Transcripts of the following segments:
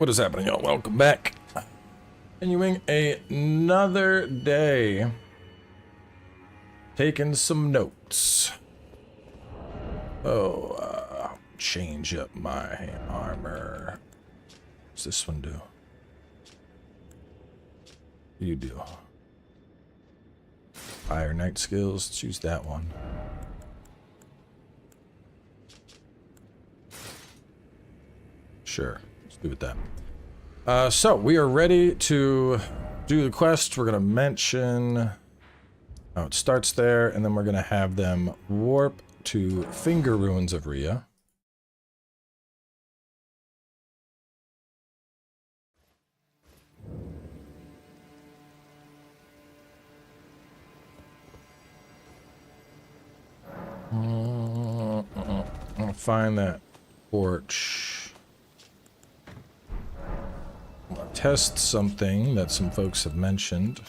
What is happening, y'all? Welcome back. Continuing another day. Taking some notes. Oh, change up my armor. What's this one do? You do. Fire Knight skills. Let's use that one. Sure. Let's do with that. So we are ready to do the quest. We're going to mention... Oh, it starts there, and then we're going to have them warp to Finger Ruins of Rhea. I'll find that porch. I'm gonna test something that some folks have mentioned.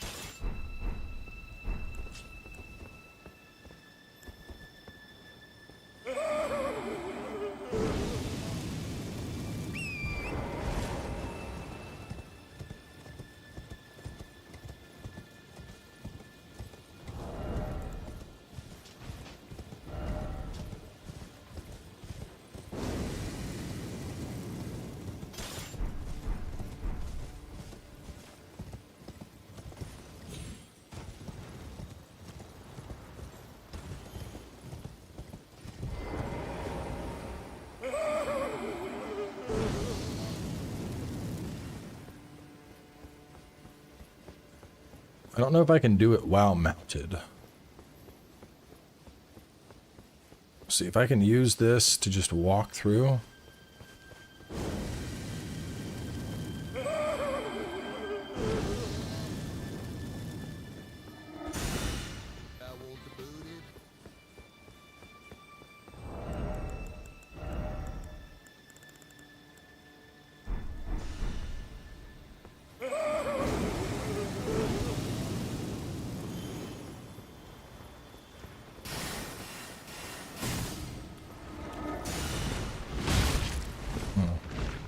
I don't know if I can do it while mounted. See if I can use this to just walk through.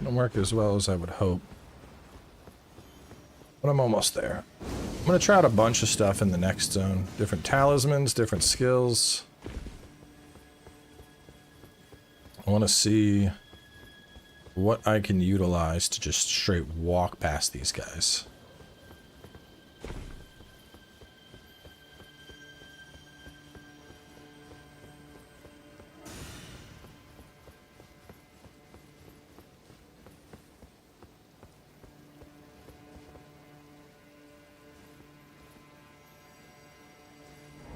Don't work as well as I would hope. But I'm almost there. I'm going to try out a bunch of stuff in the next zone. Different talismans, different skills. I want to see what I can utilize to just straight walk past these guys.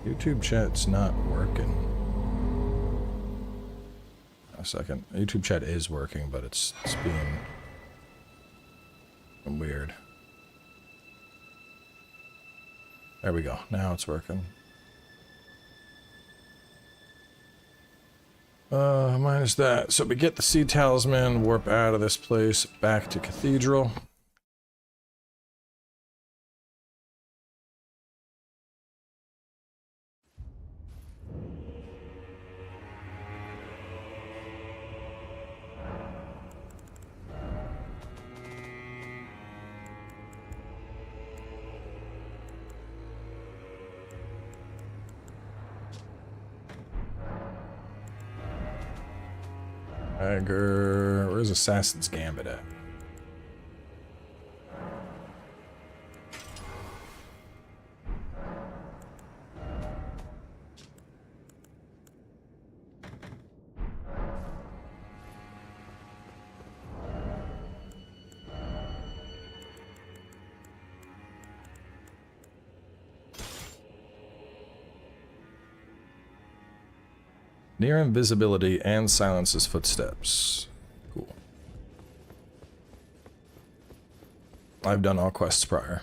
YouTube chat's not working. A second. YouTube chat is working, but it's being weird. There we go. Now it's working. Minus that. So we get the Sea Talisman, warp out of this place, back to Cathedral. Where's Assassin's Gambit at? Near invisibility and silences footsteps. Cool. I've done all quests prior.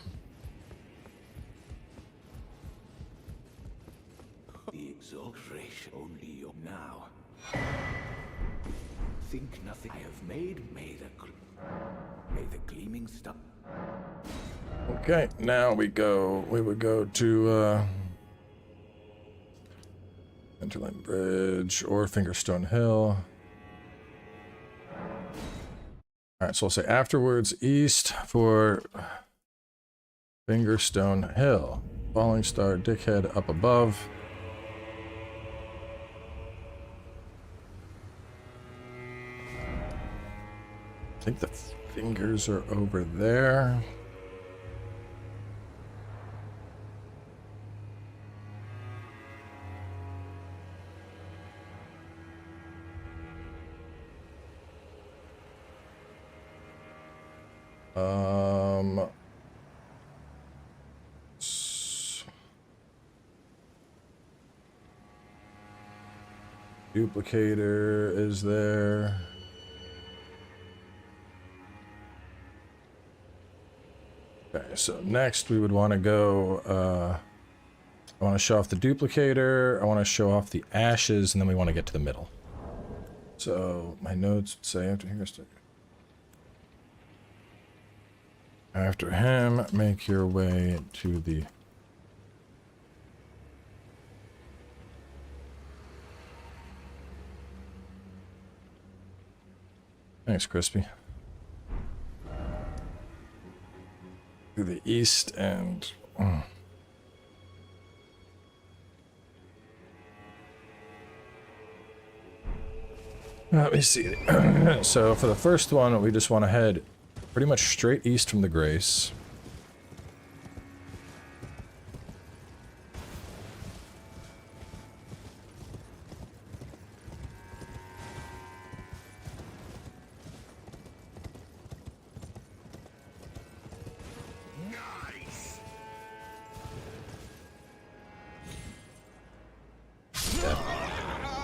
The exaltation only now. Think nothing I have made. May the gleaming stop. Okay, now we would go to Interline Bridge or Fingerstone Hill. Alright, so we'll say afterwards east for Fingerstone Hill. Falling Star Dickhead up above. I think the fingers are over there. Duplicator is there. Okay, so next we would want to go, I want to show off the duplicator, I want to show off the ashes, and then we want to get to the middle. So my notes say after him, make your way to the... Thanks, Crispy. To the east and... Let me see. So for the first one, we just want to head pretty much straight east from the Grace.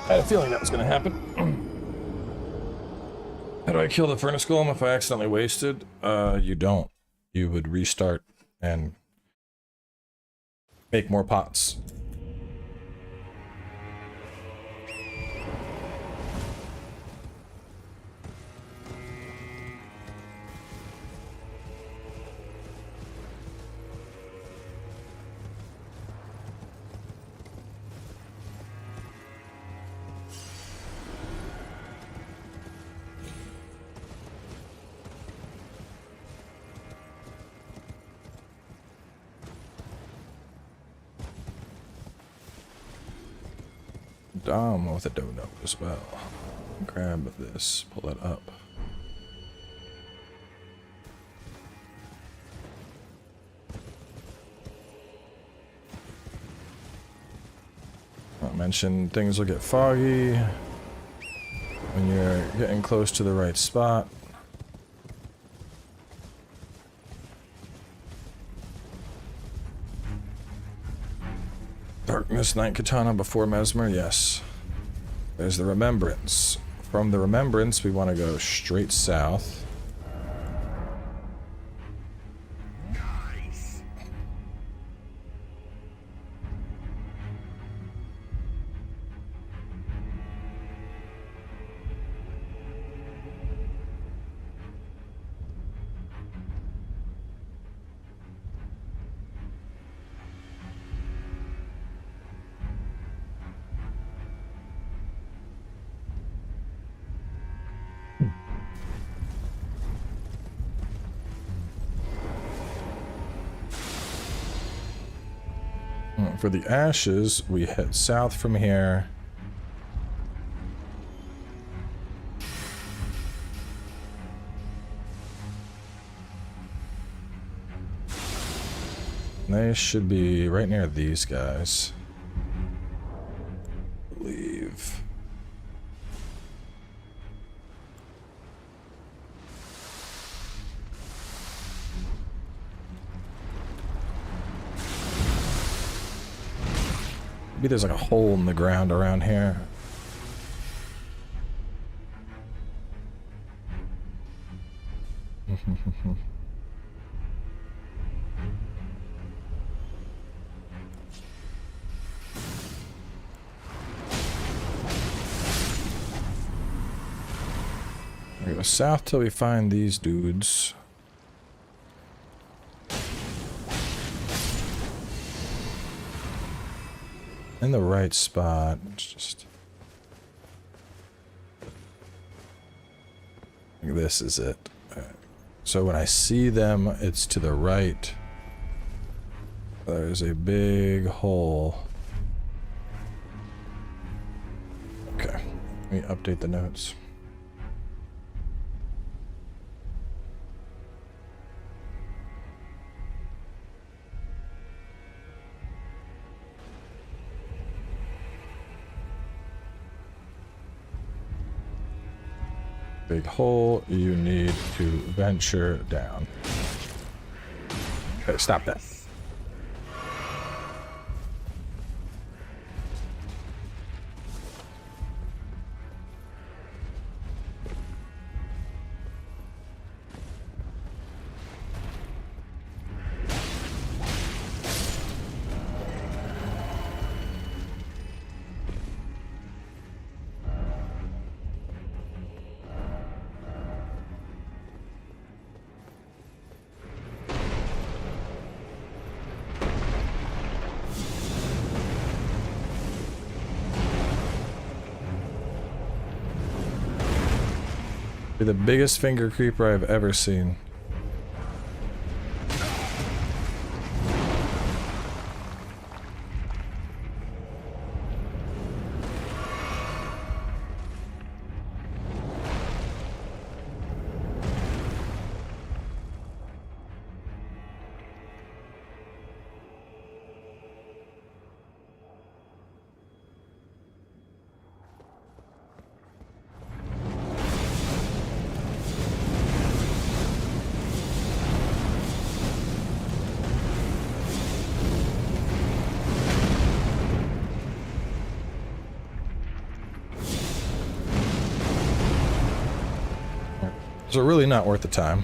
I had a feeling that was going to happen. How do I kill the furnace golem if I accidentally wasted? You don't. You would restart and make more pots. Dom with a donut as well. Grab this, pull it up. I mentioned things will get foggy when you're getting close to the right spot. Darkness, Night Katana before Mesmer, yes. There's the Remembrance. From the Remembrance, we want to go straight south. Nice. For the ashes, we head south from here. They should be right near these guys. I believe. Maybe there's like a hole in the ground around here. We go south till we find these dudes. In the right spot. It's just... I think this is it. So when I see them, it's to the right. There's a big hole. Okay, let me update the notes. Big hole, you need to venture down. Okay, stop that. You're the biggest finger creeper I've ever seen. So really not worth the time.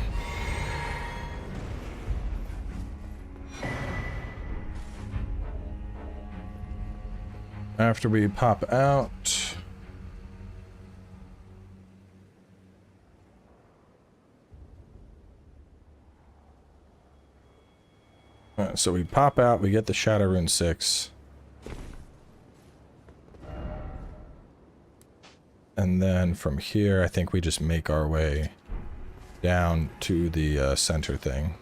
After we pop out, so we pop out, we get the Shadow Rune 6. And then from here, I think we just make our way down to the center thing.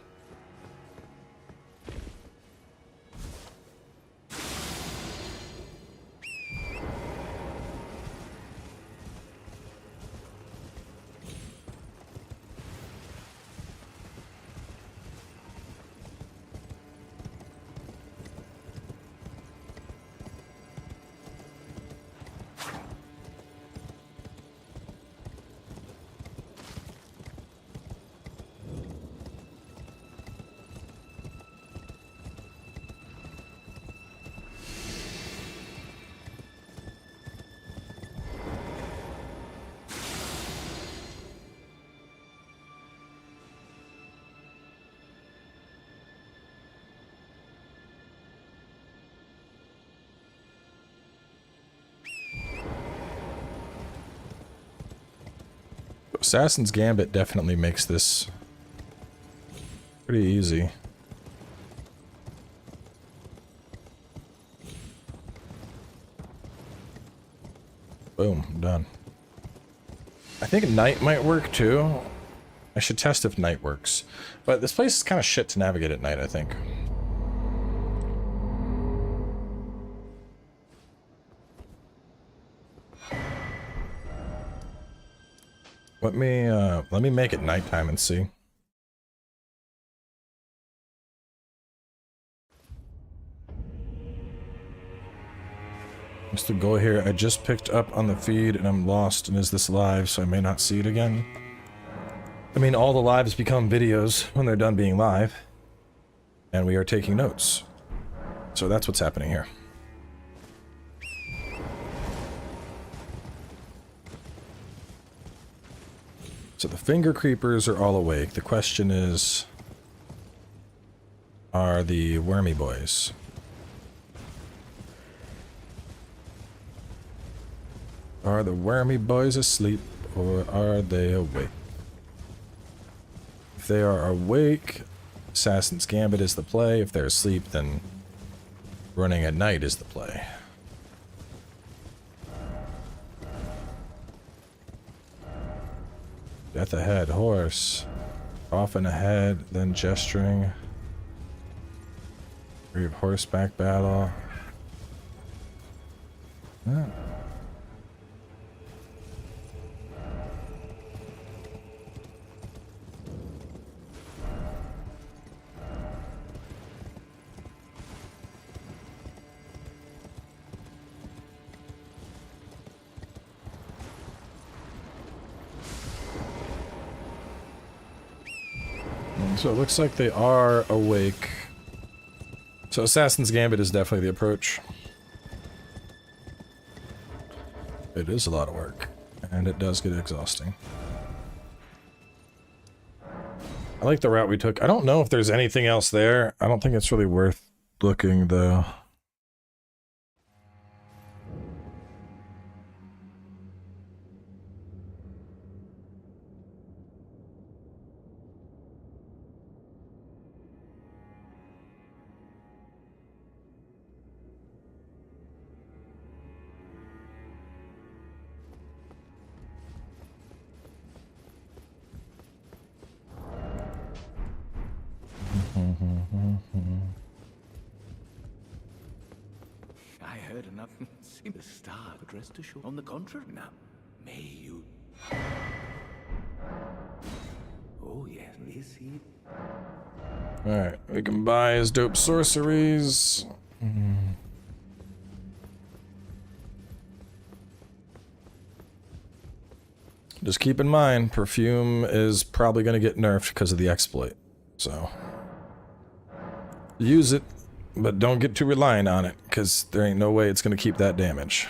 Assassin's Gambit definitely makes this pretty easy. Boom, done. I think night might work too. I should test if night works. But this place is kind of shit to navigate at night, I think. Let me make it nighttime and see. Just to go here, I just picked up on the feed and I'm lost, and is this live, so I may not see it again. I mean, all the lives become videos when they're done being live. And we are taking notes. So that's what's happening here. So the finger creepers are all awake. The question is, are the wormy boys? Are the wormy boys asleep, or are they awake? If they are awake, Assassin's Gambit is the play. If they're asleep, then running at night is the play. Death ahead, horse. off and ahead, then gesturing. We have horseback battle. Yeah. So it looks like they are awake. So Assassin's Gambit is definitely the approach. It is a lot of work, and it does get exhausting. I like the route we took. I don't know if there's anything else there. I don't think it's really worth looking, though. I heard enough. See the star addressed to show. On the contrary, now, may you. Oh yes, this he. Alright, we can buy his dope sorceries. Just keep in mind, perfume is probably going to get nerfed because of the exploit. So, use it, but don't get too reliant on it, because there ain't no way it's going to keep that damage.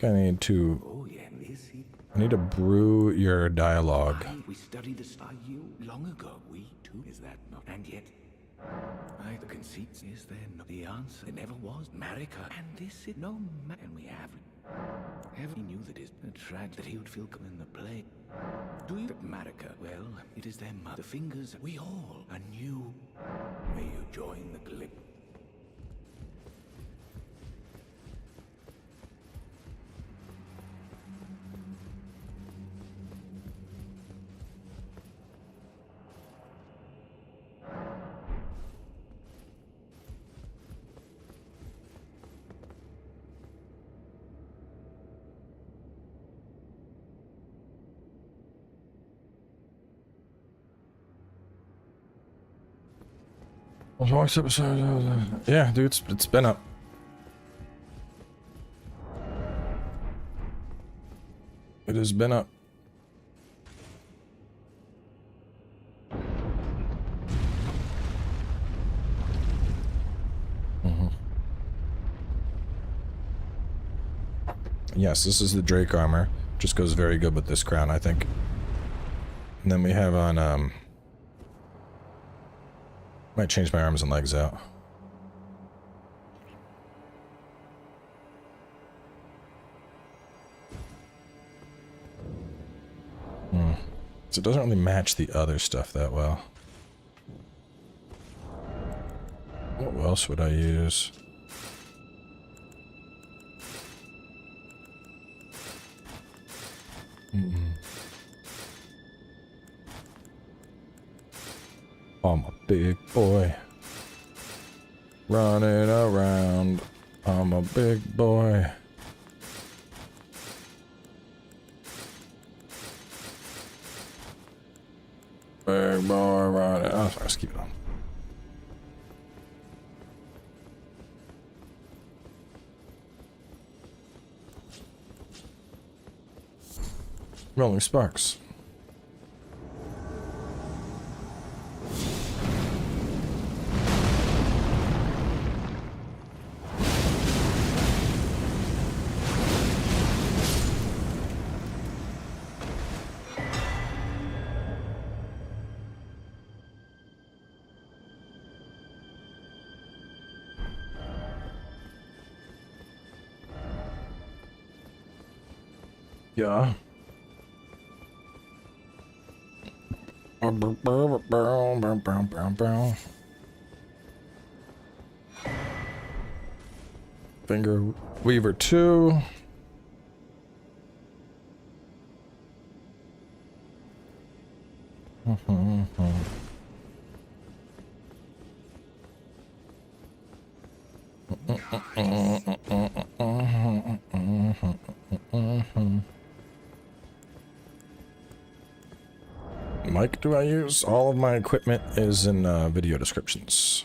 I need to... Oh yeah, this he. I need to brew your dialogue. We studied this by you long ago. We too. Is that not? And yet, the conceit is there no the answer. There never was. Marika, and this is no man. And we haven't. He knew that it's a tragedy that he would feel come in the play. Do you? But Marika, well, it is their mother. The fingers. We all are new. May you join the glib. Yeah, dude, it's been up. It has been up. Yes, this is the Drake armor. Just goes very good with this crown, I think. And then we have on, might change my arms and legs out. So it doesn't really match the other stuff that well. What else would I use? I'm a big boy. Running around. I'm a big boy. Big boy running. Oh, sorry, let's keep it on. Rolling sparks. Yeah. Finger Weaver 2. Mic do I use? All of my equipment is in video descriptions.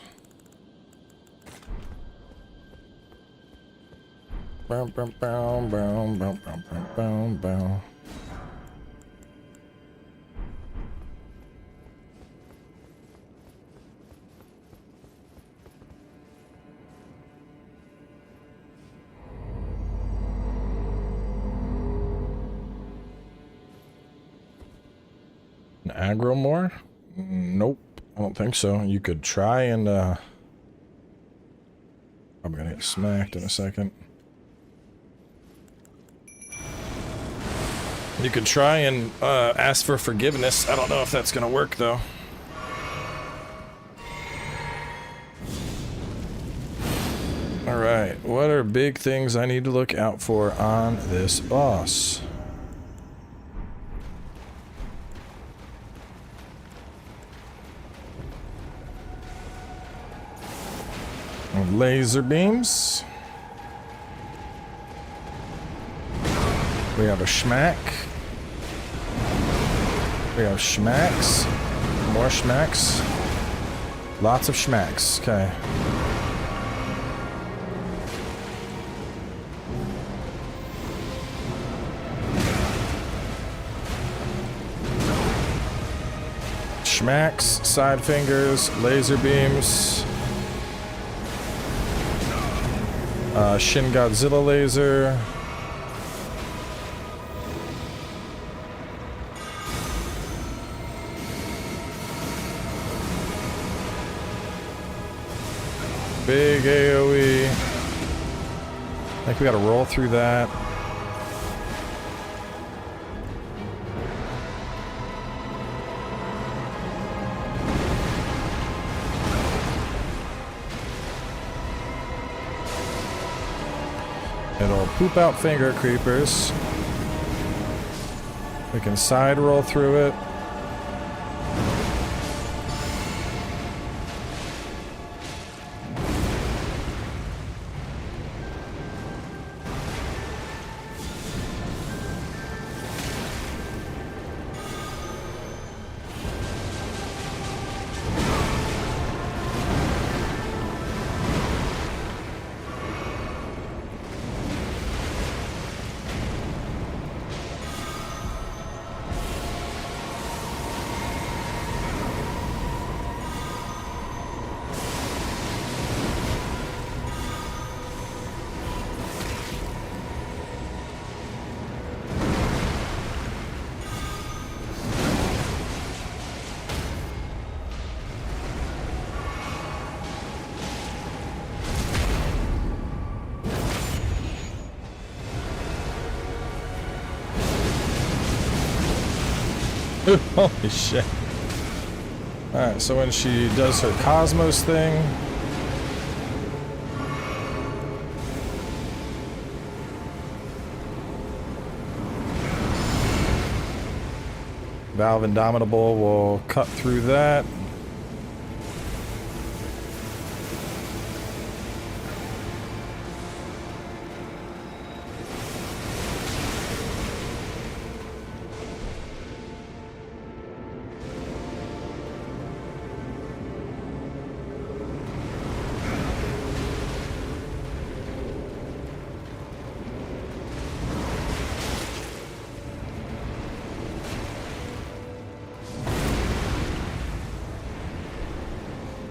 Bow, bow, bow, bow, bow, bow, bow, bow. Aggro more? Nope, I don't think so. You could try and I'm gonna get smacked in a second. You could try and ask for forgiveness. I don't know if that's gonna work though. Alright, what are big things I need to look out for on this boss? Laser beams. We have a schmack. We have schmacks. More schmacks. Lots of schmacks. Okay. Schmacks, side fingers, laser beams. Shin Godzilla laser. Big AoE. I think we gotta roll through that. It'll poop out finger creepers. We can side roll through it. Holy shit. Alright, so when she does her Cosmos thing... Valve Indomitable will cut through that.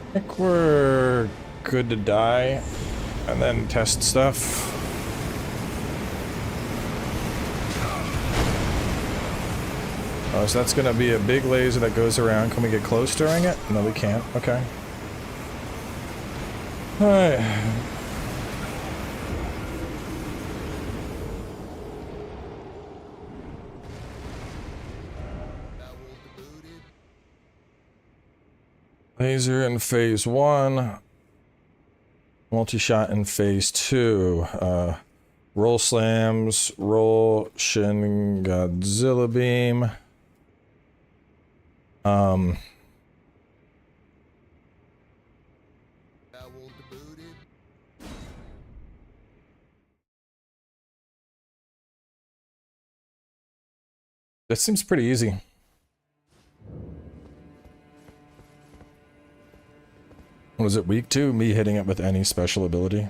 I think we're good to die and then test stuff. Oh, so that's gonna be a big laser that goes around. Can we get close during it? No, we can't. Okay. Alright. Laser in phase 1. Multi-shot in phase 2. Roll slams, roll Shin Godzilla beam. That seems pretty easy. Was it week 2? Me hitting it with any special ability?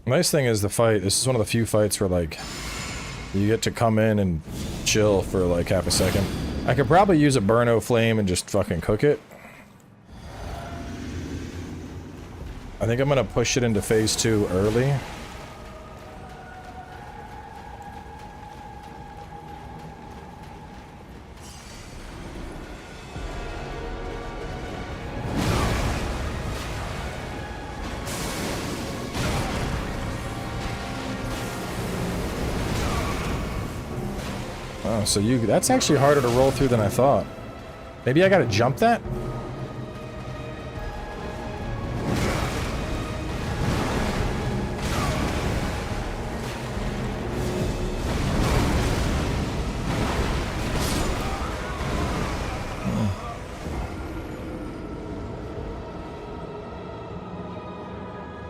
Nice thing is the fight, this is one of the few fights where, like, you get to come in and chill for, like, half a second. I could probably use a Burno Flame and just fucking cook it. I think I'm gonna push it into phase 2 early. Oh, so that's actually harder to roll through than I thought. Maybe I gotta jump that?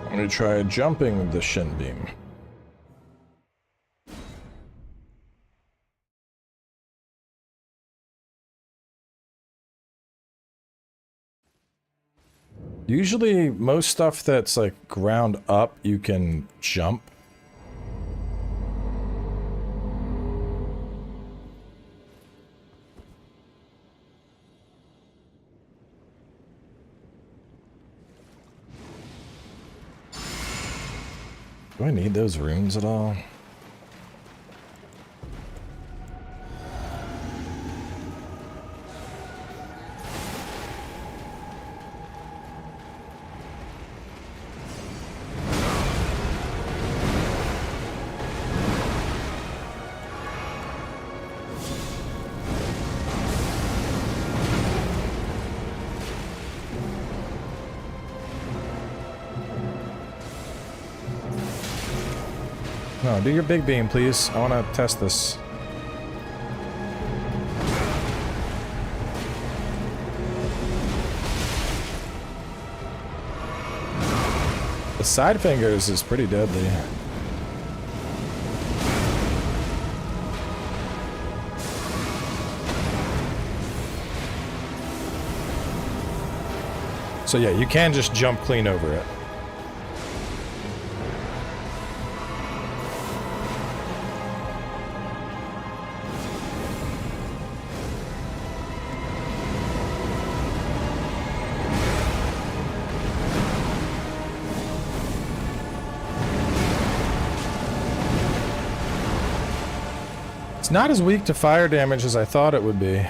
I'm gonna try jumping the Shin Beam. Usually, most stuff that's like ground up, you can jump. Do I need those runes at all? No, do your big beam, please. I want to test this. The side fingers is pretty deadly. So yeah, you can just jump clean over it. It's not as weak to fire damage as I thought it would be.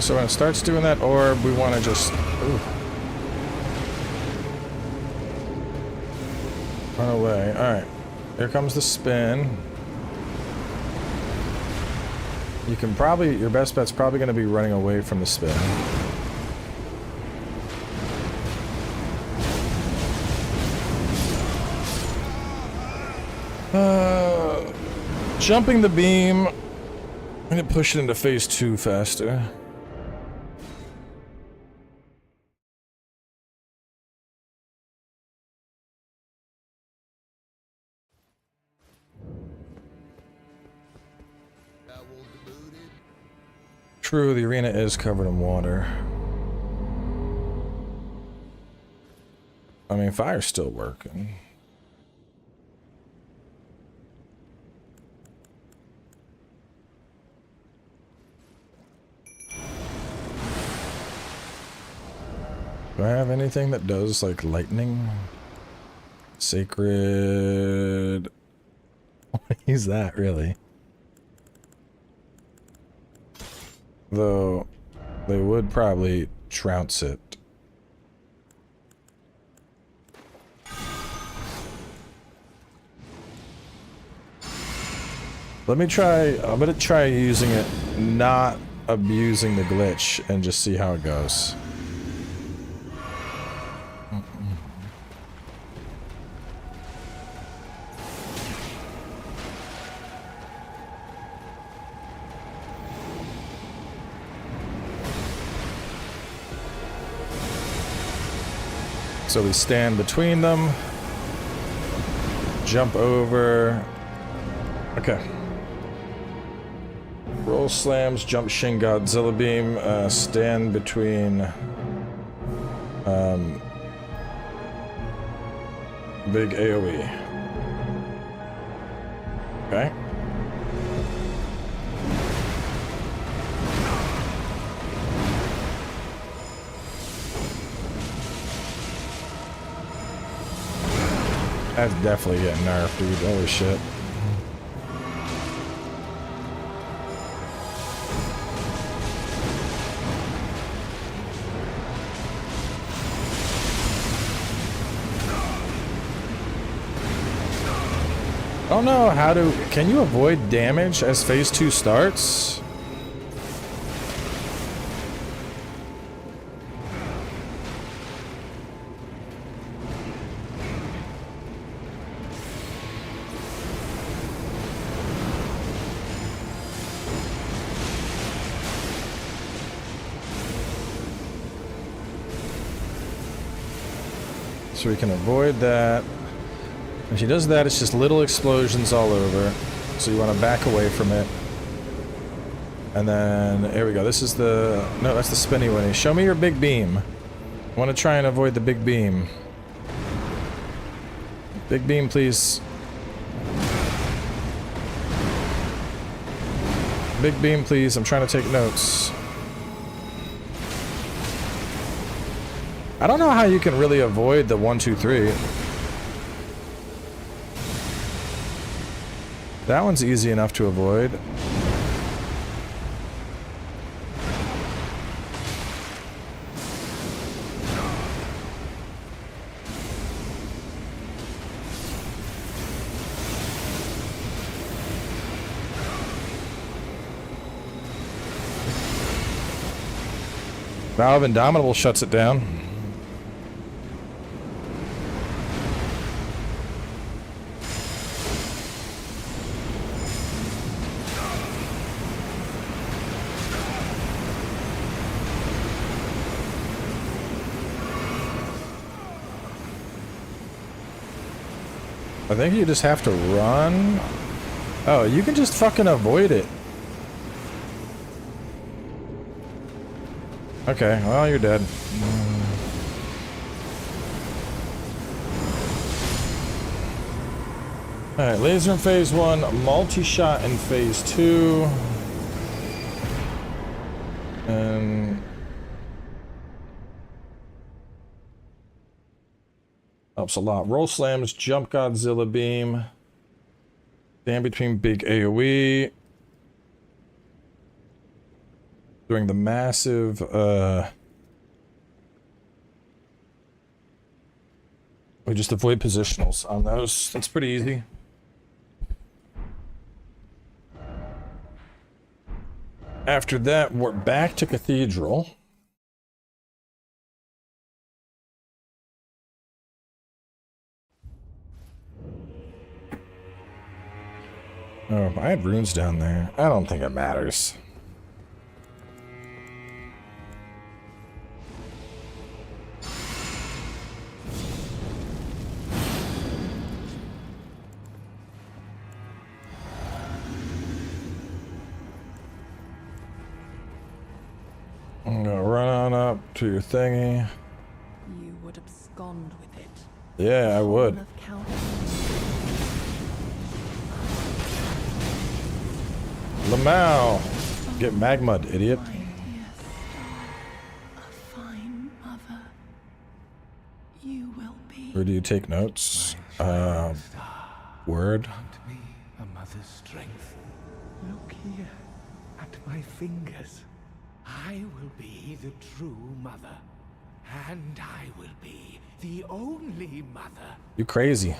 So when it starts doing that orb, we want to just run away. Alright. Here comes the spin. You can probably, your best bet's probably going to be running away from the spin. Jumping the beam. I'm going to push it into phase 2 faster. True, the arena is covered in water. I mean, fire's still working. Do I have anything that does, like, lightning? Sacred... What is that, really? Though, they would probably trounce it. Let me try... I'm gonna try using it, not abusing the glitch, and just see how it goes. So we stand between them, jump over. Okay. Roll slams, jump shin Godzilla beam, stand between big AoE. Okay. That's definitely getting nerfed, dude. Holy shit. I don't know how to... Can you avoid damage as phase 2 starts? So we can avoid that. When she does that, it's just little explosions all over. So you want to back away from it. And then, here we go. This is the... No, that's the spinny winnie. Show me your big beam. I want to try and avoid the big beam. Big beam, please. Big beam, please. I'm trying to take notes. I don't know how you can really avoid the 1, 2, 3. That one's easy enough to avoid. Valve Indomitable shuts it down. I think you just have to run. Oh, you can just fucking avoid it. Okay, well, you're dead. Alright, laser in phase 1, multi-shot in phase 2. And... helps a lot. Roll slams, jump Godzilla beam. Stand between big AoE. Doing the massive, we just avoid positionals on those. That's pretty easy. After that, we're back to Cathedral. Oh, I had runes down there. I don't think it matters. I'm gonna run on up to your thingy. You would abscond with it. Yeah, I would. Of Cowboy. Lamau! Get magmud, idiot. My dear star, a fine mother, you will be. Or do you take notes? Word. Grant me a mother's strength. Look here at my fingers. I will be the true mother. And I will be the only mother. You crazy.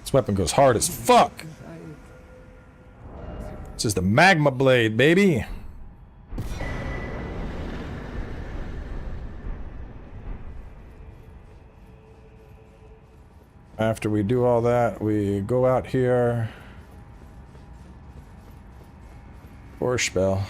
This weapon goes hard as fuck. This is the magma blade, baby. After we do all that, we go out here for a spell.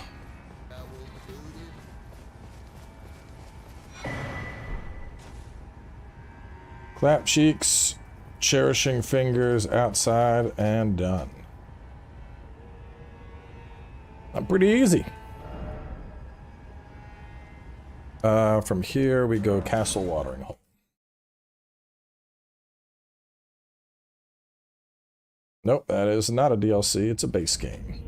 Clap cheeks, cherishing fingers outside, and done. Not pretty easy. From here we go castle watering hole. Nope, that is not a DLC, it's a base game.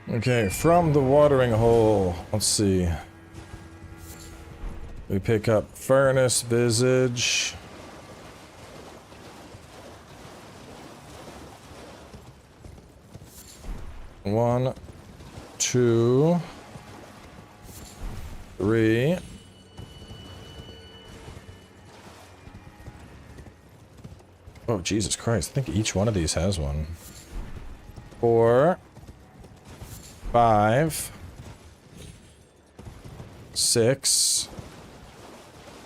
Okay, from the watering hole, let's see. We pick up Furnace Visage. One, two, three. Oh, Jesus Christ. I think each one of these has one. 4, 5, 6.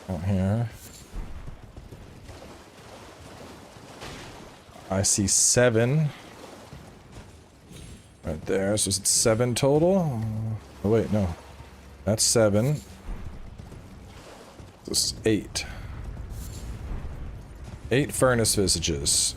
Out here. I see 7. Right there, so it's 7 total? Oh wait, no. That's 7. This is 8. 8 furnace visages.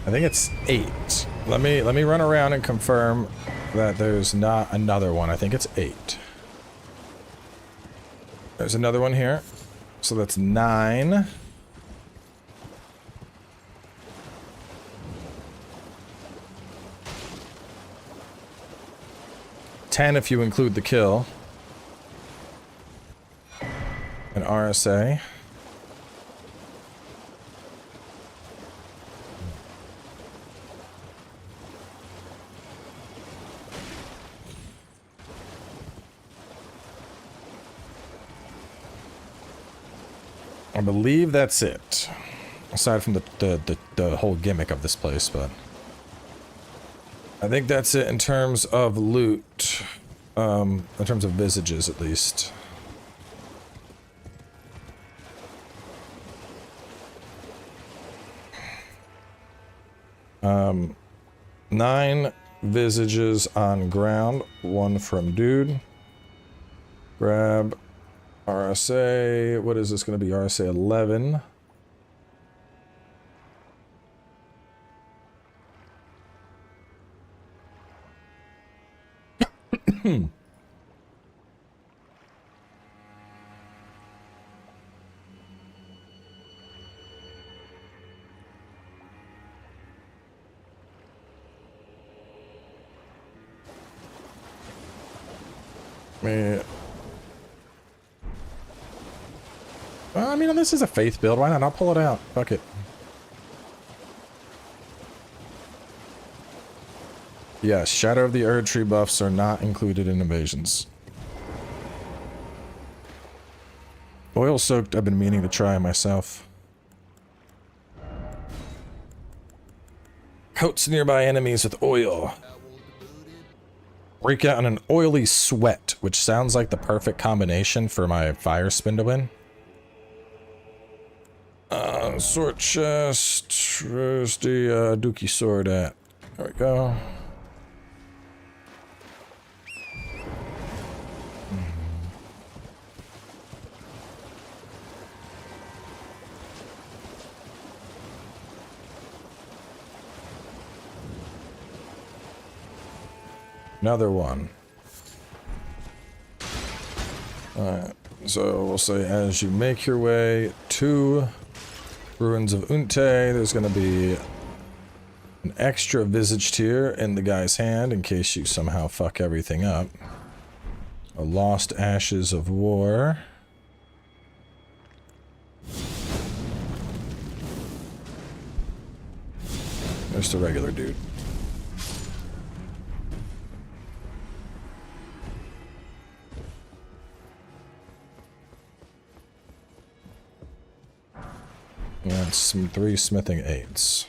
I think it's 8. Let me run around and confirm that there's not another one. I think it's 8. There's another one here. So that's 9. $10 if you include the kill. An RSA. I believe that's it. Aside from the whole gimmick of this place, but I think that's it in terms of loot. In terms of visages, at least. Nine visages on ground. 1 from dude. Grab RSA. What is this going to be? RSA 11. Well, I mean, this is a faith build. Why not? I'll pull it out. Fuck it. Yeah, Shadow of the Erdtree buffs are not included in invasions. Oil soaked, I've been meaning to try myself. Coats nearby enemies with oil. Break out in an oily sweat, which sounds like the perfect combination for my fire spin to win. Sword chest. Where's the dookie sword at? There we go. Another one. Alright, so we'll say as you make your way to Ruins of Unte, there's going to be an extra visage tier in the guy's hand in case you somehow fuck everything up. A Lost Ashes of War. There's the regular dude. And some 3 smithing 8s.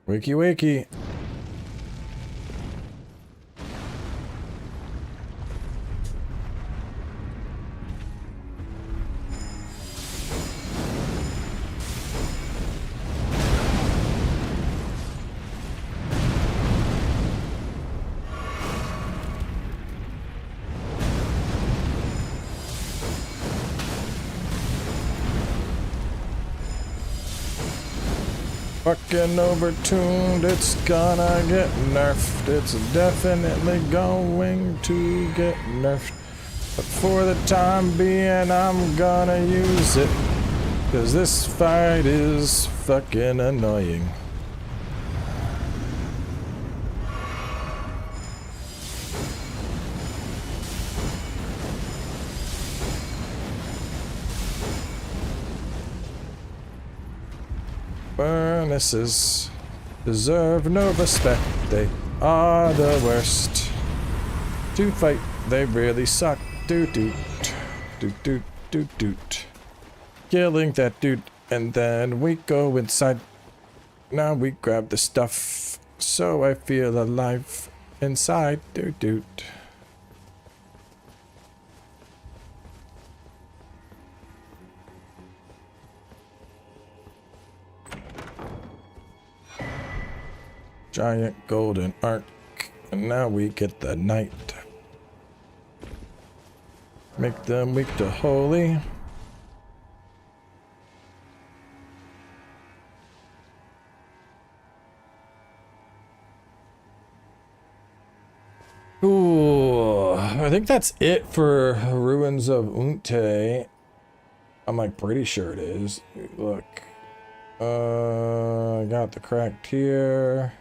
Wakey wakey. Fucking overtuned, it's gonna get nerfed. It's definitely going to get nerfed. But for the time being, I'm gonna use it. Cause this fight is fucking annoying. Furnaces deserve no respect. They are the worst. To fight, they really suck. Doot doot. Doot doot doot doot. Killing that dude, and then we go inside. Now we grab the stuff, so I feel alive inside. Doot doot. Giant golden arc, and now we get the knight. Make them weak to holy. Ooh, I think that's it for Ruins of Unte. I'm like pretty sure it is. Look, I got the cracked here.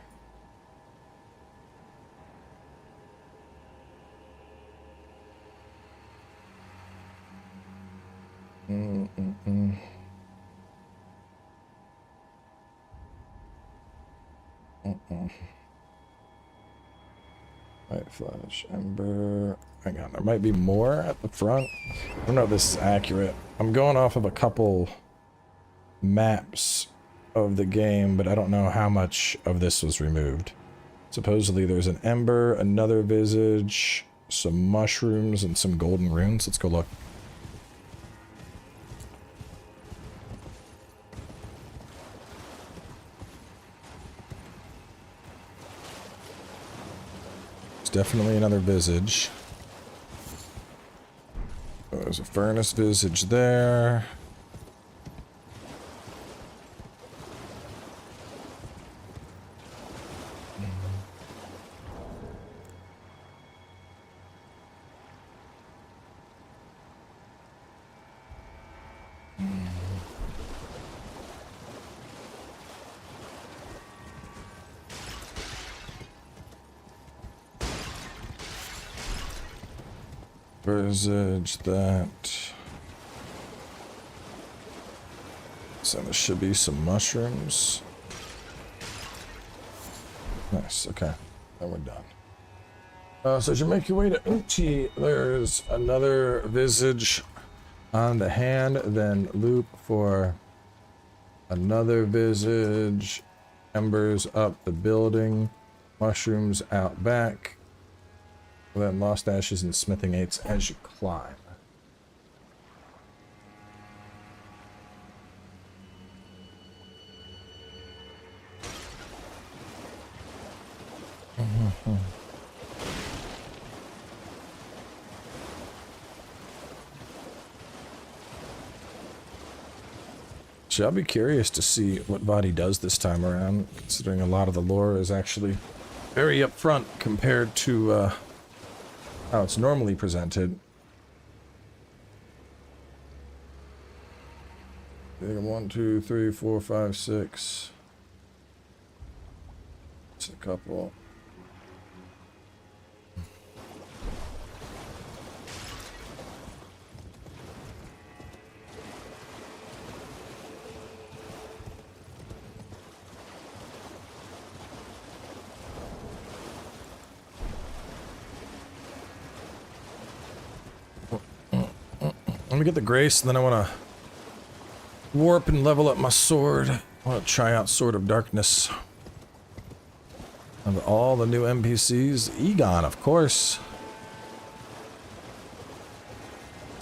White flash, ember. Hang on, there might be more at the front. I don't know if this is accurate. I'm going off of a couple maps of the game, but I don't know how much of this was removed. Supposedly there's an ember, another visage, some mushrooms, and some golden runes. Let's go look. Definitely another visage. Oh, furnace visage there. Visage that. So there should be some mushrooms. Nice, okay. Then we're done. So as you make your way to Unte, there's another visage on the hand, then loop for another visage, embers up the building, mushrooms out back, then lost ashes and smithing aids as you climb. So I'll be curious to see what Vadi does this time around, considering a lot of the lore is actually very upfront compared to how it's normally presented. I think 1, 2, 3, 4, 5, 6. It's a couple. Let me get the grace, and then I want to warp and level up my sword. I want to try out Sword of Darkness. Of all the new NPCs, Egon, of course.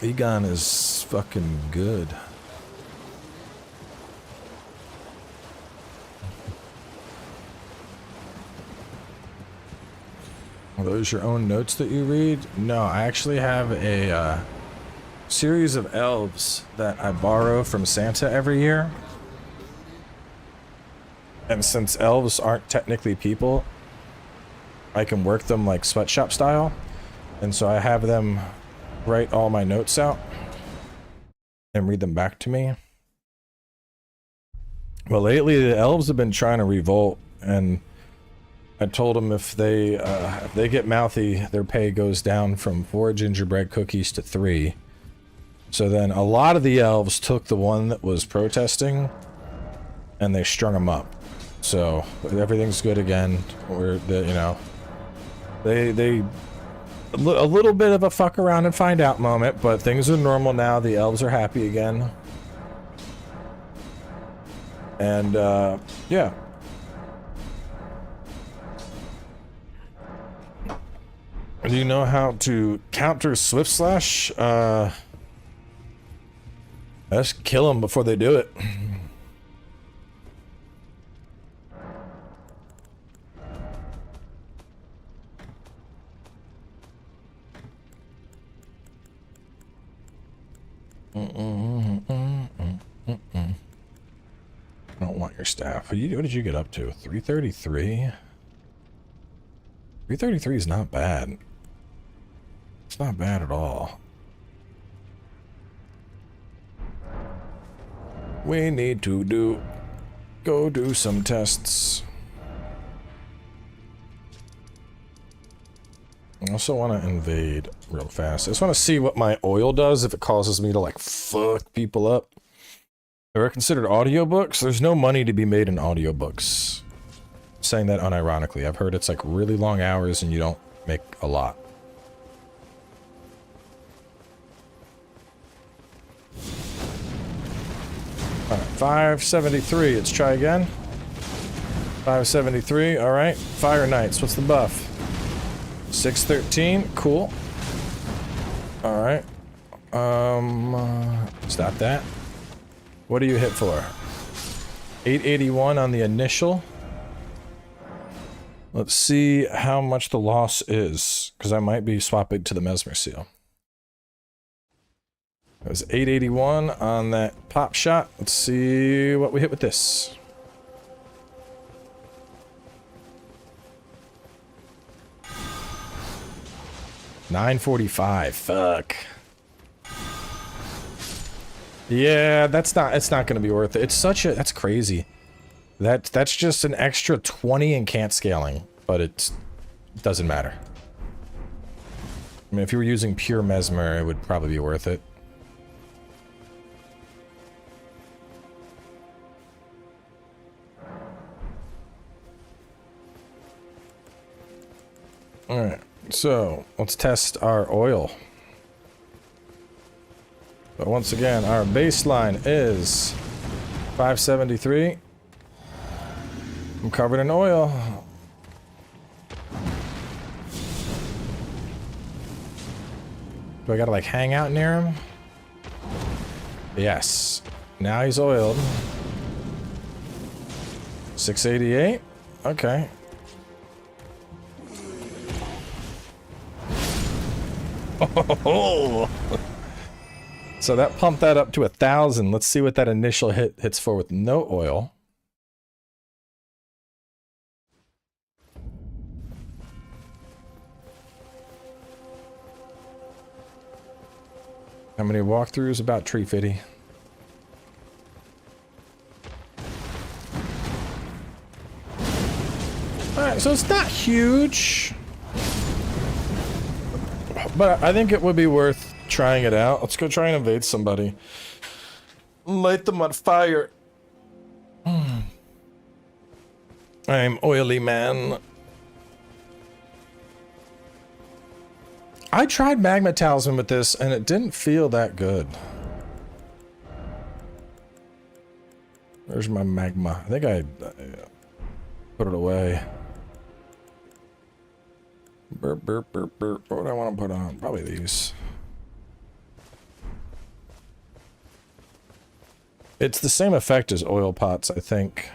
Egon is fucking good. Are those your own notes that you read? No, I actually have a series of elves that I borrow from Santa every year. And since elves aren't technically people, I can work them like sweatshop style. And so I have them write all my notes out and read them back to me. Well, lately the elves have been trying to revolt, and I told them if they get mouthy, their pay goes down from 4 gingerbread cookies to 3. So then a lot of the elves took the one that was protesting and they strung him up. So everything's good again. They a little bit of a fuck around and find out moment, but things are normal now. The elves are happy again. And yeah. Do you know how to counter Swift Slash? Let's kill them before they do it. I don't want your staff. What did you get up to? 333? 333 is not bad. It's not bad at all. We need to go do some tests. I also want to invade real fast. I just want to see what my oil does, if it causes me to like fuck people up. They're considered audiobooks. There's no money to be made in audiobooks. I'm saying that unironically. I've heard it's like really long hours and you don't make a lot. Alright, 573. Let's try again. 573. Alright. Fire Knights. What's the buff? 613. Cool. Alright. Stop that. What do you hit for? 881 on the initial. Let's see how much the loss is, because I might be swapping to the Mesmer Seal. It was 881 on that pop shot. Let's see what we hit with this. $9.45. Fuck. Yeah, it's not gonna be worth it. It's such a, that's crazy. That's just an extra 20 in can't scaling, but it doesn't matter. I mean, if you were using pure mesmer, it would probably be worth it. Alright, so let's test our oil. But once again, our baseline is 573. I'm covered in oil. Do I gotta like hang out near him? Yes. Now he's oiled. 688. Okay. Oh. So that pumped that up to 1,000. Let's see what that initial hits for with no oil. How many walkthroughs? About 350. Alright, so it's not huge. But I think it would be worth trying it out. Let's go try and invade somebody. Light them on fire. I'm oily man. I tried Magma Talisman with this and it didn't feel that good. Where's my magma? I think I put it away. Burp, burp, burp, burp. What do I want to put on? Probably these. It's the same effect as oil pots, I think.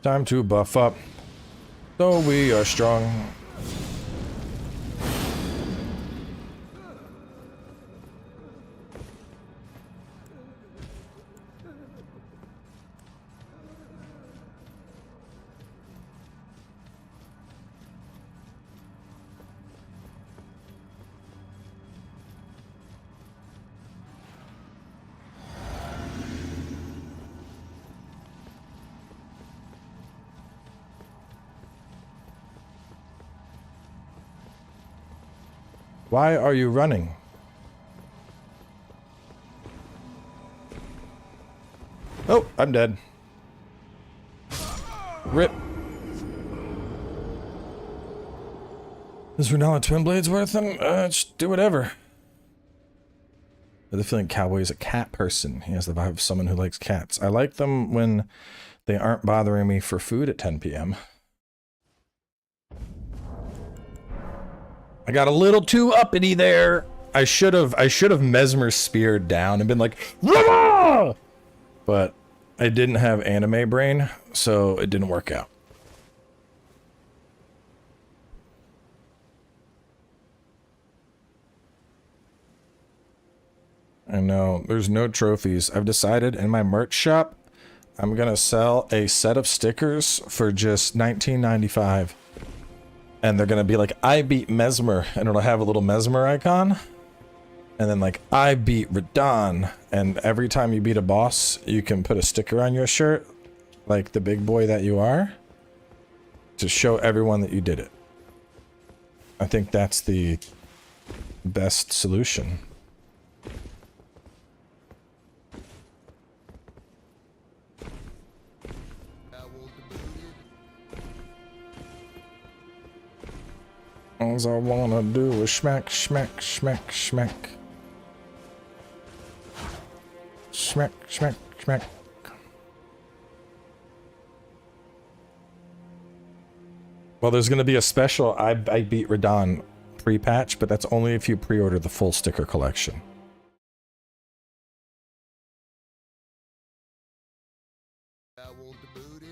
Time to buff up. So we are strong. Why are you running? Oh, I'm dead. Rip. Is Renala Twin Blades worth them? Just do whatever. I have the feeling Cowboy is a cat person. He has the vibe of someone who likes cats. I like them when they aren't bothering me for food at 10 p.m. I got a little too uppity there. I should have mesmer speared down and been like, Rama! But I didn't have anime brain, so it didn't work out. I know, there's no trophies. I've decided in my merch shop, I'm gonna sell a set of stickers for just $19.95. And they're gonna be like, I beat Mesmer, and it'll have a little Mesmer icon. And then like, I beat Radon, and every time you beat a boss, you can put a sticker on your shirt, like the big boy that you are, to show everyone that you did it. I think that's the best solution. All I wanna do is smack, smack, smack, smack. Smack, smack, smack. Well, there's gonna be a special I beat Radon pre-patch, but that's only if you pre-order the full sticker collection. want the booty.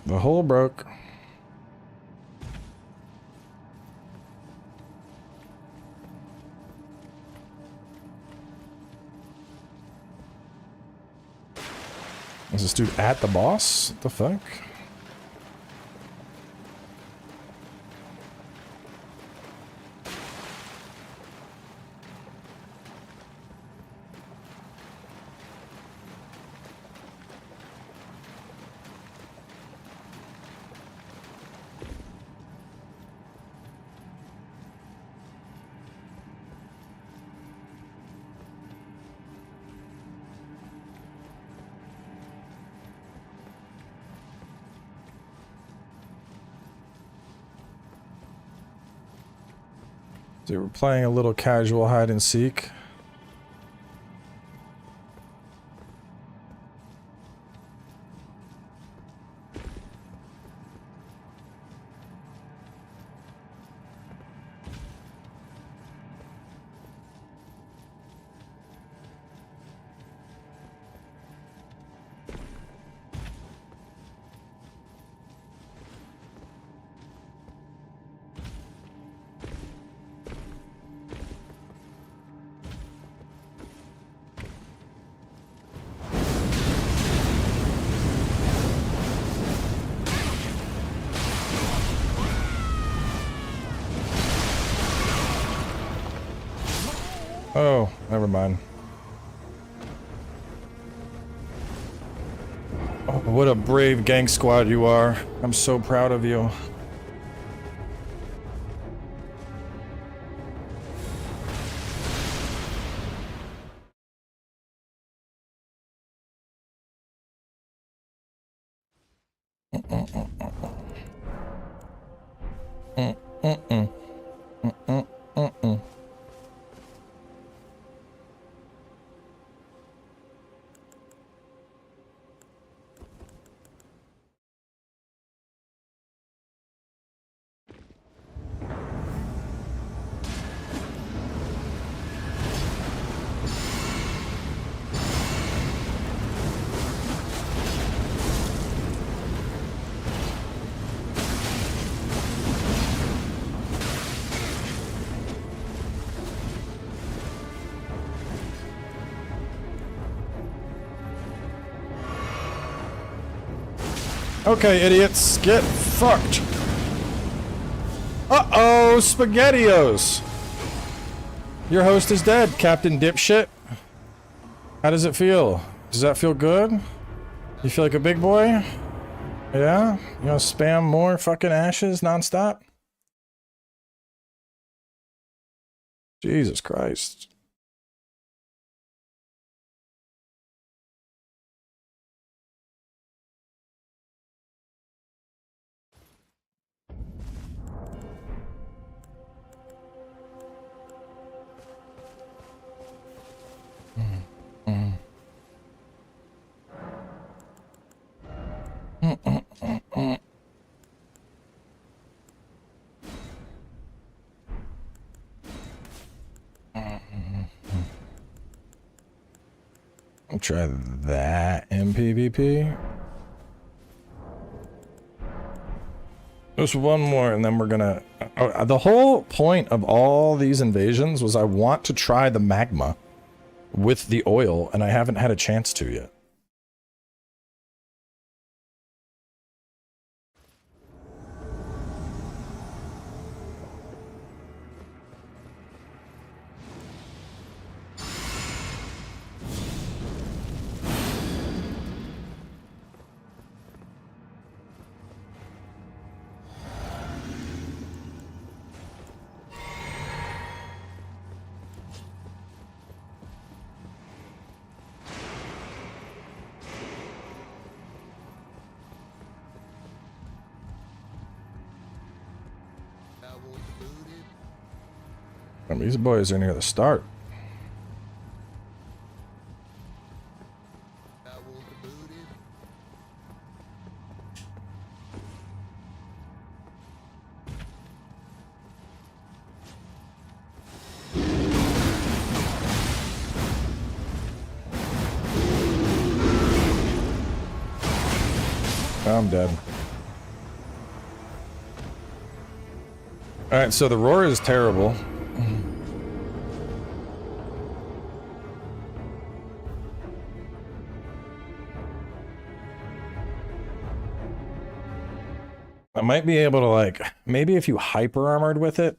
The hole broke. Is this dude at the boss? What the fuck? So we're playing a little casual hide and seek. Oh, never mind. Oh, what a brave gang squad you are. I'm so proud of you. Okay, idiots, get fucked. Uh-oh, SpaghettiOs. Your host is dead, Captain Dipshit. How does it feel? Does that feel good? You feel like a big boy? Yeah? You wanna spam more fucking ashes nonstop? Jesus Christ. I'll try that in PvP. Just one more and then we're gonna... the whole point of all these invasions was I want to try the magma with the oil, and I haven't had a chance to yet. And these boys are near the start. I'm dead. Alright, so the roar is terrible. I might be able to, like, maybe if you hyper armored with it.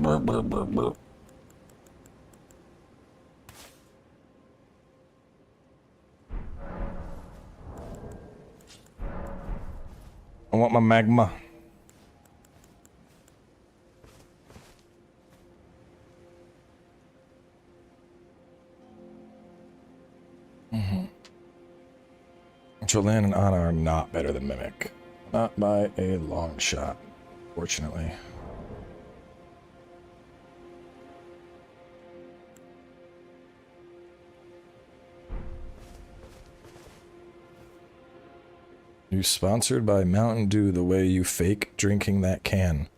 Burp, burp, burp, burp. I want my magma. Jolene and Anna are not better than Mimic. Not by a long shot, fortunately. You sponsored by Mountain Dew the way you fake drinking that can.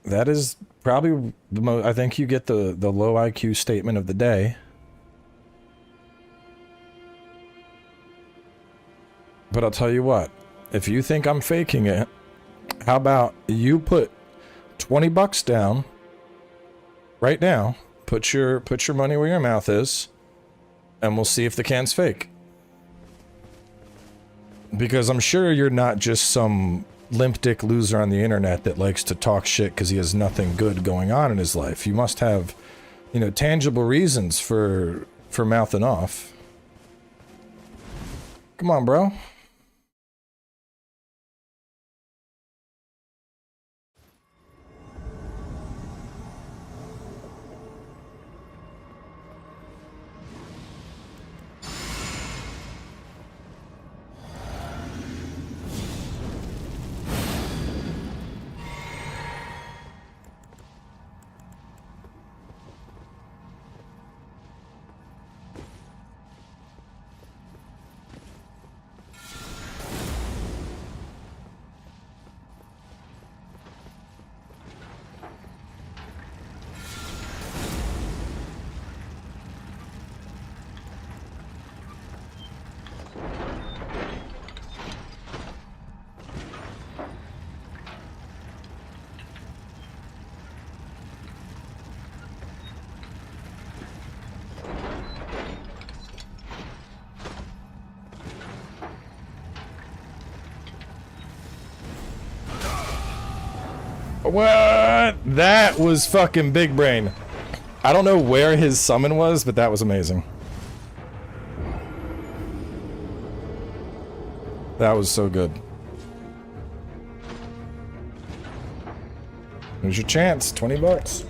That is probably the most, I think you get the low IQ statement of the day. But I'll tell you what, if you think I'm faking it, how about you put 20 bucks down right now, put your money where your mouth is, and we'll see if the can's fake. Because I'm sure you're not just some limp dick loser on the internet that likes to talk shit because he has nothing good going on in his life. You must have, you know, tangible reasons for mouthing off. Come on, bro. What? That was fucking big brain. I don't know where his summon was, but that was amazing. That was so good. Here's your chance, 20 bucks.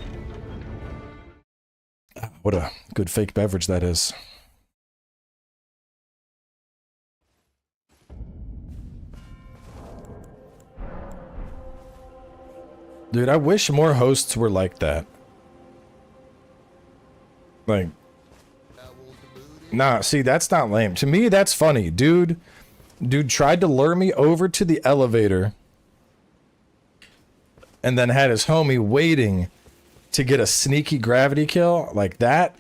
What a good fake beverage that is. Dude, I wish more hosts were like that. Like, nah, see, that's not lame. To me, that's funny. Dude tried to lure me over to the elevator and then had his homie waiting to get a sneaky gravity kill like that.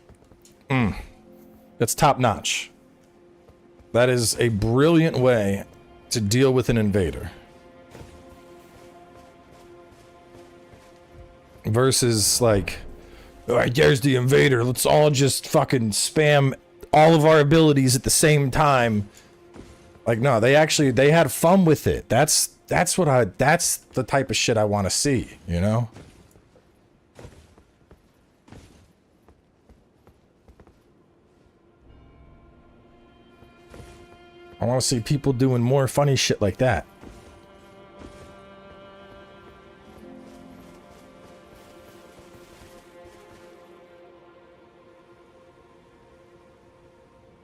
That's top notch. That is a brilliant way to deal with an invader. Versus like, alright, there's the invader. Let's all just fucking spam all of our abilities at the same time. Like, no, they had fun with it. That's the type of shit I want to see, you know? I want to see people doing more funny shit like that.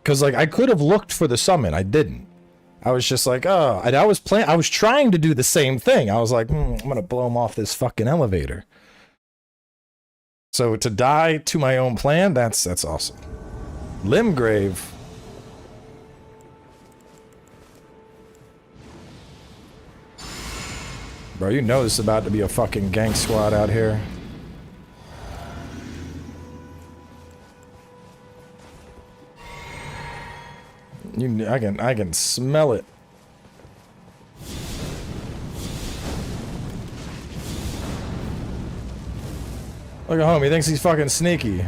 Because, like, I could have looked for the summon. I didn't. I was just like, oh, and I was trying to do the same thing. I was like, I'm gonna blow him off this fucking elevator. So to die to my own plan, that's awesome. Limgrave. Bro, you know this is about to be a fucking gang squad out here. I can smell it. Look at home, he thinks he's fucking sneaky.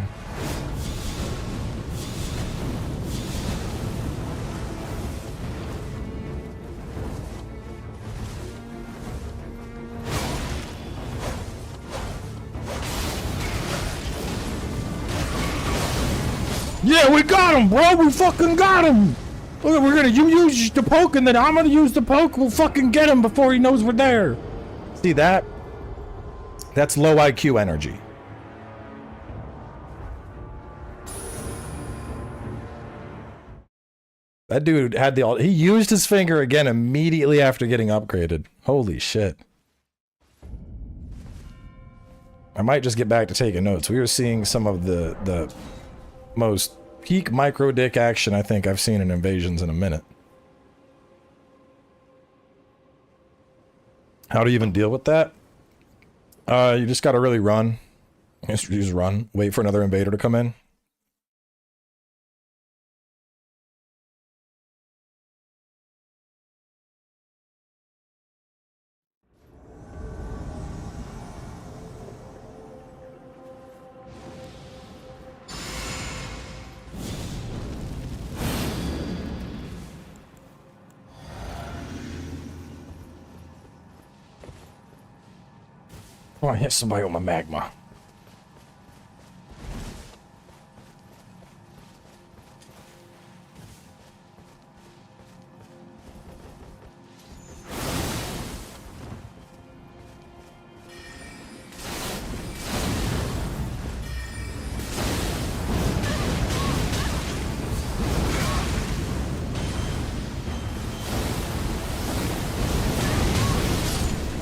Yeah, we got him, bro! We fucking got him! Look, we're gonna use the poke and then I'm gonna use the poke. We'll fucking get him before he knows we're there. See that? That's low IQ energy. That dude had the... He used his finger again immediately after getting upgraded. Holy shit. I might just get back to taking notes. We were seeing some of the most peak micro dick action I think I've seen in Invasions in a minute. How do you even deal with that? You just gotta really run. You just run. Wait for another invader to come in. Oh, I hit somebody with my magma.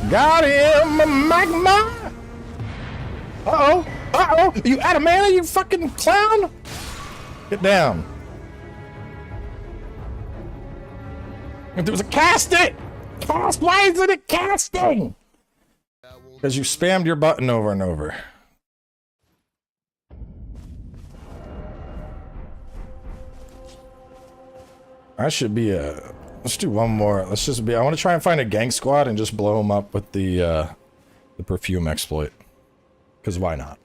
Got him, magma! Uh-oh! Uh-oh! Are you out of mana, you fucking clown? Get down. If there was a cast it! Cast, why isn't it casting? Because you spammed your button over and over. I should be a... Let's do one more. Let's just be... I want to try and find a gang squad and just blow them up with the perfume exploit. Because why not?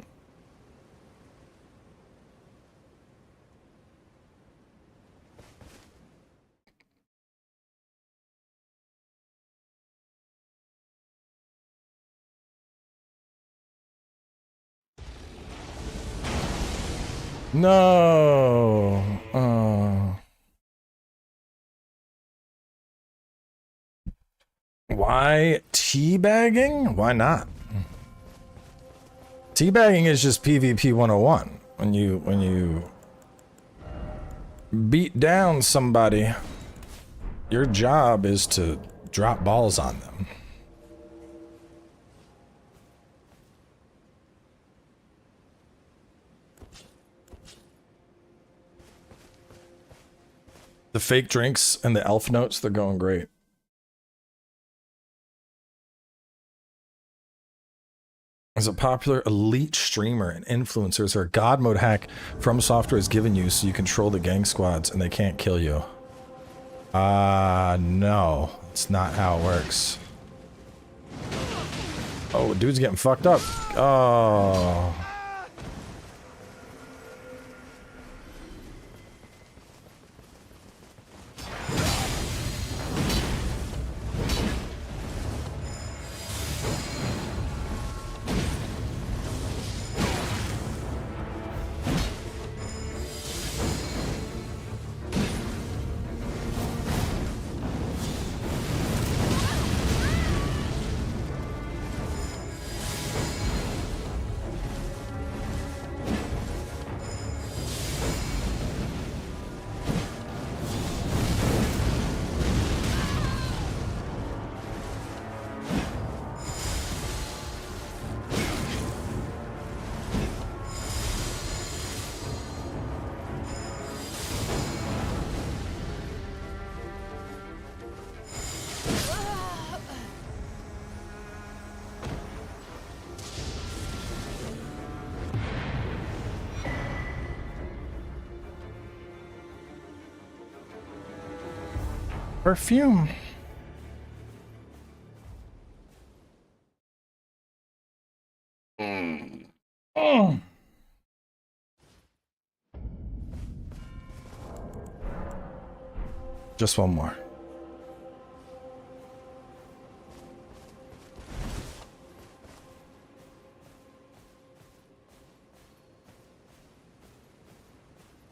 No. Why teabagging? Why not? Teabagging is just PvP 101. When you beat down somebody, your job is to drop balls on them. The fake drinks and the elf notes, they're going great. As a popular elite streamer and influencers are a god mode hack From Software has given you so you control the gang squads and they can't kill you. No. It's not how it works. Oh, dude's getting fucked up. Oh. perfume. Mm. Just one more.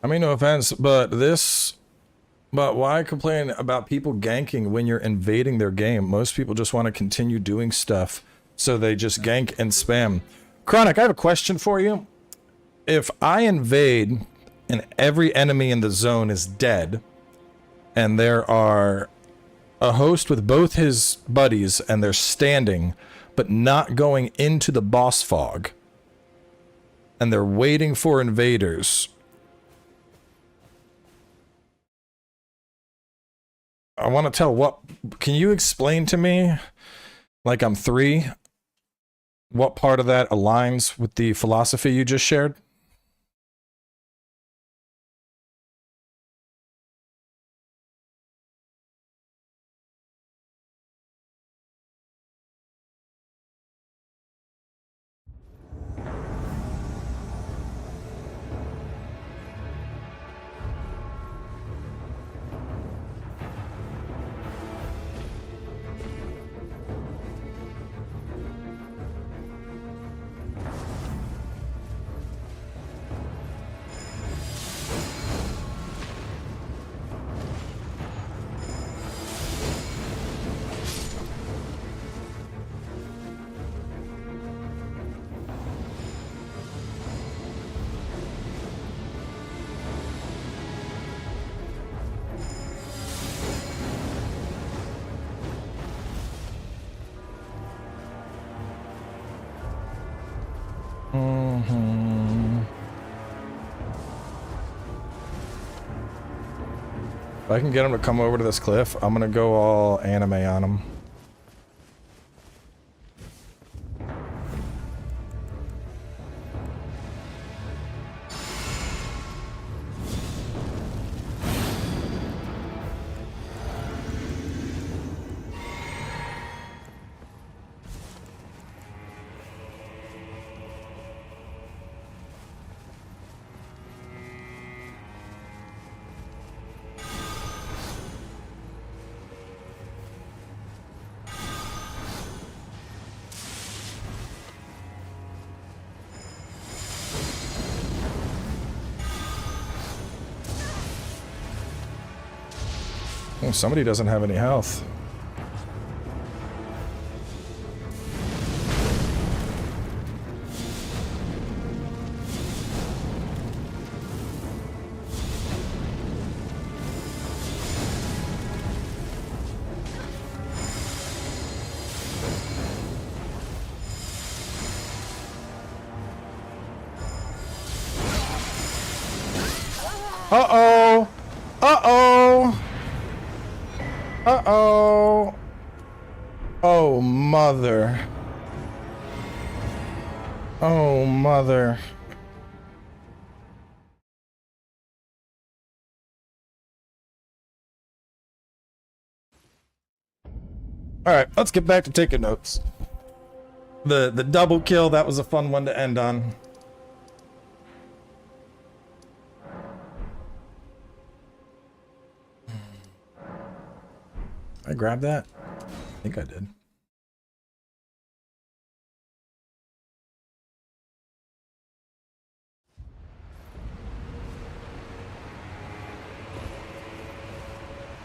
I mean, no offense, but why complain about people ganking when you're invading their game? Most people just want to continue doing stuff, so they just gank and spam. Chronic, I have a question for you. If I invade and every enemy in the zone is dead, and there are a host with both his buddies and they're standing, but not going into the boss fog, and they're waiting for invaders, I want to tell what... Can you explain to me, like I'm 3, what part of that aligns with the philosophy you just shared? If I can get him to come over to this cliff, I'm gonna go all anime on him. Oh, somebody doesn't have any health. Uh-oh! Uh-oh! Uh-oh! Oh, mother. Oh, mother. Alright, let's get back to taking notes. The double kill, that was a fun one to end on. I grabbed that? I think I did.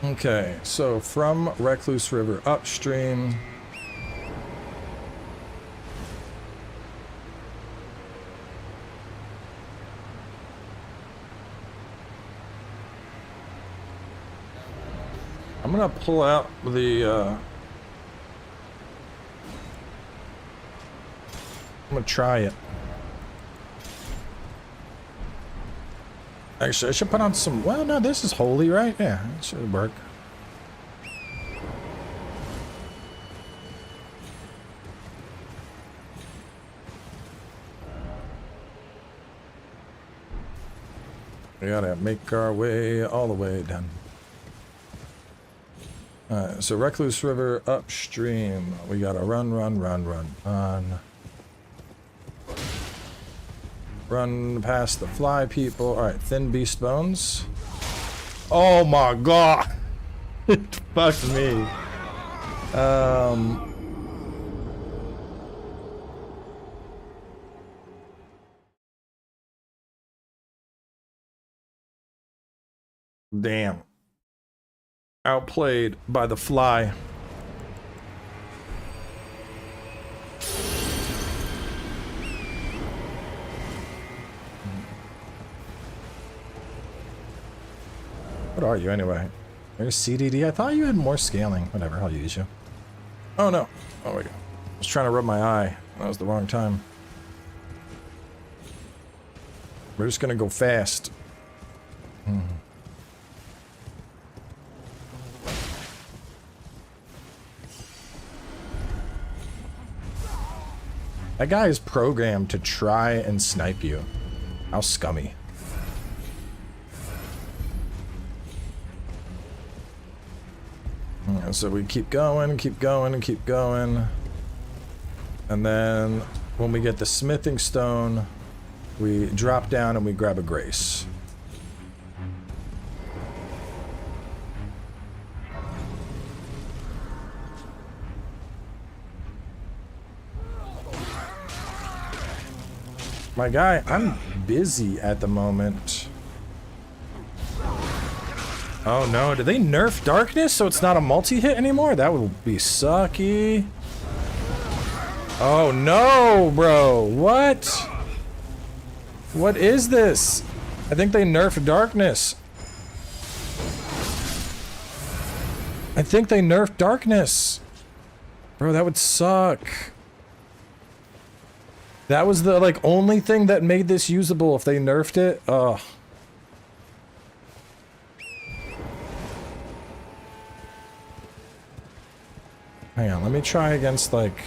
Okay, so from Recluse River upstream. I'm gonna pull out the I'm gonna try it. Actually, I should put on some... Well, no, this is holy, right? Yeah, it should work. We gotta make our way all the way down. Alright, so Recluse River upstream. We gotta run. Run past the fly people. Alright, thin beast bones. Oh my god! It fucked me. Damn. Outplayed by the fly. What are you anyway? There's CDD? I thought you had more scaling. Whatever, I'll use you. Oh no. Oh my god. I was trying to rub my eye. That was the wrong time. We're just gonna go fast. That guy is programmed to try and snipe you. How scummy. Yeah, so we keep going. And then when we get the smithing stone, we drop down and we grab a grace. My guy, I'm busy at the moment. Oh no, did they nerf darkness so it's not a multi-hit anymore? That would be sucky. Oh no, bro. What? What is this? I think they nerfed darkness. I think they nerfed darkness. Bro, that would suck. That was the, like, only thing that made this usable if they nerfed it. Ugh. Hang on, let me try against, like...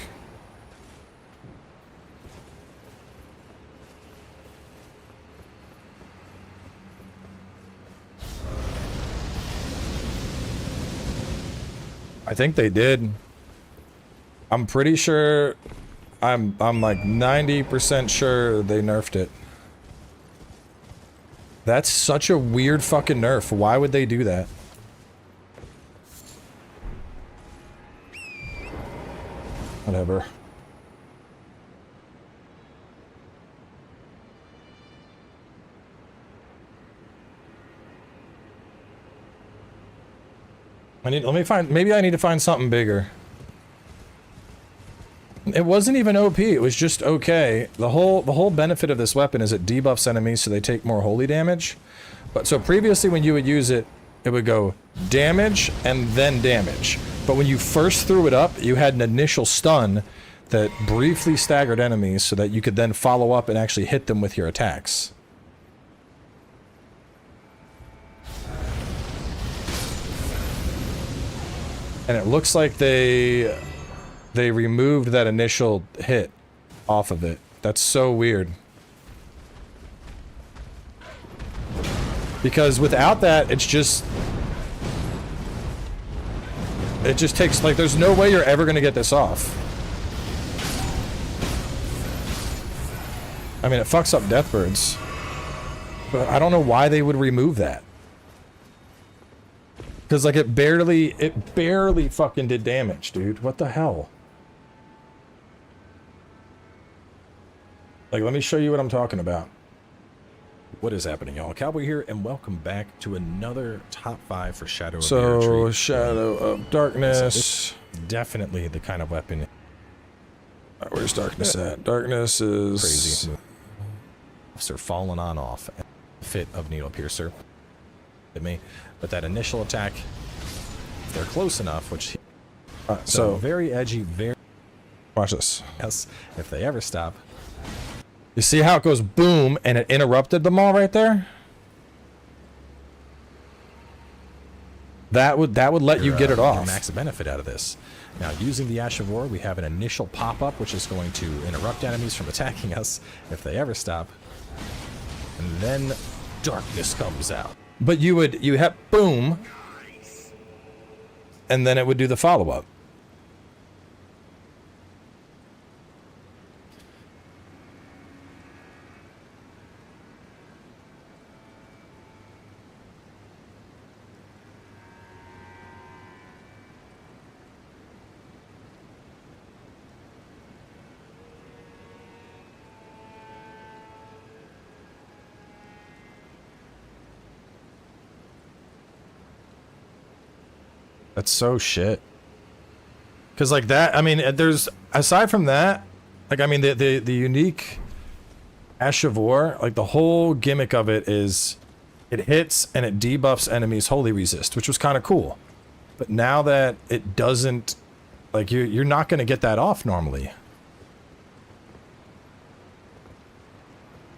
I think they did. I'm pretty sure... I'm like 90% sure they nerfed it. That's such a weird fucking nerf. Why would they do that? Whatever. Let me find, maybe I need to find something bigger. It wasn't even OP, it was just okay. The whole benefit of this weapon is it debuffs enemies so they take more holy damage. But so previously when you would use it, it would go damage and then damage. But when you first threw it up, you had an initial stun that briefly staggered enemies so that you could then follow up and actually hit them with your attacks. And it looks like they removed that initial hit off of it. That's so weird. Because without that, it just takes, like, there's no way you're ever gonna get this off. I mean, it fucks up Deathbirds. But I don't know why they would remove that. Because, like, it barely fucking did damage, dude. What the hell? Like, let me show you what I'm talking about. What is happening, y'all? Cowboy here, and welcome back to another top 5 for Shadow of the Erdtree. So, Shadow of Darkness. Definitely the kind of weapon. Where's Darkness at? Darkness is... crazy. Officer falling on off. Fit of Needle Piercer. At me. But that initial attack, if they're close enough, which... so, very edgy, very... Watch this. Yes, if they ever stop... You see how it goes boom and it interrupted them all right there? That would let you get it off. Max benefit out of this. Now, using the Ash of War, we have an initial pop-up which is going to interrupt enemies from attacking us if they ever stop. And then darkness comes out. But you have boom. and then it would do the follow-up. That's so shit. Cause like that, I mean, there's, aside from that, like, I mean, the unique Ash of War, like the whole gimmick of it is it hits and it debuffs enemies holy resist, which was kind of cool. But now that it doesn't, like, you're not going to get that off normally.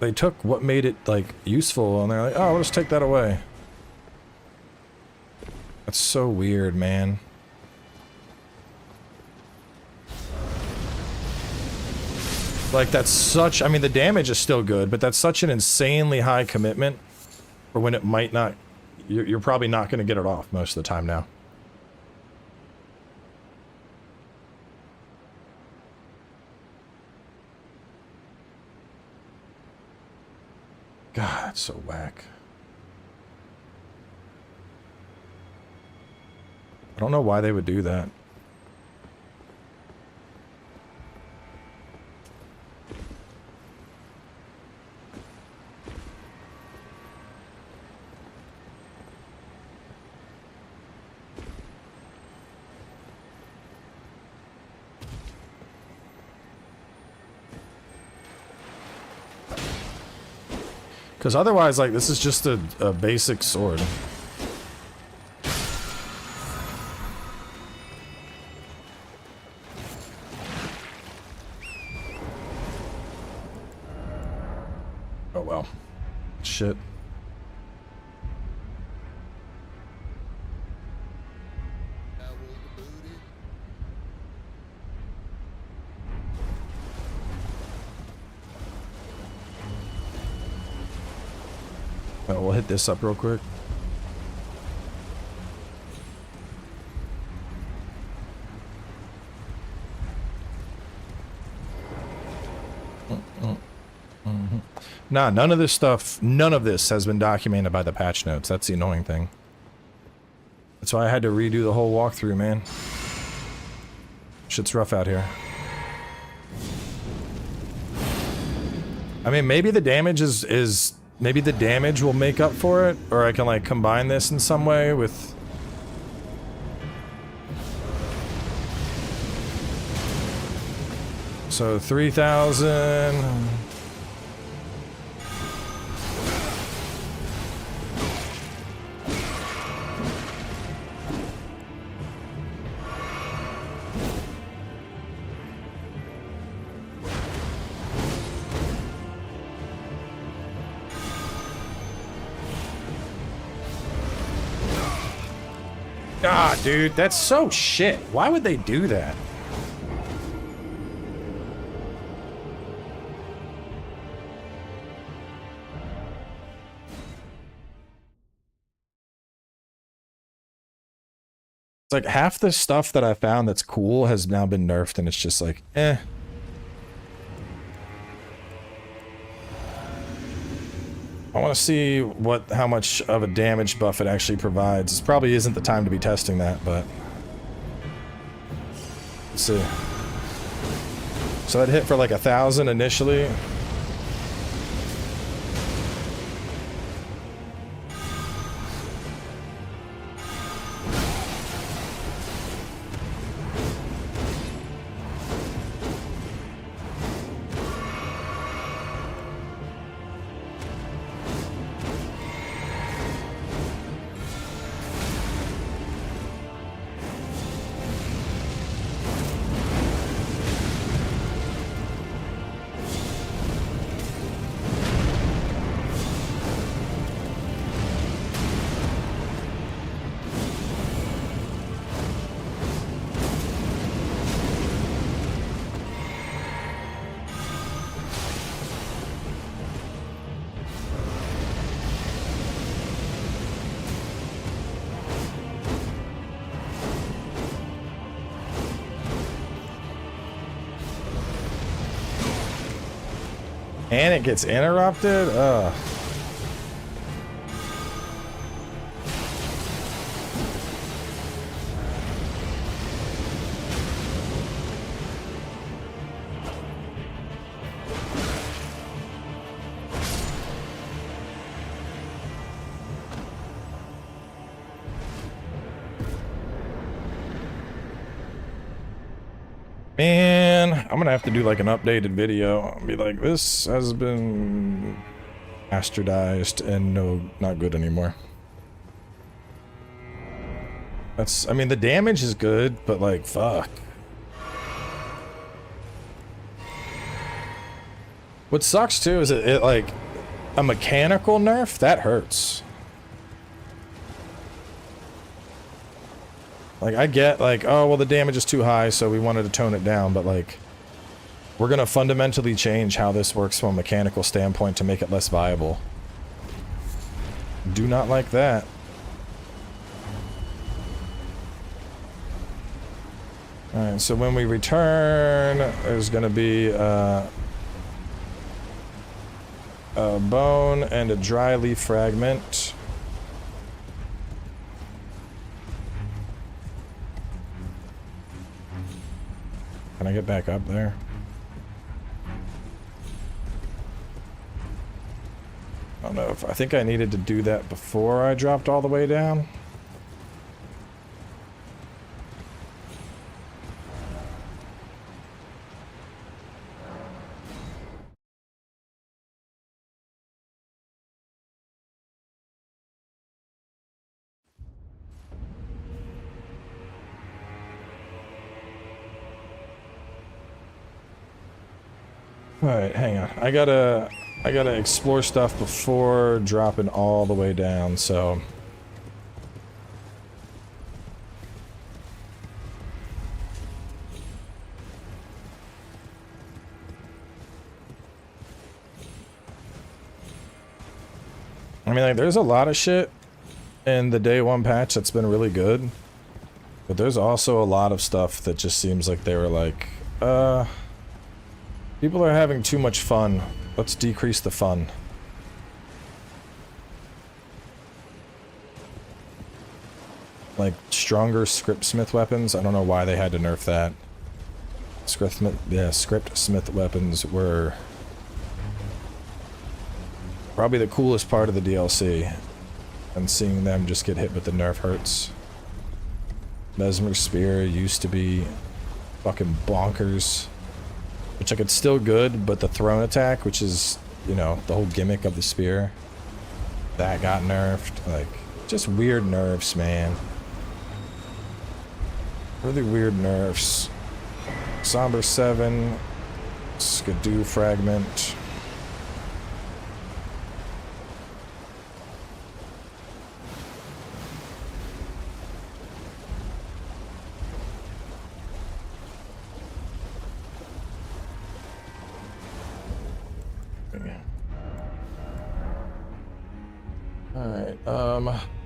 They took what made it, like, useful, and they're like, oh, we'll just take that away. That's so weird, man. Like, that's such, I mean, the damage is still good, but that's such an insanely high commitment for when it might not, you're probably not going to get it off most of the time now. God, that's so whack. I don't know why they would do that. Because otherwise, like, this is just a basic sword. Oh well. Shit. Oh, we'll hit this up real quick. Nah, none of this stuff, none of this has been documented by the patch notes. That's the annoying thing. That's why I had to redo the whole walkthrough, man. Shit's rough out here. I mean, maybe the damage is maybe the damage will make up for it, or I can, like, combine this in some way with... So, 3,000... God, dude, that's so shit. Why would they do that? It's like half the stuff that I found that's cool has now been nerfed, and it's just like, eh. I want to see how much of a damage buff it actually provides. This probably isn't the time to be testing that, but let's see. So that hit for like 1,000 initially. And it gets interrupted? Ugh. Man, I'm gonna have to do like an updated video. I'll be like, this has been bastardized and no, not good anymore. That's, I mean, the damage is good, but like, fuck. What sucks too is it like, a mechanical nerf, that hurts. Like, I get, like, oh, well, the damage is too high, so we wanted to tone it down, but, like, we're gonna fundamentally change how this works from a mechanical standpoint to make it less viable. Do not like that. Alright, so when we return, there's gonna be, a bone and a dry leaf fragment. Can I get back up there? I don't know if I think I needed to do that before I dropped all the way down. Alright, hang on. I gotta explore stuff before dropping all the way down, so... I mean, like, there's a lot of shit in the day one patch that's been really good. But there's also a lot of stuff that just seems like they were like, people are having too much fun. Let's decrease the fun. Like, stronger script smith weapons. I don't know why they had to nerf that. Script smith weapons were probably the coolest part of the DLC. And seeing them just get hit with the nerf hurts. Mesmer's Spear used to be fucking bonkers. Which like it's still good, but the thrown attack, which is, you know, the whole gimmick of the spear, that got nerfed. Like, just weird nerfs, man. Really weird nerfs. Somber 7, Skidoo Fragment.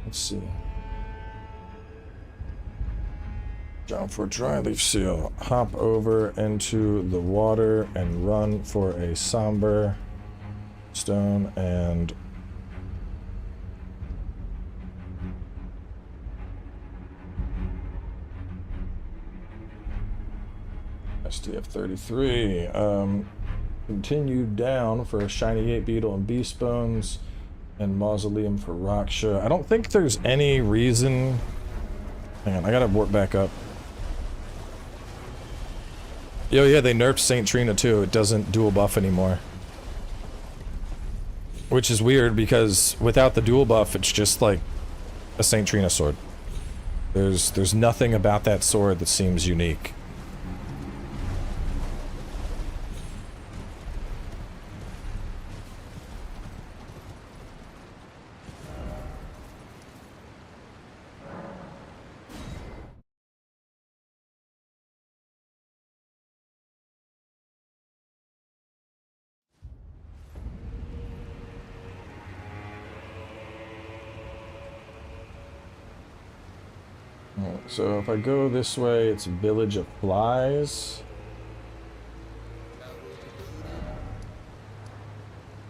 Let's see. Jump for dry leaf seal. Hop over into the water and run for a somber stone and STF 33. Continue down for a shiny 8 beetle and beast bones. And mausoleum for Raksha. I don't think there's any reason... Hang on, I gotta warp back up. Yo, yeah, they nerfed Saint Trina too. It doesn't dual buff anymore. Which is weird because without the dual buff, it's just like a Saint Trina sword. There's nothing about that sword that seems unique. So if I go this way, it's Village of Flies.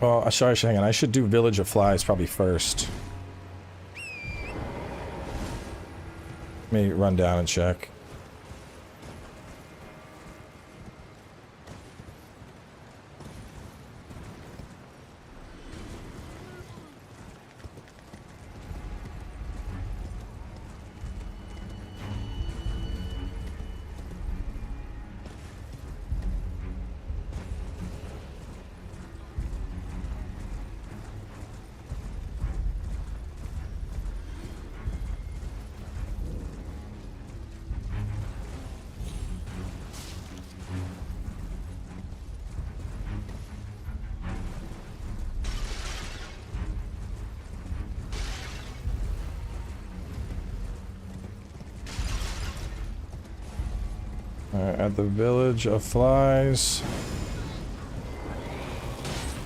Well, sorry, hang on. I should do Village of Flies probably first. Let me run down and check. Alright, at the Village of Flies.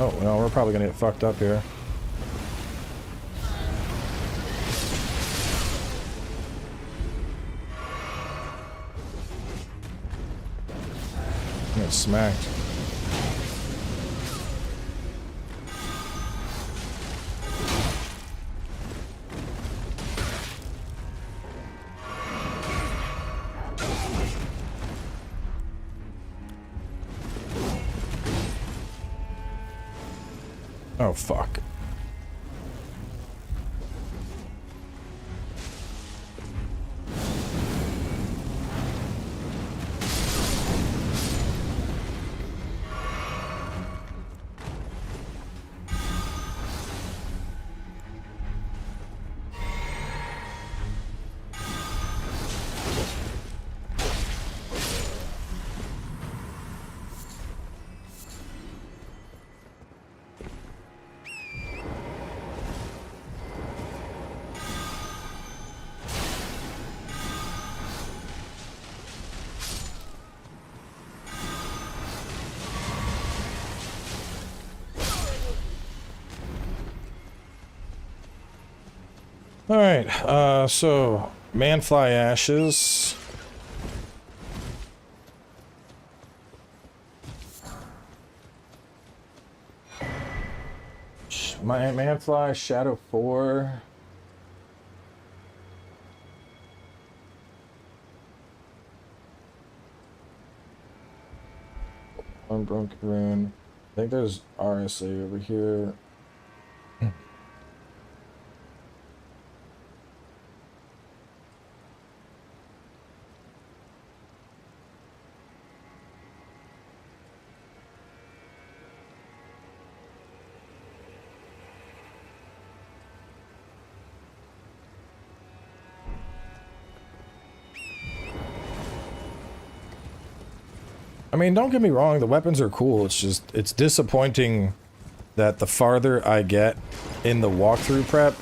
Oh, no, we're probably gonna get fucked up here. Get smacked. Oh, fuck. Alright, so, Manfly Ashes. Manfly, Shadow 4. Unbroken Rune. I think there's RSA over here. I mean, don't get me wrong, the weapons are cool, it's just, it's disappointing that the farther I get in the walkthrough prep,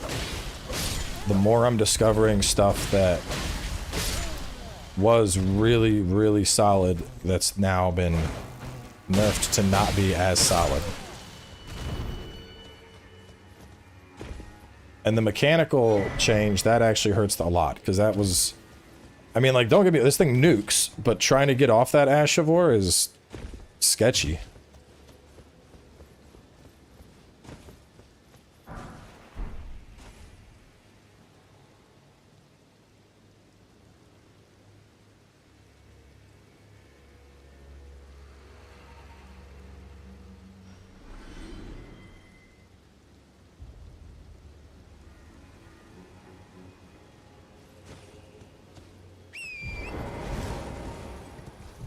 the more I'm discovering stuff that was really, really solid that's now been nerfed to not be as solid. And the mechanical change, that actually hurts a lot, because that was... I mean, like, don't get me... This thing nukes, but trying to get off that Ash of War is sketchy.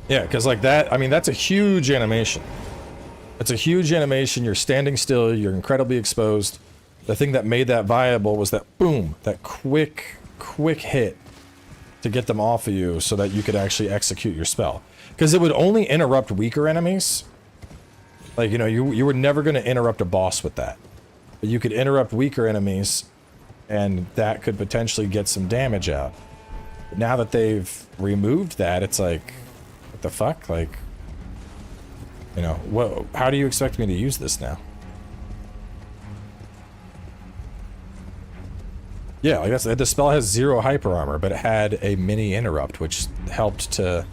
Yeah, because like that, I mean, that's a huge animation. It's a huge animation, you're standing still, you're incredibly exposed. The thing that made that viable was that boom, that quick hit to get them off of you so that you could actually execute your spell. Because it would only interrupt weaker enemies. Like, you know, you were never going to interrupt a boss with that. But you could interrupt weaker enemies, and that could potentially get some damage out. But now that they've removed that, it's like... What the fuck? Like, you know, what? How do you expect me to use this now? Yeah, like the spell has 0 hyper armor, but it had a mini interrupt, which helped to,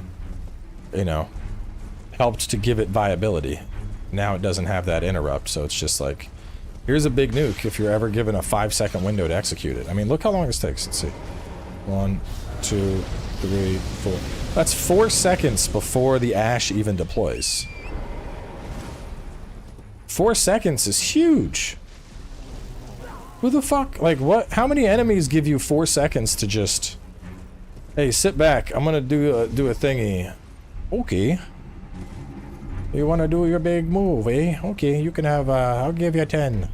you know, helped to give it viability. now it doesn't have that interrupt, so it's just like, here's a big nuke if you're ever given a 5-second window to execute it. I mean, look how long this takes. Let's see. 1, 2, 3, 4. That's 4 seconds before the ash even deploys. 4 seconds is huge. Who the fuck? Like, what? How many enemies give you 4 seconds to just... Hey, sit back. I'm gonna do a thingy. Okay. You wanna do your big move, eh? Okay, you can have, I'll give you 10.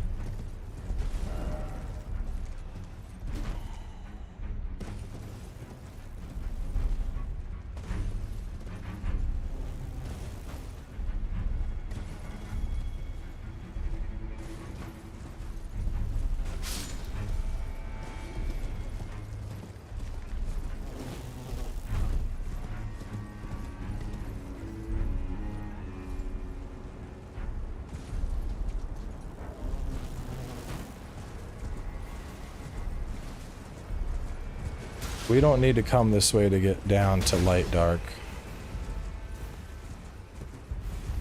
We don't need to come this way to get down to light, dark.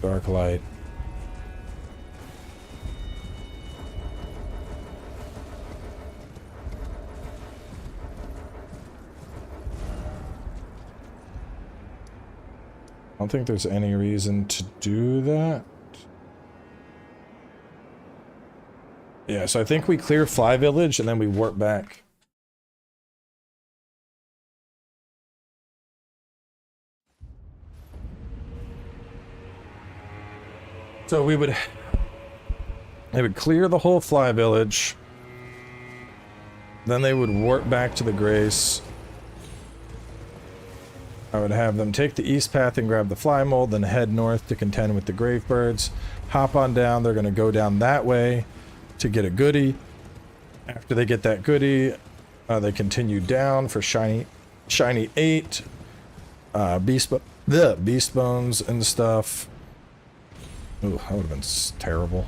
Dark, light. I don't think there's any reason to do that. Yeah, so I think we clear Fly Village and then we warp back. So they would clear the whole Fly Village. Then they would warp back to the Grace. I would have them take the east path and grab the Fly Mold, then head north to contend with the Gravebirds. Hop on down, they're going to go down that way to get a goodie. After they get that goodie, they continue down for Shiny 8, Beast Bones and stuff. Ooh, that would have been terrible.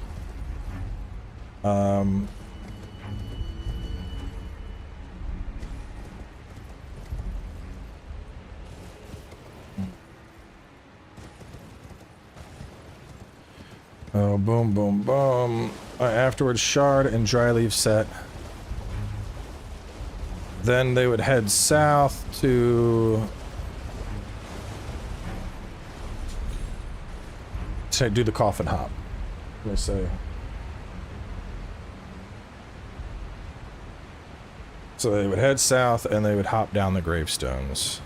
Oh, boom, boom, boom. Afterwards, Shard and Dryleaf set. Then they would head south to do the coffin hop. Let me say. So they would head south and they would hop down the gravestones.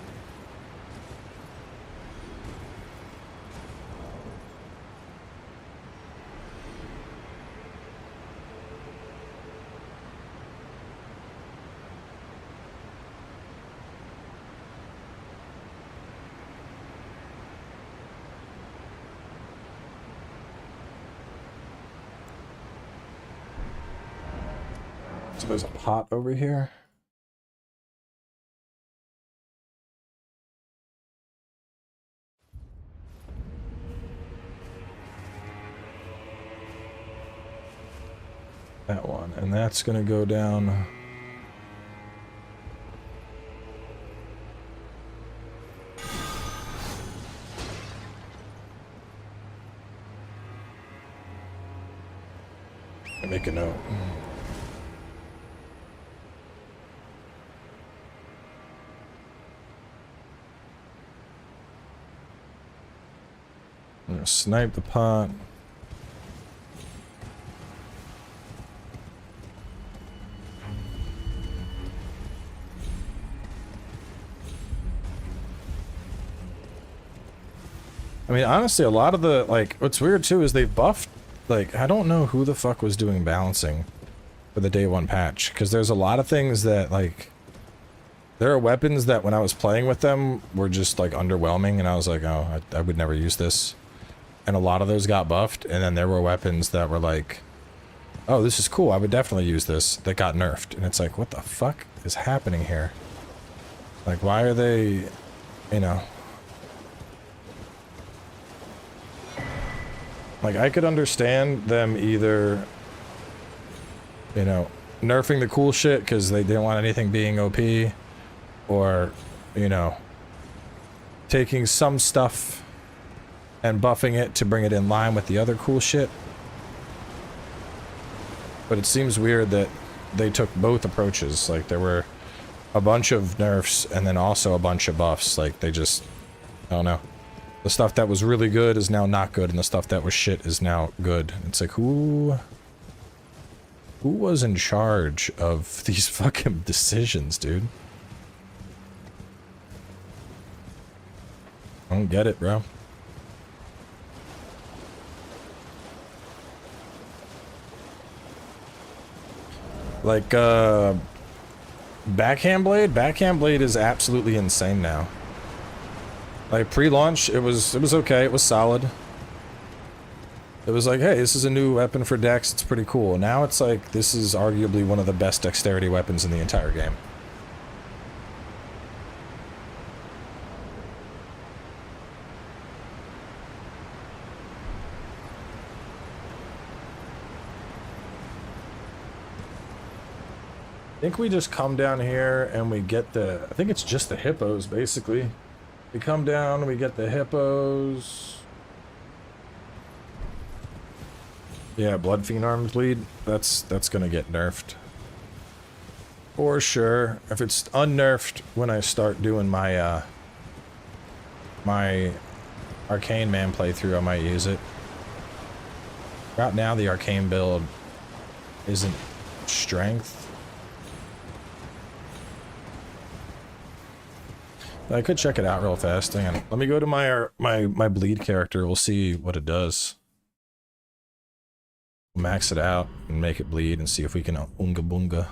So there's a pot over here. That one, and that's gonna go down. I make a note. I'm gonna snipe the pot. I mean, honestly, a lot of the, like, what's weird too is they've buffed, like, I don't know who the fuck was doing balancing for the day one patch, because there's a lot of things that, like, there are weapons that when I was playing with them were just, like, underwhelming, and I was like, oh, I would never use this. And a lot of those got buffed, and then there were weapons that were like, oh, this is cool, I would definitely use this, that got nerfed. And it's like, what the fuck is happening here? Like, why are they, you know... Like, I could understand them either, you know, nerfing the cool shit because they didn't want anything being OP, or, you know, taking some stuff and buffing it to bring it in line with the other cool shit. But it seems weird that they took both approaches. Like, there were a bunch of nerfs and then also a bunch of buffs. Like, they just... I don't know. The stuff that was really good is now not good, and the stuff that was shit is now good. It's like, who was in charge of these fucking decisions, dude? I don't get it, bro. Like, Backhand Blade? Backhand Blade is absolutely insane now. Like, pre-launch, it was okay, it was solid. It was like, hey, this is a new weapon for Dex, it's pretty cool. Now it's like, this is arguably one of the best dexterity weapons in the entire game. I think we just come down here and we get the... I think it's just the hippos, basically. We come down, we get the hippos. Yeah, Blood Fiend Arms Bleed. That's gonna get nerfed. For sure. If it's unnerfed when I start doing my, my Arcane Man playthrough, I might use it. Right now, the Arcane build isn't strength. I could check it out real fast. Hang on. Let me go to my bleed character. We'll see what it does. We'll max it out and make it bleed and see if we can unga bunga.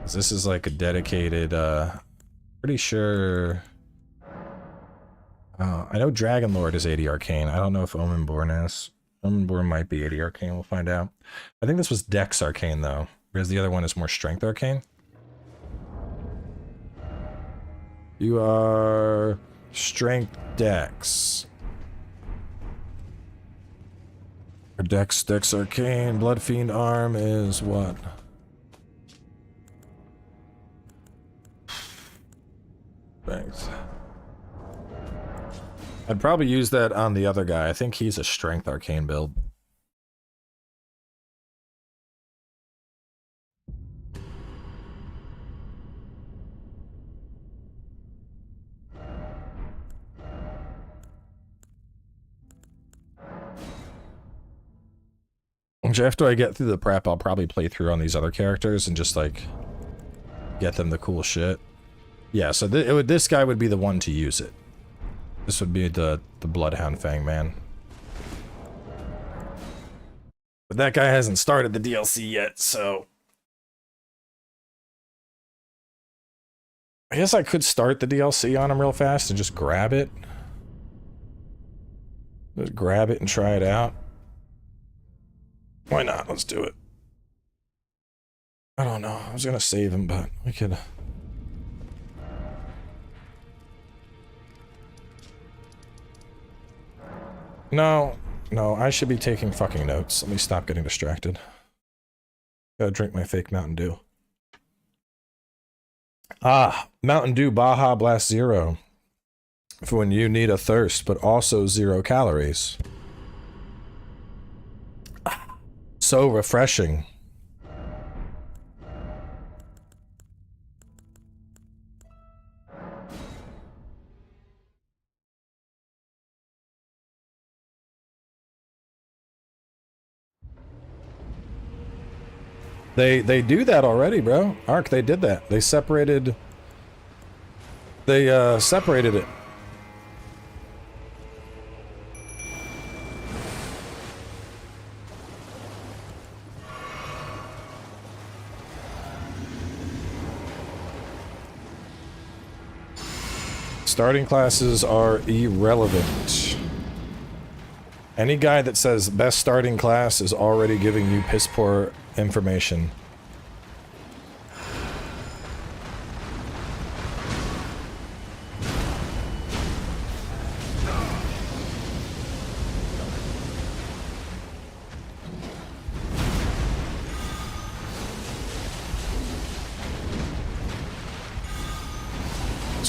This is like a dedicated, pretty sure... I know Dragon Lord is 80 Arcane. I don't know if Omenborn is. Omenborn might be 80 Arcane. We'll find out. I think this was Dex Arcane, though. Whereas the other one is more Strength Arcane. You are Strength Dex. Or Dex Arcane. Blood Fiend Arm is what? Thanks. I'd probably use that on the other guy. I think he's a Strength Arcane build. After I get through the prep, I'll probably play through on these other characters and just, like, get them the cool shit. Yeah, so this guy would be the one to use it. This would be the Bloodhound Fang Man. But that guy hasn't started the DLC yet, so... I guess I could start the DLC on him real fast and just grab it. Just grab it and try it out. Why not? Let's do it. I don't know. I was gonna save him, but we could... No, I should be taking fucking notes. Let me stop getting distracted. Gotta drink my fake Mountain Dew. Ah, Mountain Dew Baja Blast Zero. For when you need a thirst, but also 0 calories. So refreshing. They do that already, bro. Ark, they did that. They separated it. Starting classes are irrelevant. Any guy that says best starting class is already giving you piss poor information.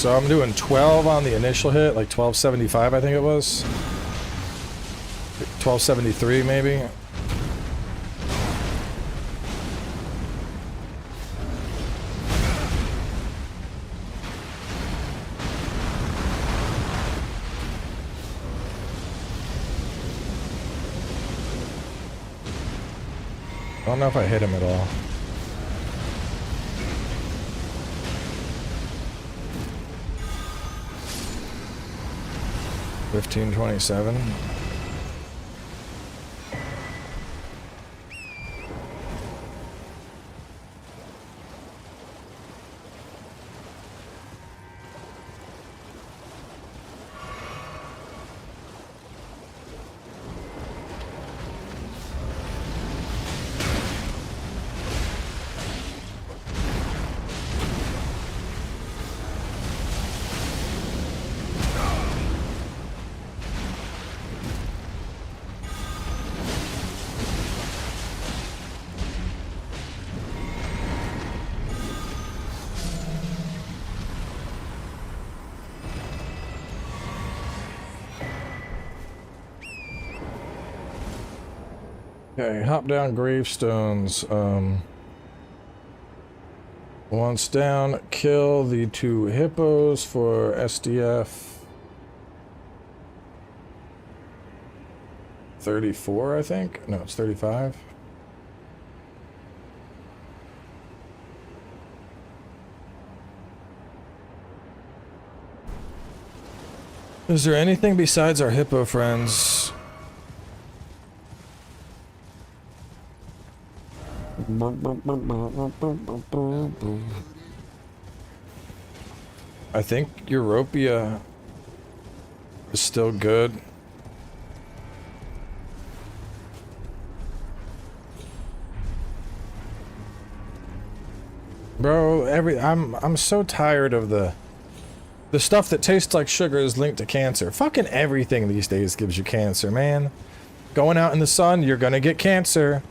So I'm doing 12 on the initial hit, like 1275 I think it was. 1273 maybe. I don't know if I hit him at all. $15.27. Okay, hop down gravestones. Once down, kill the 2 hippos for SDF. 34, I think? No, it's 35. Is there anything besides our hippo friends? I think Europia is still good. Bro, I'm so tired of the stuff that tastes like sugar is linked to cancer. Fucking everything these days gives you cancer, man. Going out in the sun, you're gonna get cancer.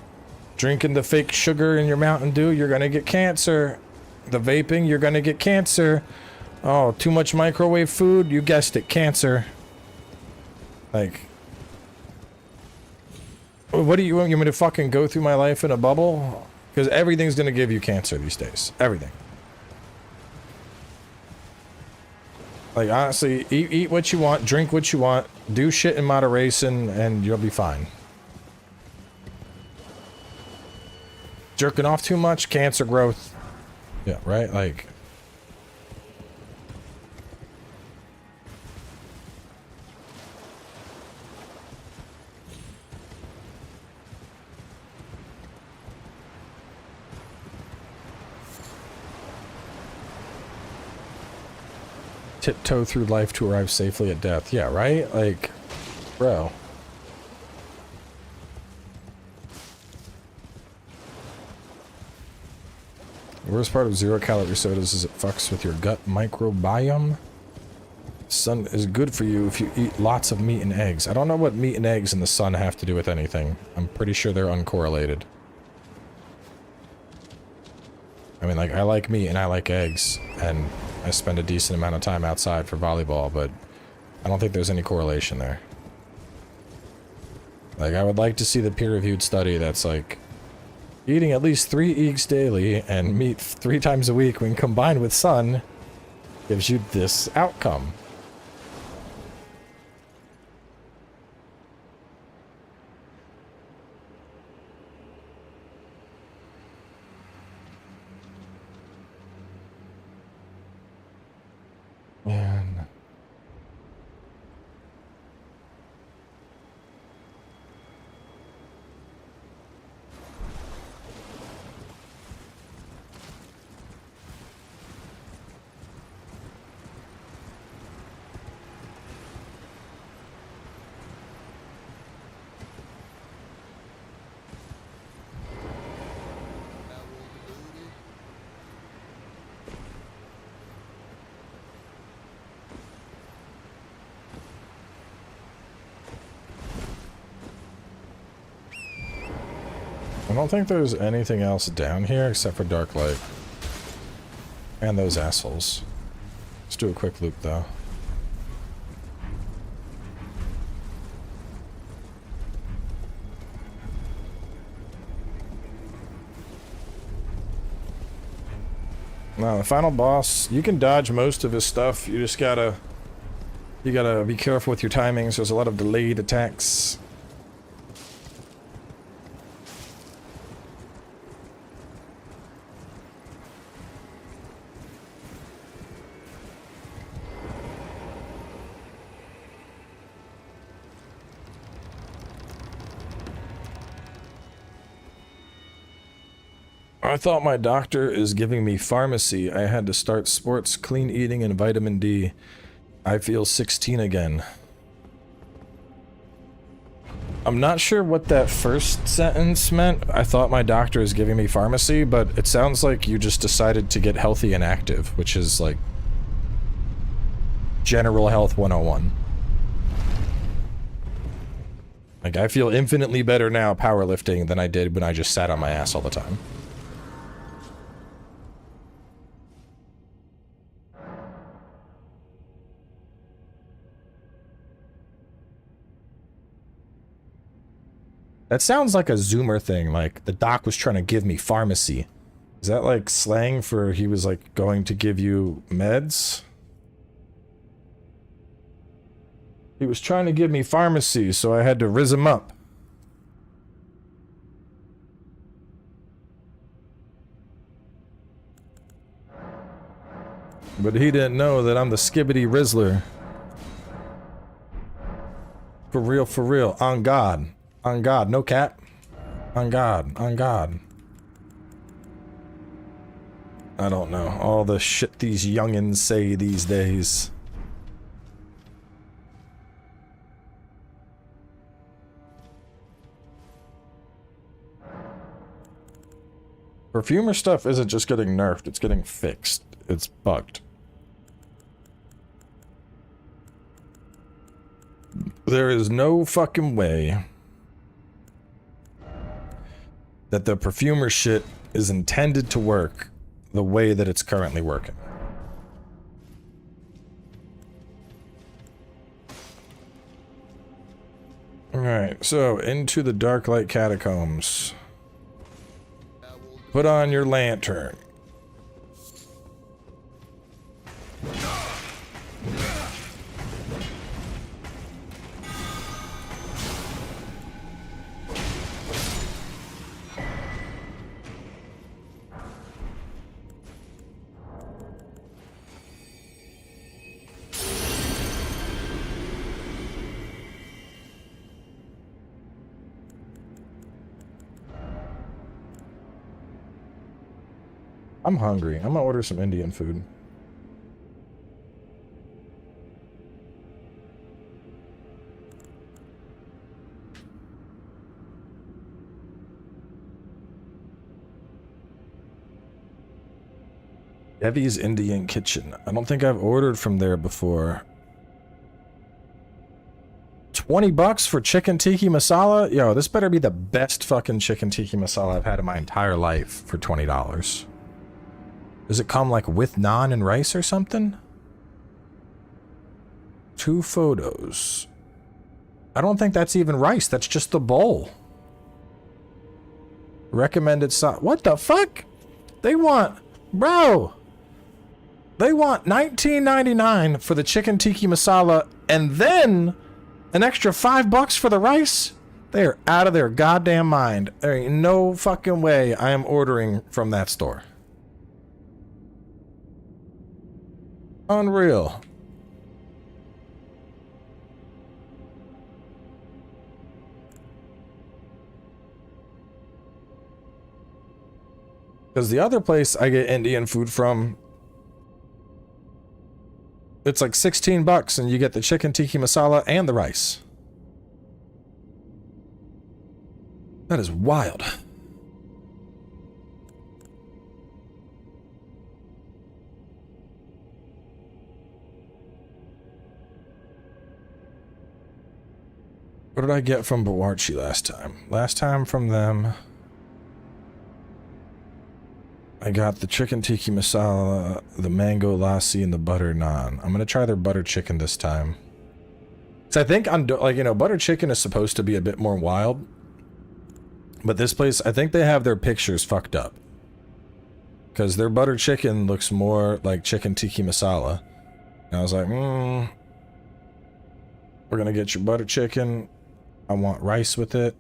Drinking the fake sugar in your Mountain Dew, you're gonna get cancer. The vaping, you're gonna get cancer. Oh, too much microwave food, you guessed it, cancer. Like, what do you want me to fucking go through my life in a bubble? Because everything's gonna give you cancer these days. Everything. Like, honestly, eat what you want, drink what you want, do shit in moderation, and you'll be fine. Jerking off too much, cancer growth. Yeah, right? Like... tiptoe through life to arrive safely at death. Yeah, right? Like, bro. The worst part of zero-calorie sodas is it fucks with your gut microbiome. Sun is good for you if you eat lots of meat and eggs. I don't know what meat and eggs and the sun have to do with anything. I'm pretty sure they're uncorrelated. I mean, like, I like meat and I like eggs, and I spend a decent amount of time outside for volleyball, but I don't think there's any correlation there. Like, I would like to see the peer-reviewed study that's like, eating at least 3 eggs daily and meat 3 times a week when combined with sun gives you this outcome. Man. I don't think there's anything else down here except for dark light. And those assholes. Let's do a quick loop, though. Now, the final boss, you can dodge most of his stuff. You just gotta... You gotta be careful with your timings. There's a lot of delayed attacks. I thought my doctor is giving me pharmacy. I had to start sports, clean eating, and vitamin D. I feel 16 again. I'm not sure what that first sentence meant. I thought my doctor is giving me pharmacy, but it sounds like you just decided to get healthy and active, which is like General Health 101. Like, I feel infinitely better now powerlifting than I did when I just sat on my ass all the time. That sounds like a Zoomer thing, like the doc was trying to give me pharmacy. Is that like slang for he was like going to give you meds? He was trying to give me pharmacy, so I had to rizz him up. But he didn't know that I'm the skibbity Rizzler. For real, on God. On God, no cap. On God, on God. I don't know. All the shit these youngins say these days. Perfumer stuff isn't just getting nerfed, it's getting fixed. It's bugged. There is no fucking way that the perfumer shit is intended to work the way that it's currently working. Alright, so into the dark light catacombs. Put on your lantern. I'm hungry. I'm gonna order some Indian food. Devi's Indian Kitchen. I don't think I've ordered from there before. 20 bucks for chicken tiki masala? Yo, this better be the best fucking chicken tiki masala I've had in my entire life for $20. Does it come like with naan and rice or something? 2 photos. I don't think that's even rice. That's just the bowl. Recommended sauce. What the fuck? They want... Bro! They want $19.99 for the chicken tiki masala and then an extra $5 for the rice? They are out of their goddamn mind. There ain't no fucking way I am ordering from that store. Unreal. Because the other place I get Indian food from, it's like 16 bucks and you get the chicken tiki masala and the rice. That is wild. What did I get from Bawarchi last time? Last time from them... I got the chicken tiki masala, the mango lassi, and the butter naan. I'm gonna try their butter chicken this time. So I think like, you know, butter chicken is supposed to be a bit more wild, but this place, I think they have their pictures fucked up, because their butter chicken looks more like chicken tiki masala. And I was like, we're gonna get your butter chicken. I want rice with it.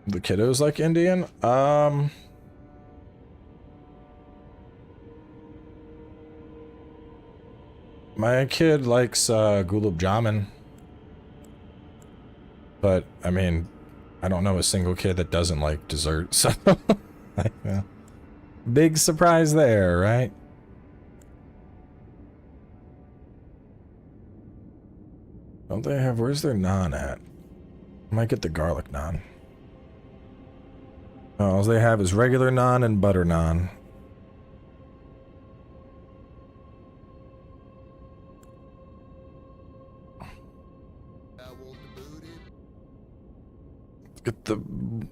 The kiddos like Indian? My kid likes gulab jamun. But, I mean, I don't know a single kid that doesn't like dessert, so... Big surprise there, right? Don't they have... Where's their naan at? I might get the garlic naan. Oh, all they have is regular naan and butter naan. Get the...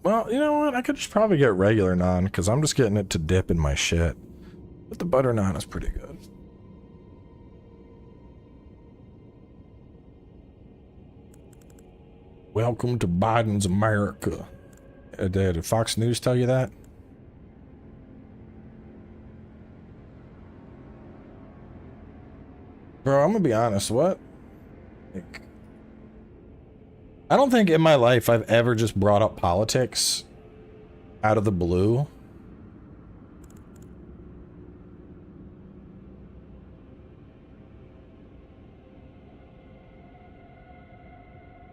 Well, you know what? I could just probably get regular naan, because I'm just getting it to dip in my shit. But the butter naan is pretty good. Welcome to Biden's America. Did Fox News tell you that? Bro, I'm gonna be honest, what? Like, I don't think in my life I've ever just brought up politics out of the blue.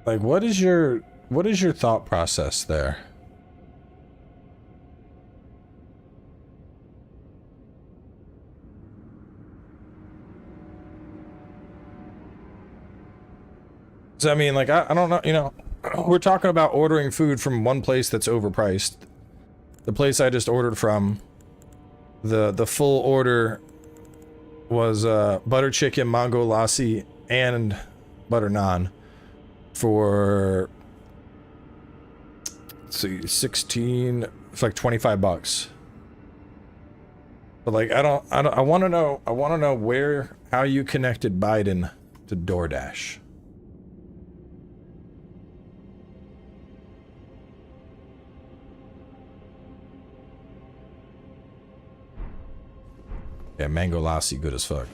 Like, what is your thought process there? So, I mean, like, I don't know, you know, we're talking about ordering food from one place that's overpriced. The place I just ordered from, the full order was butter chicken, mango lassi, and butter naan for, let's see, 16, it's like 25 bucks. But like, I want to know how you connected Biden to DoorDash. Yeah, mango lassi, good as fuck.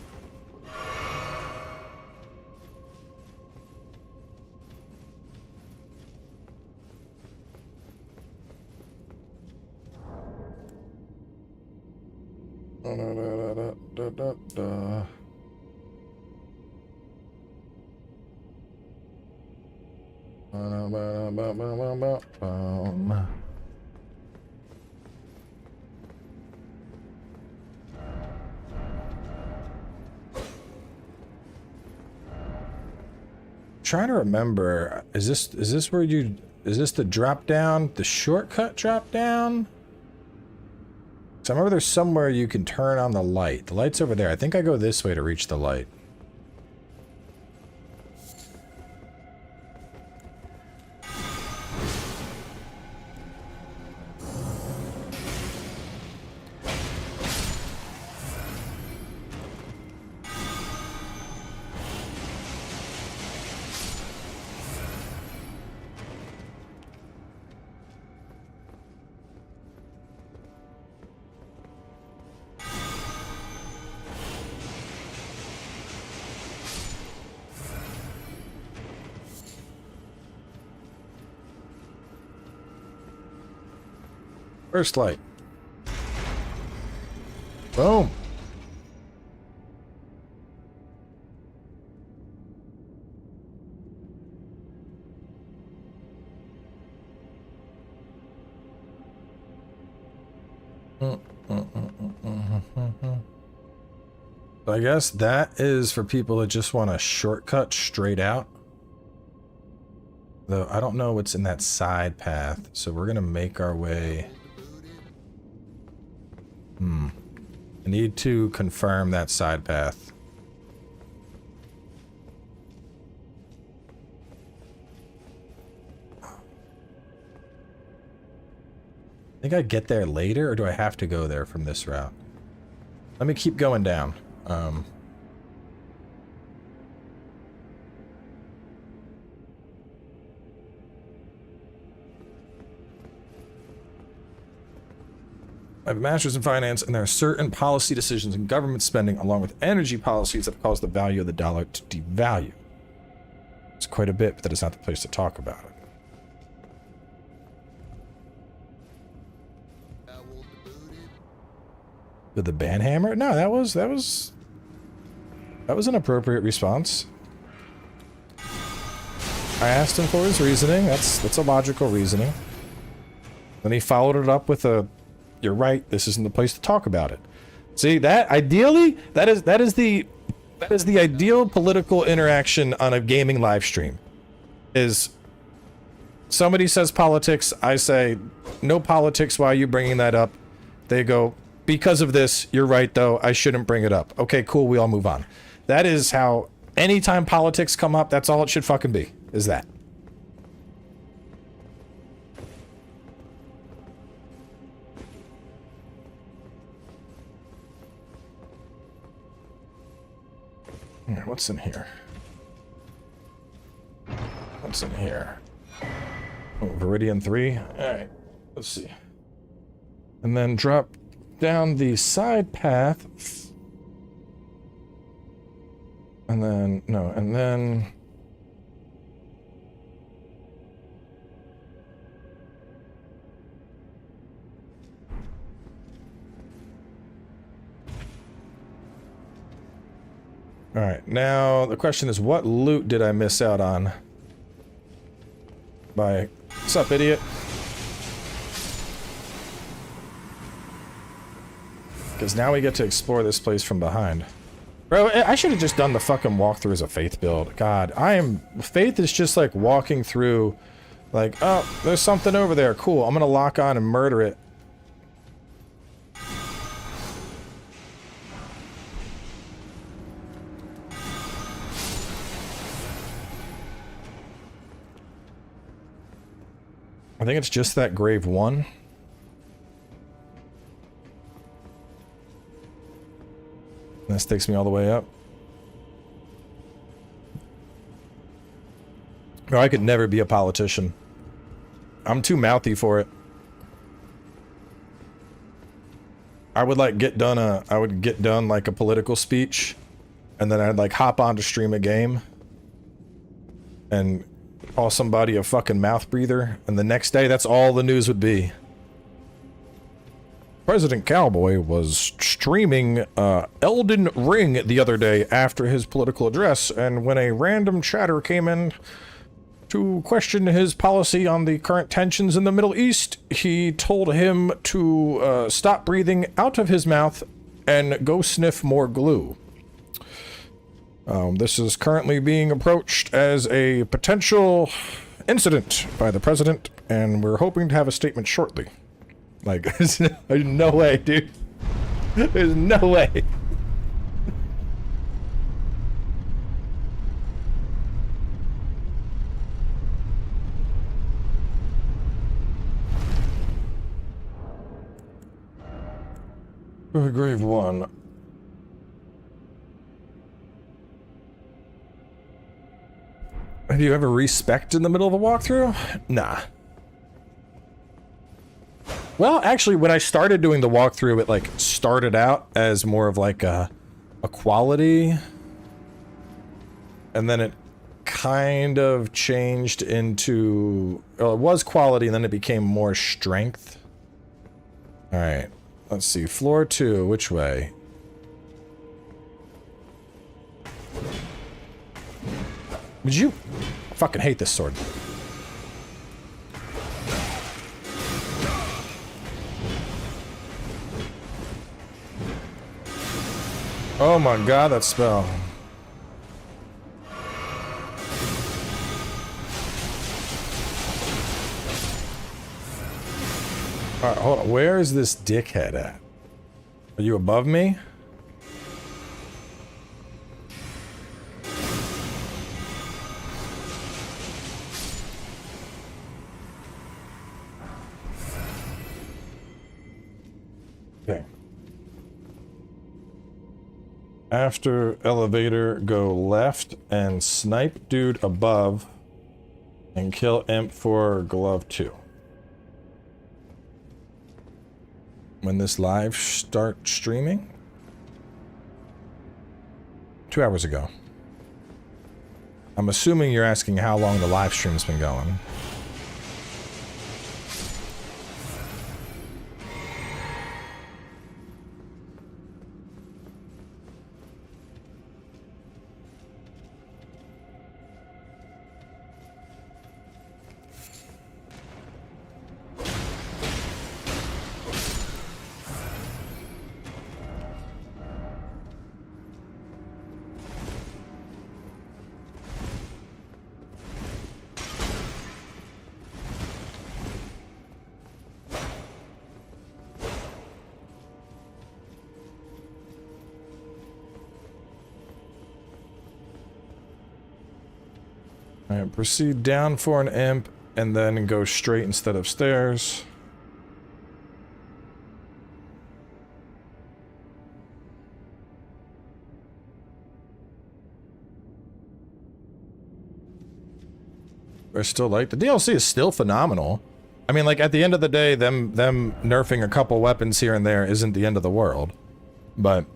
Trying to remember, is this the drop down, the shortcut drop down? So I remember there's somewhere you can turn on the light. The light's over there. I think I go this way to reach the light. First light. Boom. I guess that is for people that just want a shortcut straight out. Though I don't know what's in that side path, so we're gonna make our way. I need to confirm that side path. think I get there later, or do I have to go there from this route? Let me keep going down. I have a master's in finance, and there are certain policy decisions in government spending, along with energy policies, that cause the value of the dollar to devalue. It's quite a bit, but that is not the place to talk about it. With the banhammer? No, that was an appropriate response. I asked him for his reasoning. That's a logical reasoning. Then he followed it up with a, "You're right, this isn't the place to talk about it." See, that ideally, that is the ideal political interaction on a gaming live stream. Is somebody says politics, I say, "No politics, why are you bringing that up?" They go, "Because of this, you're right though, I shouldn't bring it up." Okay, cool, we all move on. That is how, anytime politics come up, that's all it should fucking be, is that. Alright, what's in here? What's in here? Oh, Viridian 3? Alright, let's see. And then drop down the side path. And then, no, and then... Alright, now the question is, what loot did I miss out on? By... What's up, idiot? Because now we get to explore this place from behind. Bro, I should have just done the fucking walkthrough as a Faith build. God, Faith is just like walking through, like, oh, there's something over there. Cool, I'm gonna lock on and murder it. I think it's just that grave one. This takes me all the way up. Or I could never be a politician. I'm too mouthy for it. I would like get done like a political speech, and then I'd like hop on to stream a game and call somebody a fucking mouth breather, and the next day that's all the news would be. President Cowboy was streaming Elden Ring the other day after his political address, and when a random chatter came in to question his policy on the current tensions in the Middle East, he told him to stop breathing out of his mouth and go sniff more glue. This is currently being approached as a potential incident by the president, and we're hoping to have a statement shortly. Like, there's no way, dude. There's no way. Grave 1. Have you ever respected in the middle of a walkthrough? Nah. Well, actually, when I started doing the walkthrough, it like started out as more of like a quality, and then it kind of changed into, well, it was quality, and then it became more strength. All right, let's see. Floor 2, which way? Did you? I fucking hate this sword. Oh my god, that spell. Alright, hold on. Where is this dickhead at? Are you above me? After elevator, go left and snipe dude above and kill imp for glove 2. When this live start streaming? 2 hours ago. I'm assuming you're asking how long the live stream's been going. Alright, proceed down for an imp, and then go straight instead of stairs. I still like the DLC is still phenomenal. I mean, like, at the end of the day, them nerfing a couple weapons here and there isn't the end of the world. But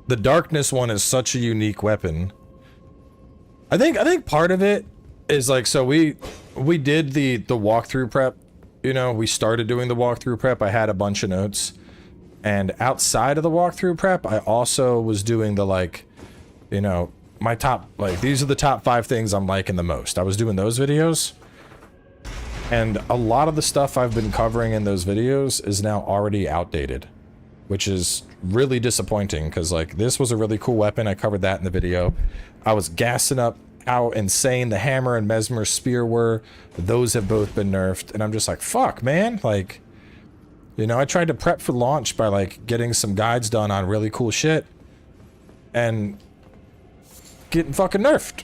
the darkness one is such a unique weapon. I think part of it is like, so we did the walkthrough prep, you know, we started doing the walkthrough prep. I had a bunch of notes, and outside of the walkthrough prep, I also was doing the, like, you know, my top, like, these are the top 5 things I'm liking the most. I was doing those videos, and a lot of the stuff I've been covering in those videos is now already outdated, which is really disappointing, because, like, this was a really cool weapon. I covered that in the video. I was gassing up how insane the hammer and mesmer spear were. Those have both been nerfed, and I'm just like, fuck, man. Like, you know, I tried to prep for launch by, like, getting some guides done on really cool shit, and getting fucking nerfed.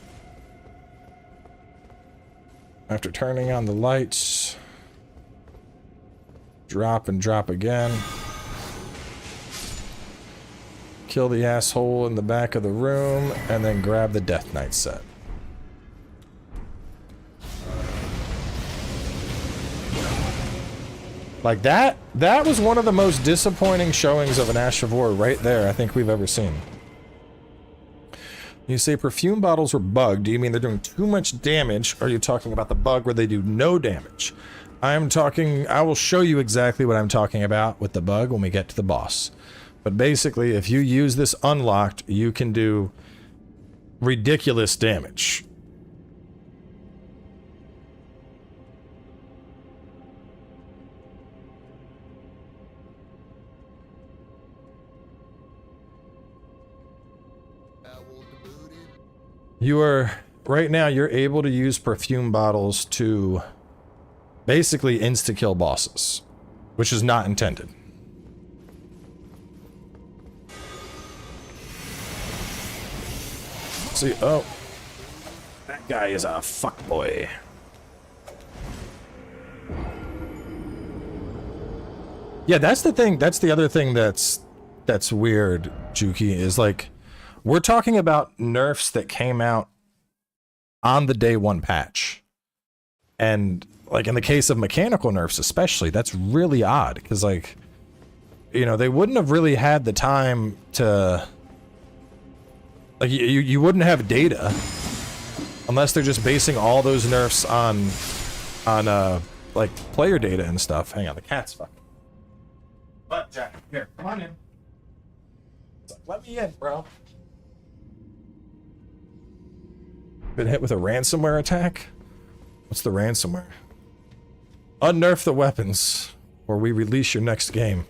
After turning on the lights, drop and drop again. Kill the asshole in the back of the room, and then grab the Death Knight set. Like, that was one of the most disappointing showings of an Ash of War right there I think we've ever seen. You say perfume bottles were bugged. Do you mean they're doing too much damage, or are you talking about the bug where they do no damage? I will show you exactly what I'm talking about with the bug when we get to the boss. But basically, if you use this unlocked, you can do ridiculous damage. Right now, you're able to use perfume bottles to basically insta-kill bosses, which is not intended. See, oh, that guy is a fuckboy. Yeah, that's the thing. That's the other thing that's weird, Juki, is like, we're talking about nerfs that came out on the day 1 patch. And like in the case of mechanical nerfs especially, that's really odd, because, like, you know, they wouldn't have really had the time to, like, you wouldn't have data unless they're just basing all those nerfs on like player data and stuff. Hang on, the cat's fucking. But Jack, here, come on in. It's like, let me in, bro. Been hit with a ransomware attack? What's the ransomware? Unnerf the weapons, or we release your next game.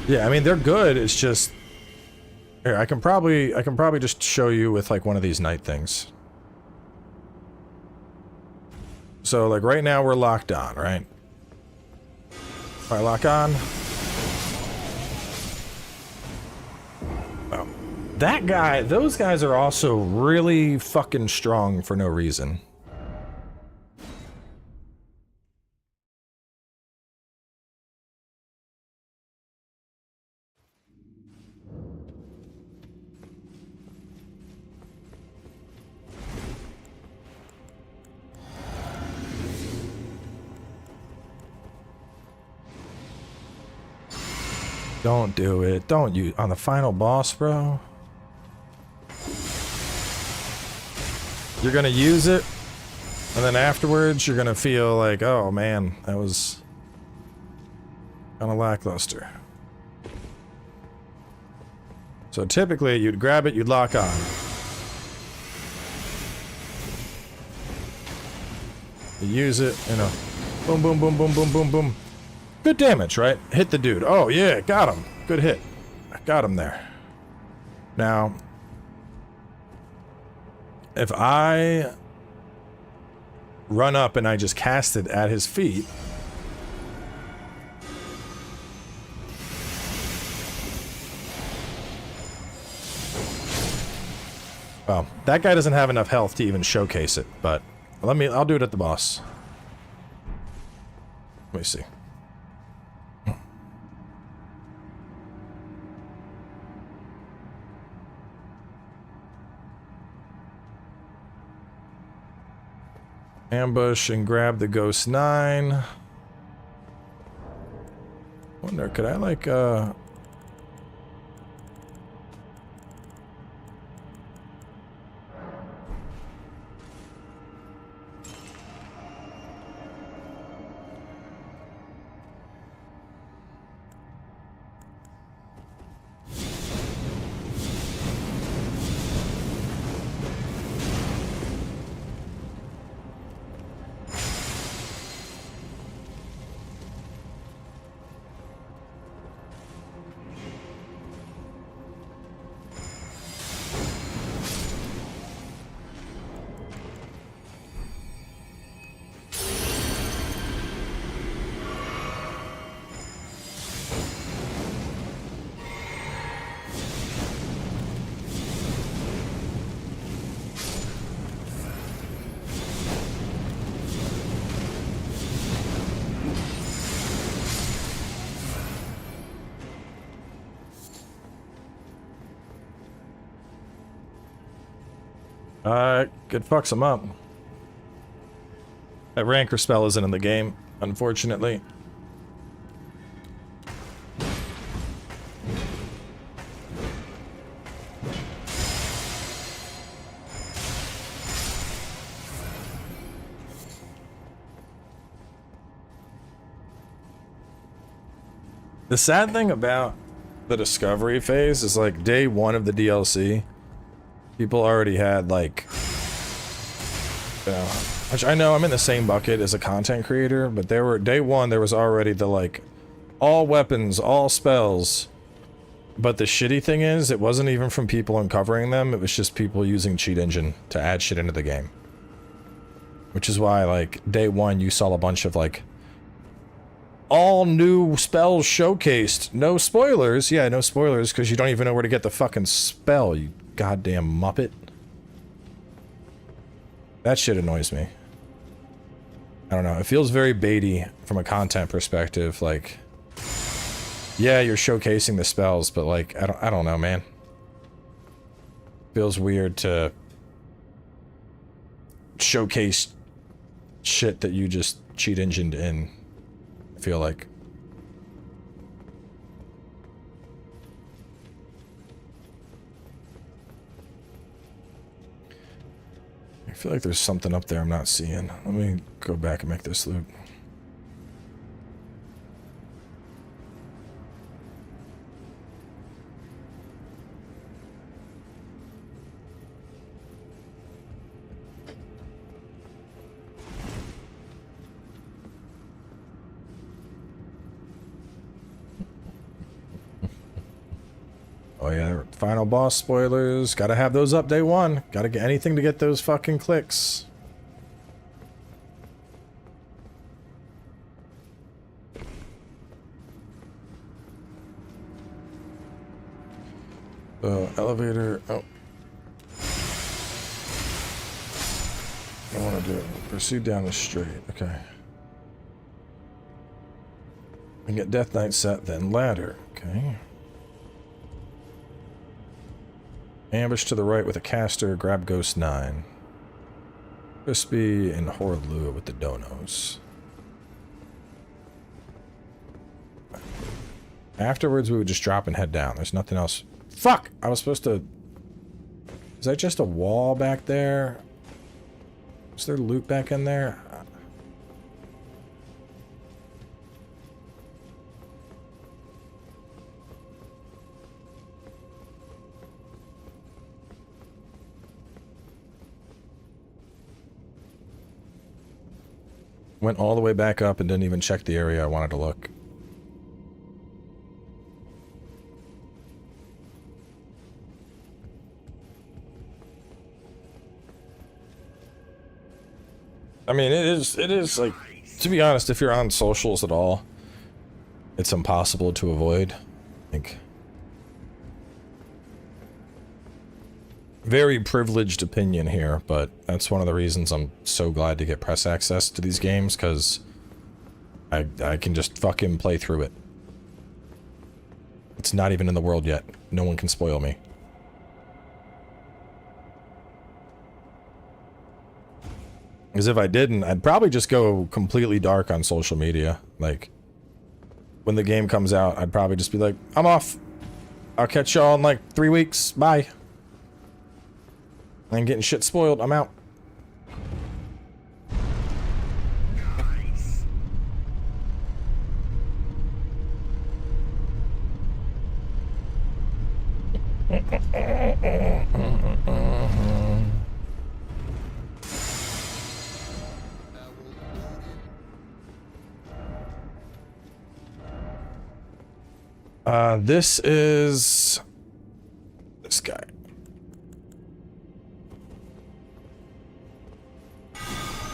Yeah, I mean, they're good. It's just, here, I can probably just show you with, like, one of these night things. So, like, right now we're locked on, right? If I lock on. Oh. That guy, those guys are also really fucking strong for no reason. Don't do it. Don't you on the final boss, bro. You're gonna use it, and then afterwards you're gonna feel like, oh man, that was kind of lackluster. So typically you'd grab it, you'd lock on. You use it, you know, boom, boom, boom, boom, boom, boom, boom. Good damage, right? Hit the dude. Oh, yeah, got him. Good hit. Got him there. Now, if I run up and I just cast it at his feet, well, that guy doesn't have enough health to even showcase it, but I'll do it at the boss. Let me see. Ambush and grab the Ghost 9. Wonder, could I like, it fucks him up. That rancor spell isn't in the game, unfortunately. The sad thing about the discovery phase is like day 1 of the DLC, people already had like, you know, which I know I'm in the same bucket as a content creator, but there were, day 1 there was already the like, all weapons, all spells, but the shitty thing is, it wasn't even from people uncovering them, it was just people using cheat engine to add shit into the game. Which is why, like, day 1 you saw a bunch of like, all new spells showcased. No spoilers. Yeah, no spoilers, because you don't even know where to get the fucking spell, you goddamn muppet. That shit annoys me. I don't know, it feels very baity from a content perspective, like... Yeah, you're showcasing the spells, but like, I don't know, man. Feels weird to... showcase shit that you just cheat engined in. I feel like. I feel like there's something up there I'm not seeing. Let me go back and make this loop. Oh yeah, final boss spoilers. Gotta have those up day 1. Gotta get anything to get those fucking clicks. Elevator. Oh. I want to do it. Proceed down the street. Okay. And get Death Knight set, then ladder. Okay. Ambush to the right with a caster. Grab Ghost 9. Crispy and Horde Lua with the donos. Afterwards, we would just drop and head down. There's nothing else. Fuck! I was supposed to... Is that just a wall back there? Is there loot back in there? Went all the way back up and didn't even check the area I wanted to look. I mean, it is like, to be honest, if you're on socials at all, it's impossible to avoid. Like, very privileged opinion here, but that's one of the reasons I'm so glad to get press access to these games, because I can just fucking play through it. It's not even in the world yet. No one can spoil me. Because if I didn't, I'd probably just go completely dark on social media. Like, when the game comes out, I'd probably just be like, I'm off. I'll catch y'all in like 3 weeks. Bye. I'm getting shit spoiled. I'm out. This is this guy.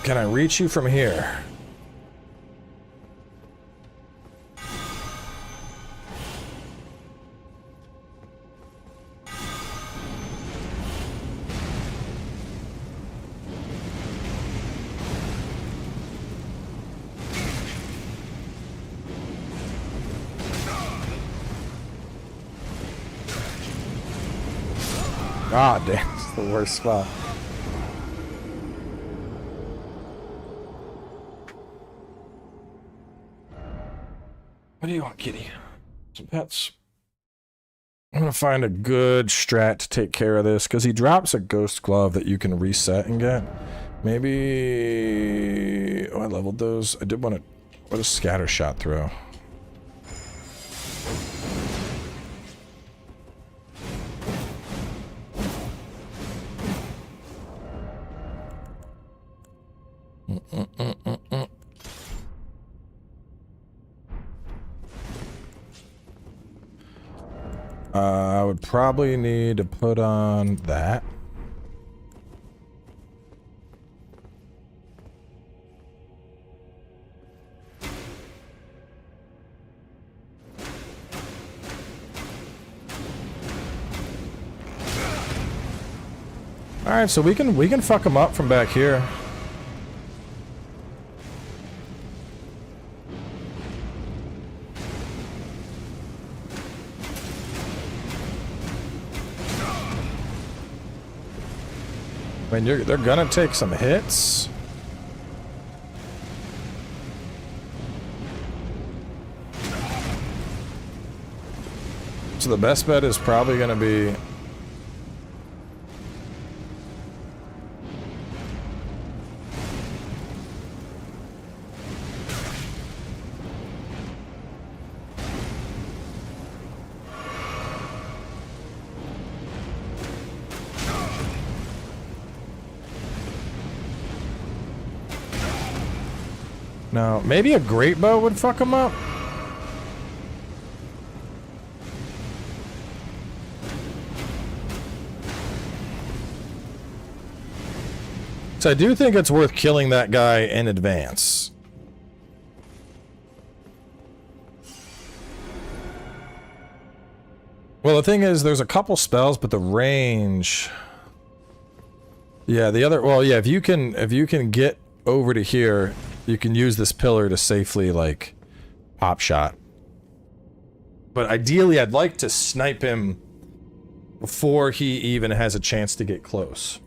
Can I reach you from here? Ah, damn, it's the worst spot. What do you want, kitty? Some pets? I'm gonna find a good strat to take care of this, because he drops a ghost glove that you can reset and get. Maybe... Oh, I leveled those. I did want to... What a scatter shot throw. I would probably need to put on that. All right, so we can fuck them up from back here. I mean, they're gonna take some hits. So the best bet is probably gonna be... No, maybe a great bow would fuck him up. So I do think it's worth killing that guy in advance. Well, the thing is, there's a couple spells, but the range... Yeah, the other... Well, yeah, if you can get over to here, you can use this pillar to safely, like, pop shot. But ideally, I'd like to snipe him before he even has a chance to get close.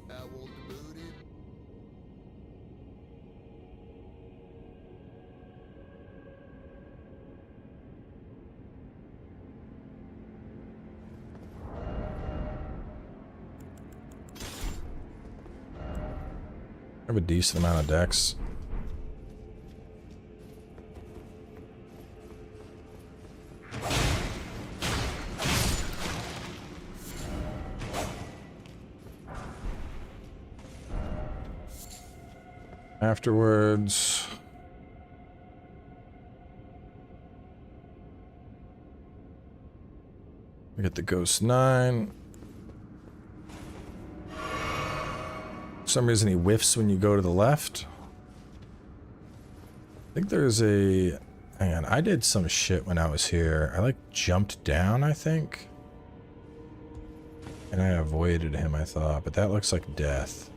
I have a decent amount of decks. Afterwards... we get the Ghost 9. For some reason he whiffs when you go to the left. I think there's a... hang on, I did some shit when I was here. I like jumped down, I think. And I avoided him, I thought, but that looks like death.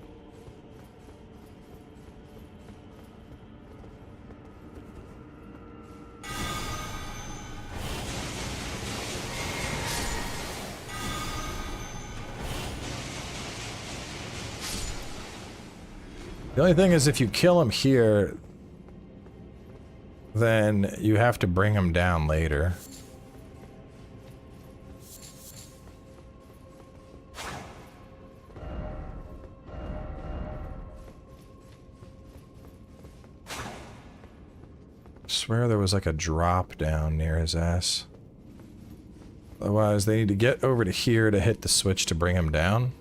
The only thing is if you kill him here, then you have to bring him down later. I swear there was like a drop down near his ass. Otherwise, they need to get over to here to hit the switch to bring him down.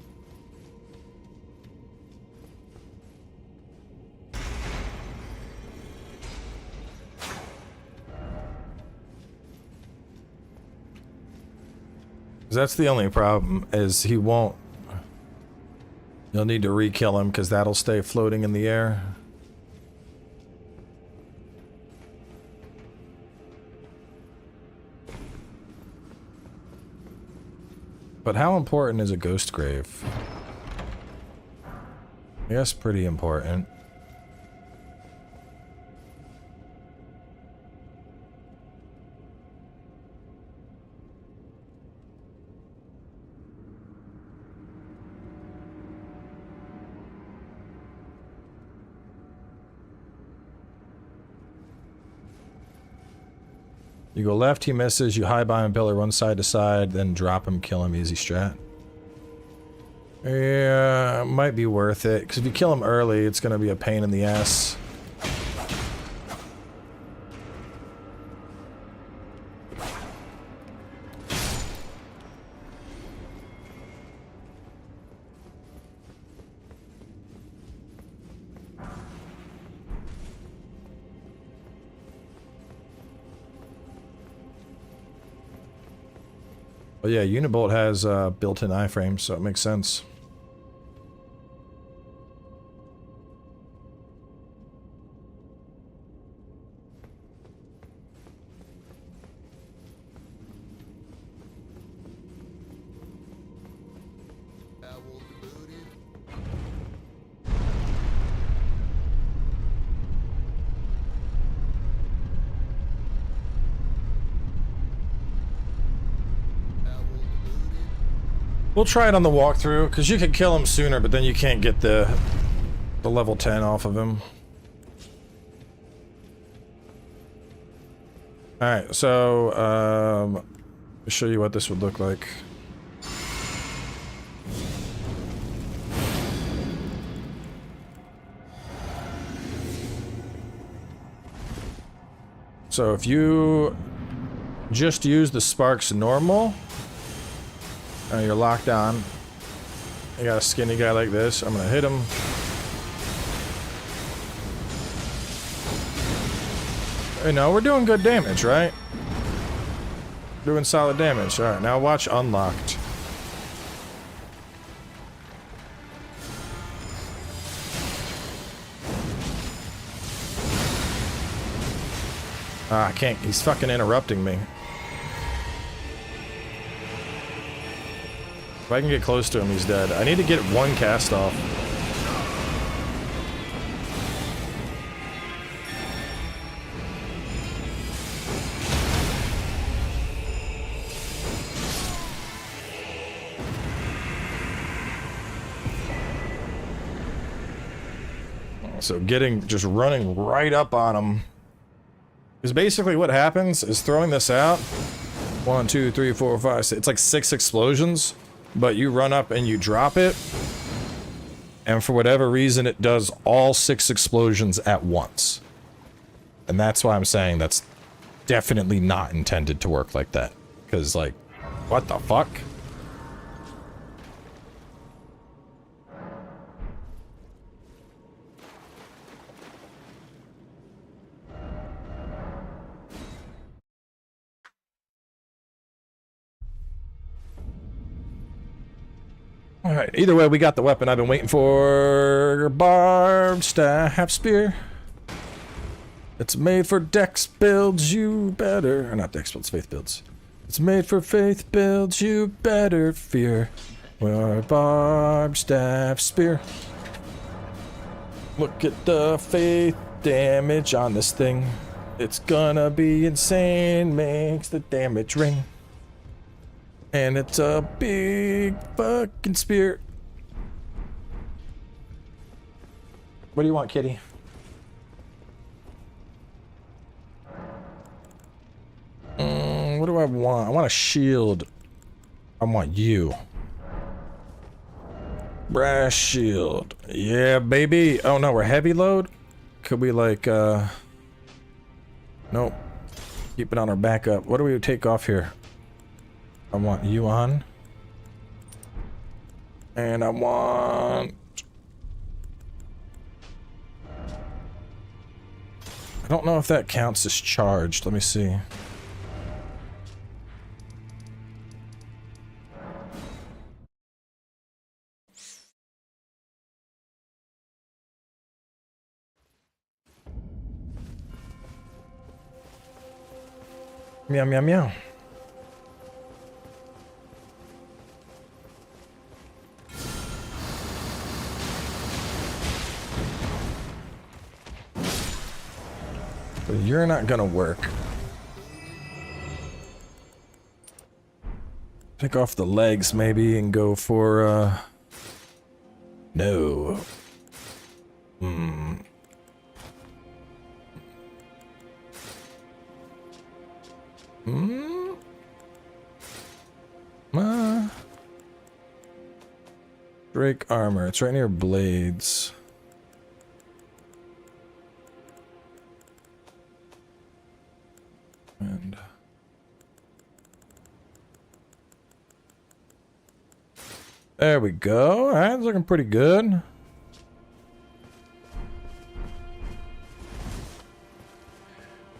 That's the only problem, is he won't... you'll need to re-kill him, because that'll stay floating in the air. But how important is a ghost grave? I guess pretty important. You go left, he misses, you high behind pillar, run side to side, then drop him, kill him, easy strat. Yeah, might be worth it, because if you kill him early, it's going to be a pain in the ass. But yeah, Unibolt has built-in iframes, so it makes sense. We'll try it on the walkthrough, because you could kill him sooner, but then you can't get the level 10 off of him. Alright, so, I'll show you what this would look like. So if you just use the sparks normal, you're locked on. You got a skinny guy like this. I'm gonna hit him. Hey, no, we're doing good damage, right? Doing solid damage. Alright, now watch unlocked. Ah, I can't. He's fucking interrupting me. I can get close to him, he's dead. I need to get one cast off. So just running right up on him. Because basically what happens is throwing this out. 1, 2, 3, 4, 5, 6. It's like 6 explosions. But you run up and you drop it. And for whatever reason, it does all 6 explosions at once. And that's why I'm saying that's definitely not intended to work like that. Because, like, what the fuck? Alright, either way, we got the weapon I've been waiting for. Barbed staff spear. It's made for dex builds, you better... Or not dex builds, faith builds. It's made for faith builds, you better fear. Our barbed staff spear. Look at the faith damage on this thing. It's gonna be insane, makes the damage ring. And it's a big fucking spear. What do you want, kitty? What do I want? I want a shield. I want you. Brass shield. Yeah, baby. Oh no, we're heavy load? Could we like, nope. Keep it on our backup. What do we take off here? I want you on. And I want... I don't know if that counts as charged. Let me see. Meow, meow, meow. But you're not gonna work. Pick off the legs maybe and go for no. Drake armor. It's right near blades. And there we go. All right, it's looking pretty good.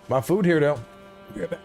My food here, though. Good.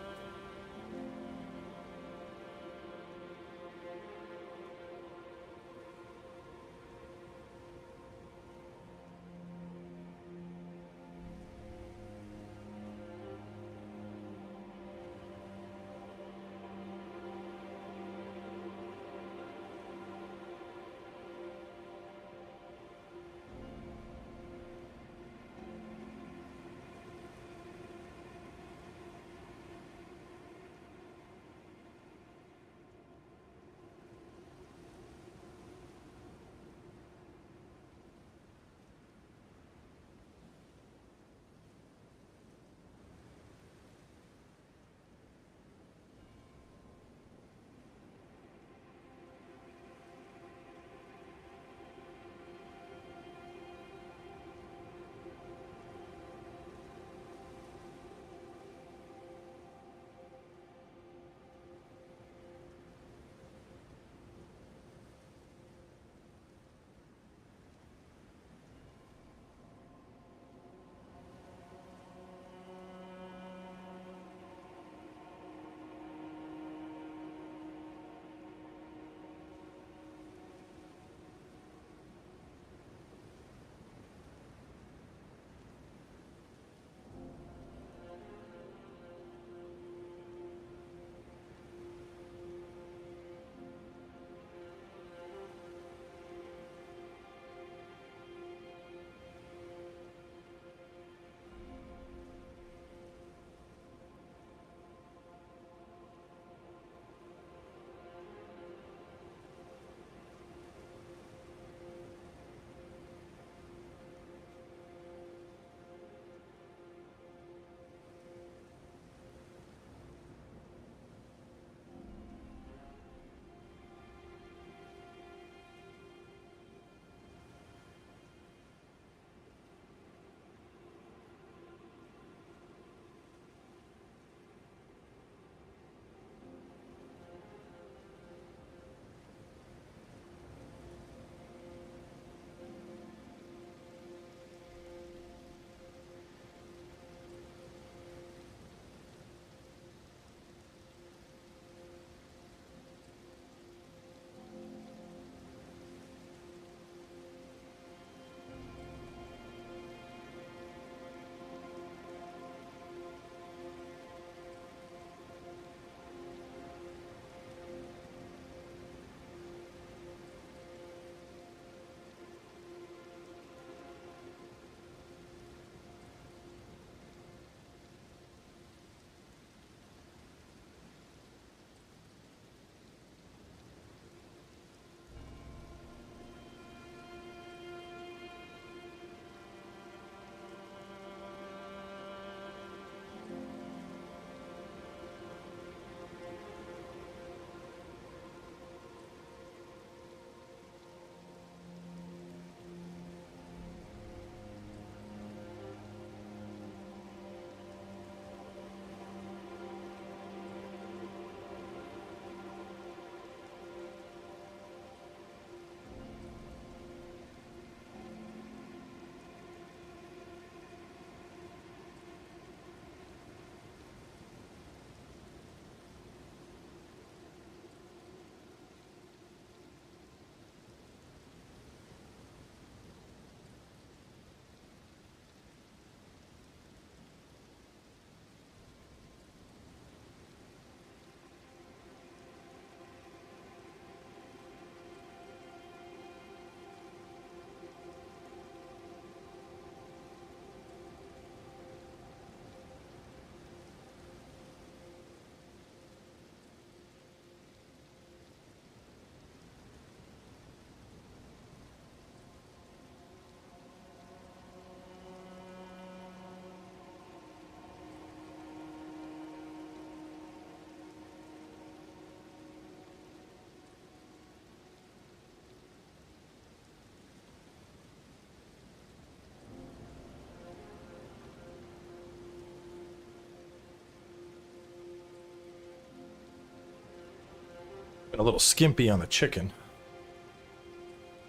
Been a little skimpy on the chicken.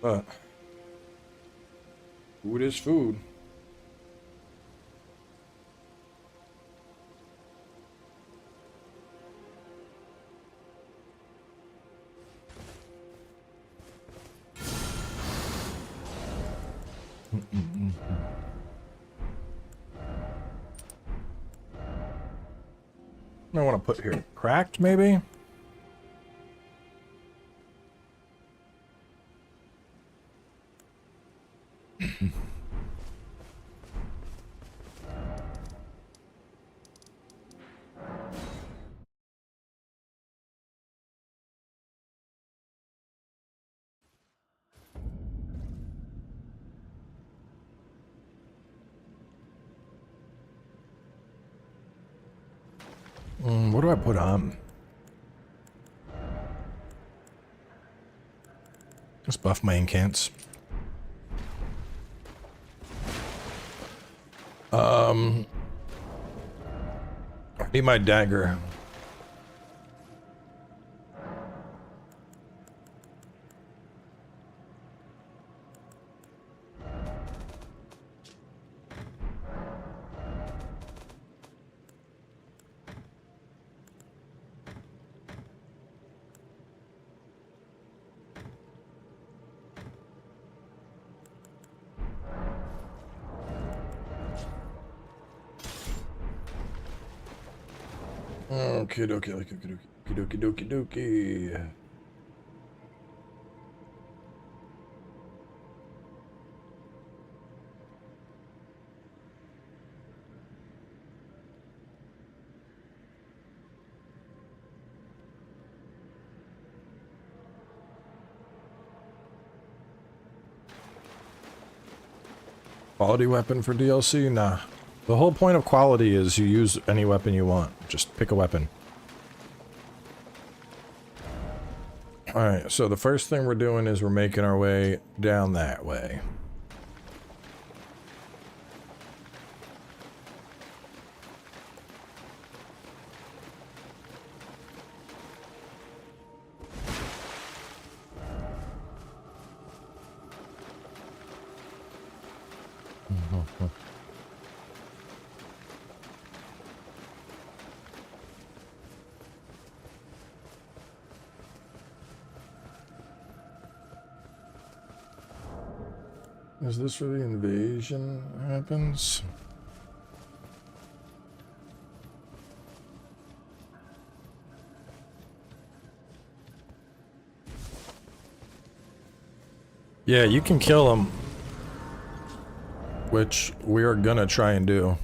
But food is food. I want to put here cracked, maybe. What do I put on? Just buff my incants. I need my dagger. Okie dokie, dokie dokie dokie. Quality weapon for DLC? Nah. The whole point of quality is you use any weapon you want. Just pick a weapon. Alright, so the first thing we're doing is we're making our way down that way. Is this where the invasion happens? Yeah, you can kill them. Which we are gonna try and do.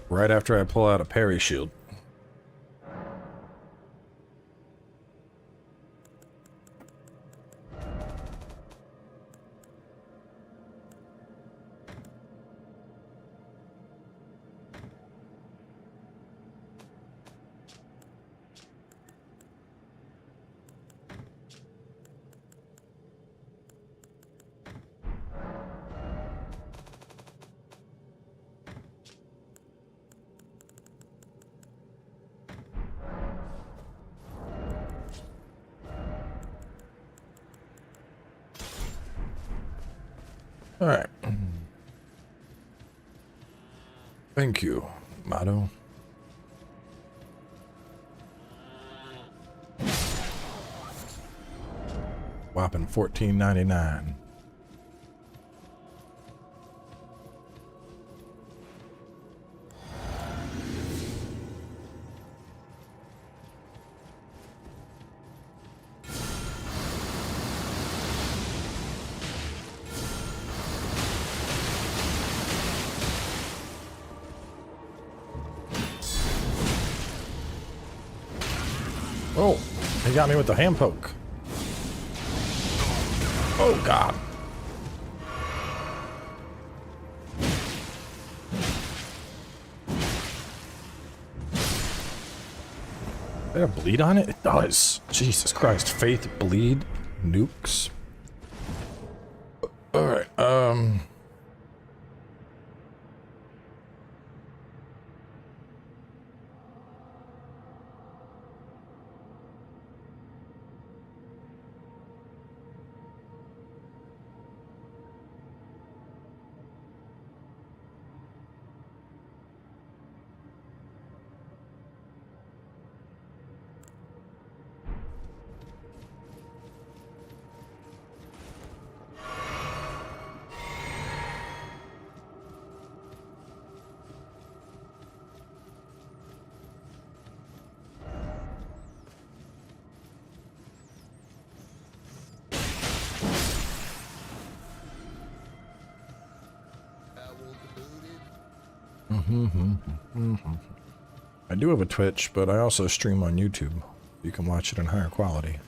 Right after I pull out a parry shield. Alright. Thank you, Motto. Whopping $14.99. Oh, he got me with the hand poke. Oh, God. Is there a bleed on it? It does. Jesus Christ. Faith, bleed, nukes. Alright, I do have a Twitch, but I also stream on YouTube. You can watch it in higher quality.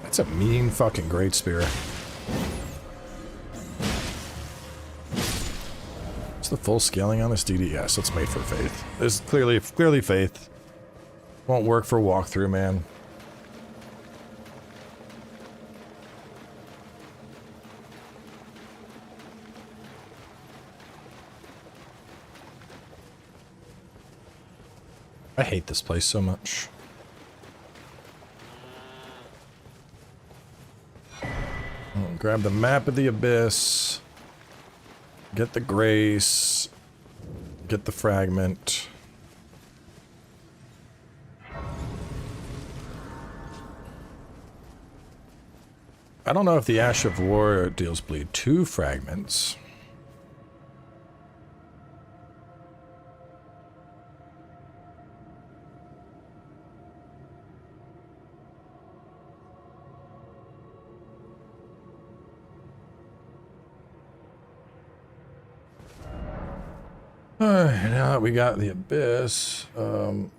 That's a mean fucking great spear. Is the full scaling on this DD? Yes, it's made for Faith. This is clearly Faith. Won't work for walkthrough, man. I hate this place so much. Grab the map of the abyss. Get the grace. Get the fragment. I don't know if the Ash of War deals bleed 2 fragments. Alright, now that we got the abyss, in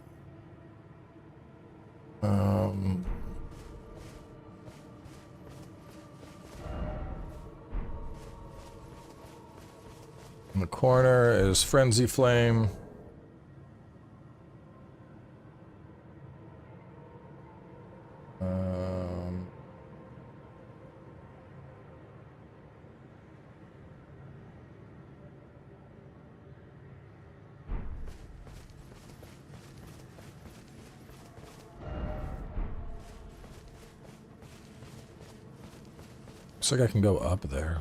the corner is Frenzy Flame. Looks like I can go up there.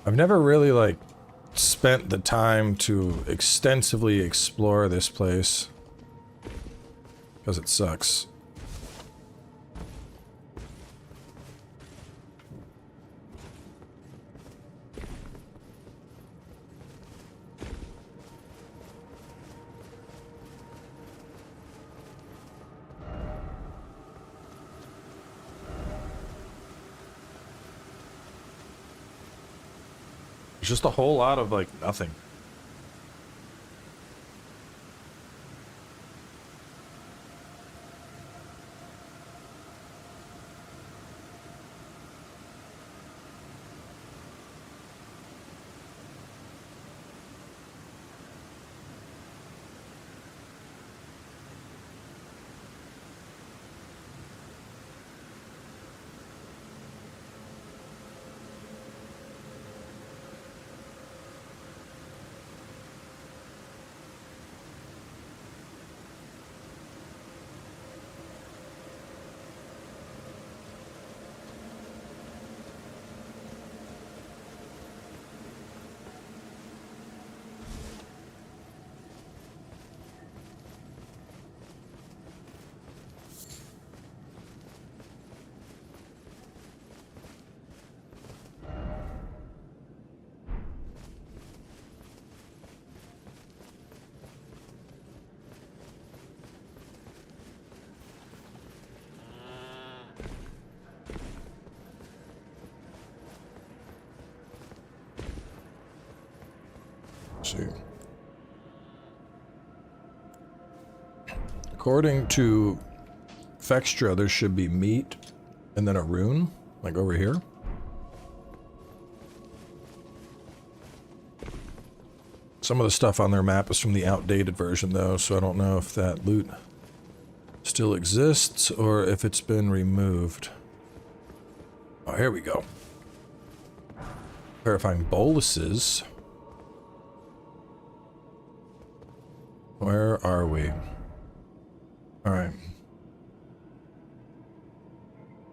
I've never really, like, spent the time to extensively explore this place. Because it sucks. Just a whole lot of, like, nothing. See. According to Fextra, there should be meat and then a rune, like over here. Some of the stuff on their map is from the outdated version though, so I don't know if that loot still exists or if it's been removed. Oh, here we go. Verifying boluses. Where are we? Alright.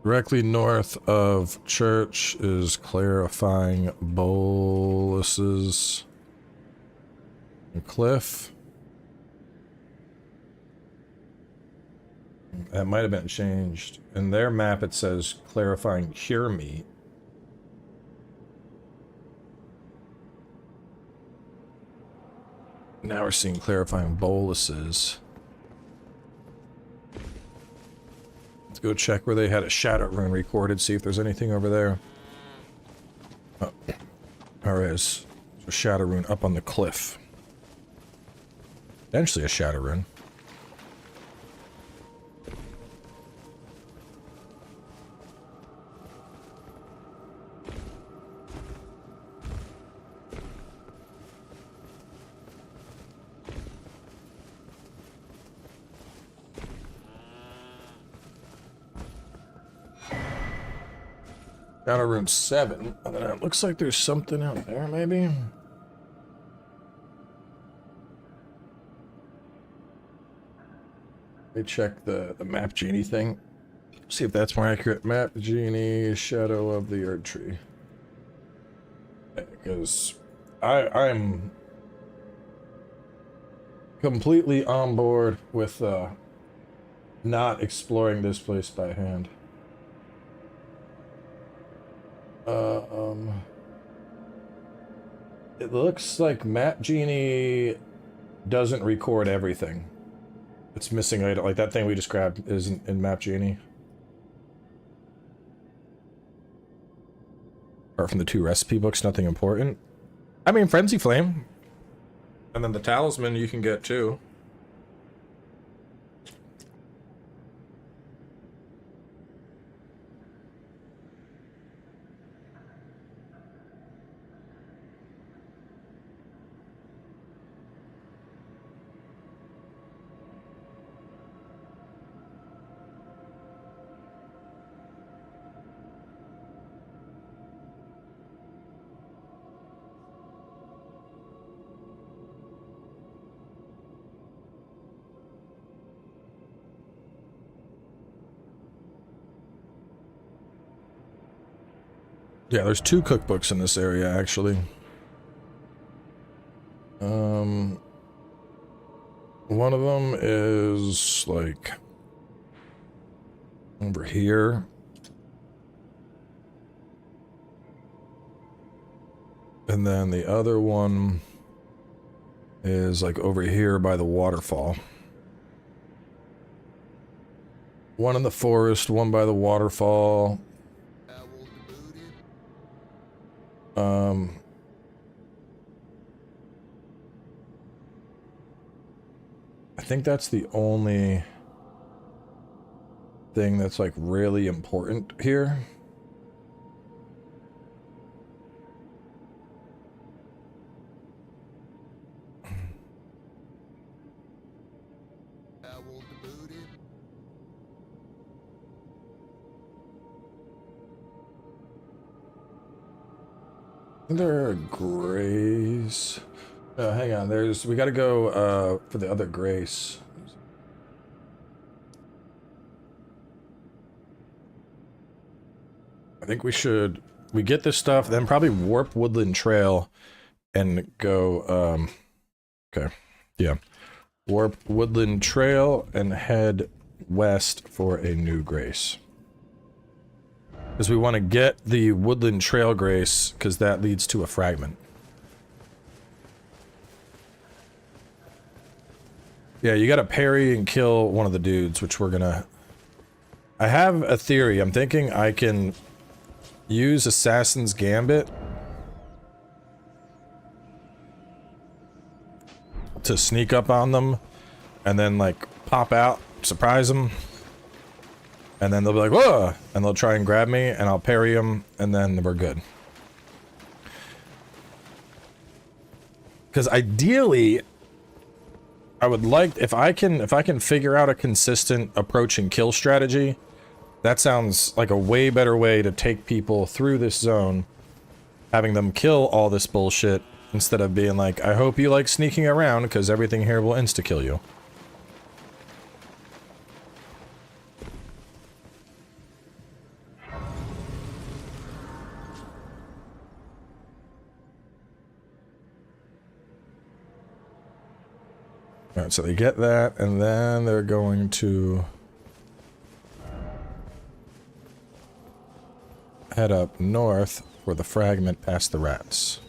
Directly north of church is clarifying boluses. A cliff. That might have been changed. In their map it says clarifying cure meat. Now we're seeing clarifying boluses. go check where they had a shadow rune recorded, see if there's anything over there. Oh, there is. There's a shadow rune up on the cliff. Potentially a shadow rune. Shadow rune 7, and then it looks like there's something out there, maybe? Let me check the map genie thing. See if that's more accurate. Map genie, shadow of the Erdtree. Because I'm completely on board with not exploring this place by hand. It looks like Map Genie doesn't record everything. It's missing item, like that thing we just grabbed isn't in Map Genie. Apart from the 2 recipe books, nothing important. I mean, Frenzy Flame. And then the talisman you can get too. Yeah, there's 2 cookbooks in this area, actually. One of them is, like, over here. And then the other one is, like, over here by the waterfall. One in the forest, one by the waterfall. I think that's the only thing that's like really important here. There are grays. Oh, hang on. We gotta go for the other grace. I think we get this stuff, then probably warp Woodland Trail and go, okay. Yeah. Warp Woodland Trail and head west for a new grace. Because we want to get the Woodland Trail grace, because that leads to a fragment. Yeah, you gotta parry and kill one of the dudes, which we're gonna... I have a theory. I'm thinking I can use Assassin's Gambit to sneak up on them, and then, like, pop out, surprise them, and then they'll be like, whoa! And they'll try and grab me, and I'll parry them, and then we're good. Because ideally... I would like, if I can figure out a consistent approach and kill strategy, that sounds like a way better way to take people through this zone, having them kill all this bullshit, instead of being like, I hope you like sneaking around, because everything here will insta-kill you. Alright, so they get that, and then they're going to head up north for the fragment past the rats.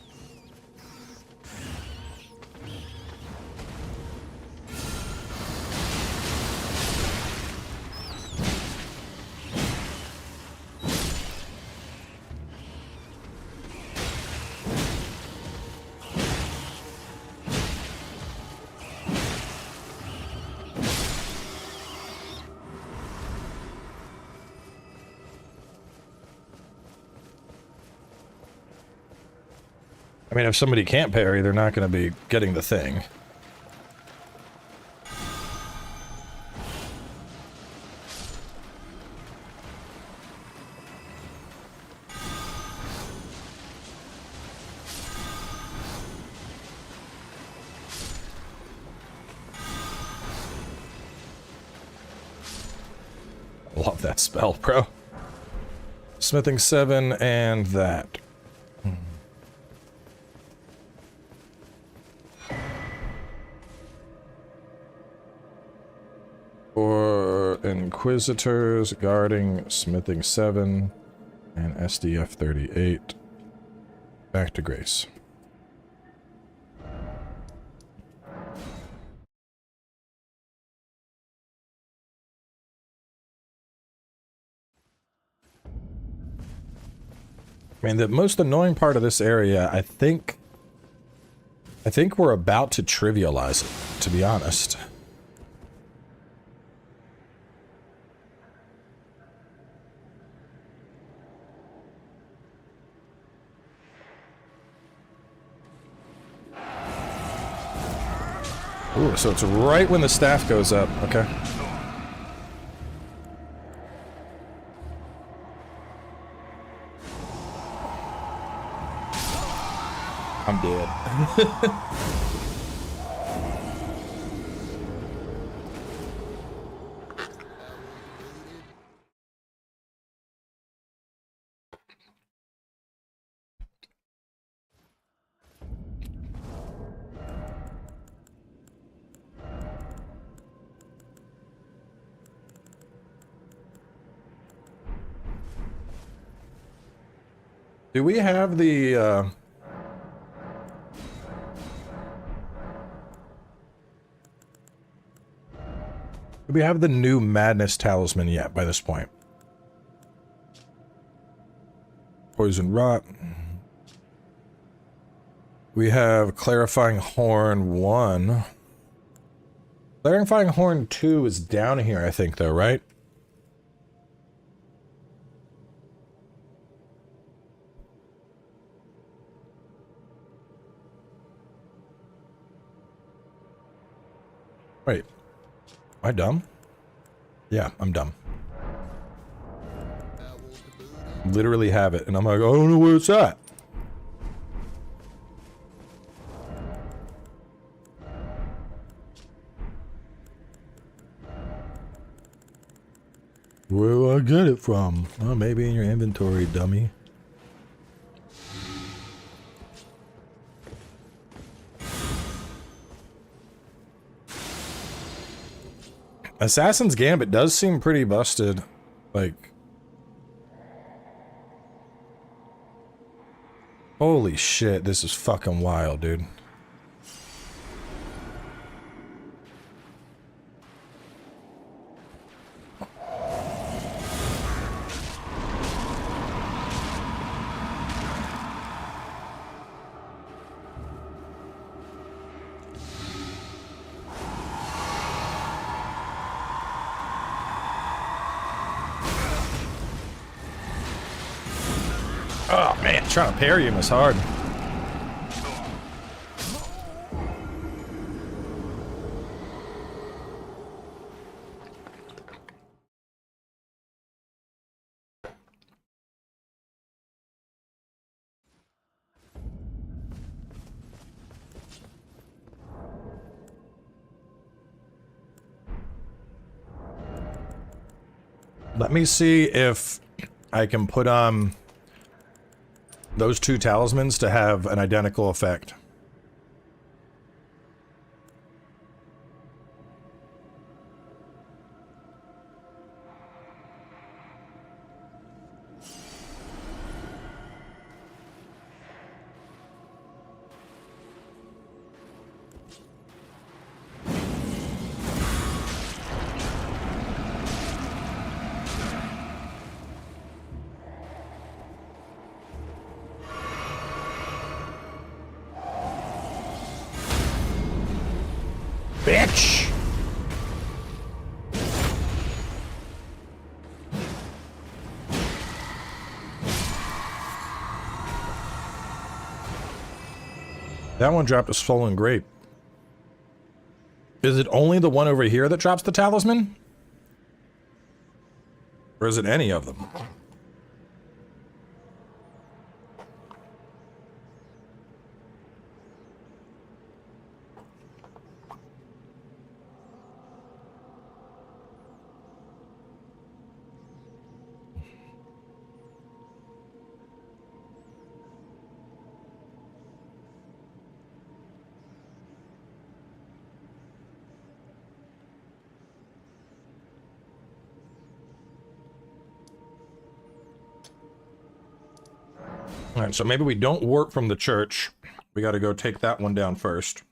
I mean, if somebody can't parry, they're not going to be getting the thing. Love that spell, bro. Smithing 7 and that. For Inquisitors, guarding, smithing 7, and SDF 38. Back to Grace. I mean, the most annoying part of this area, I think we're about to trivialize it, to be honest. Ooh, so it's right when the staff goes up, okay. I'm dead. Do we have the, do we have the new Madness Talisman yet by this point? Poison Rot. We have Clarifying Horn 1. Clarifying Horn 2 is down here, I think, though, right? Wait. Am I dumb? Yeah, I'm dumb. Literally have it, and I'm like, I don't know where it's at. Where do I get it from? Oh, maybe in your inventory, dummy. Assassin's Gambit does seem pretty busted. Like... Holy shit, this is fucking wild, dude. Oh man, trying to parry him is hard. Let me see if I can put on those two talismans to have an identical effect. Bitch! That one dropped a swollen grape. Is it only the one over here that drops the talisman? Or is it any of them? Alright, so maybe we don't warp from the church. We gotta go take that one down first.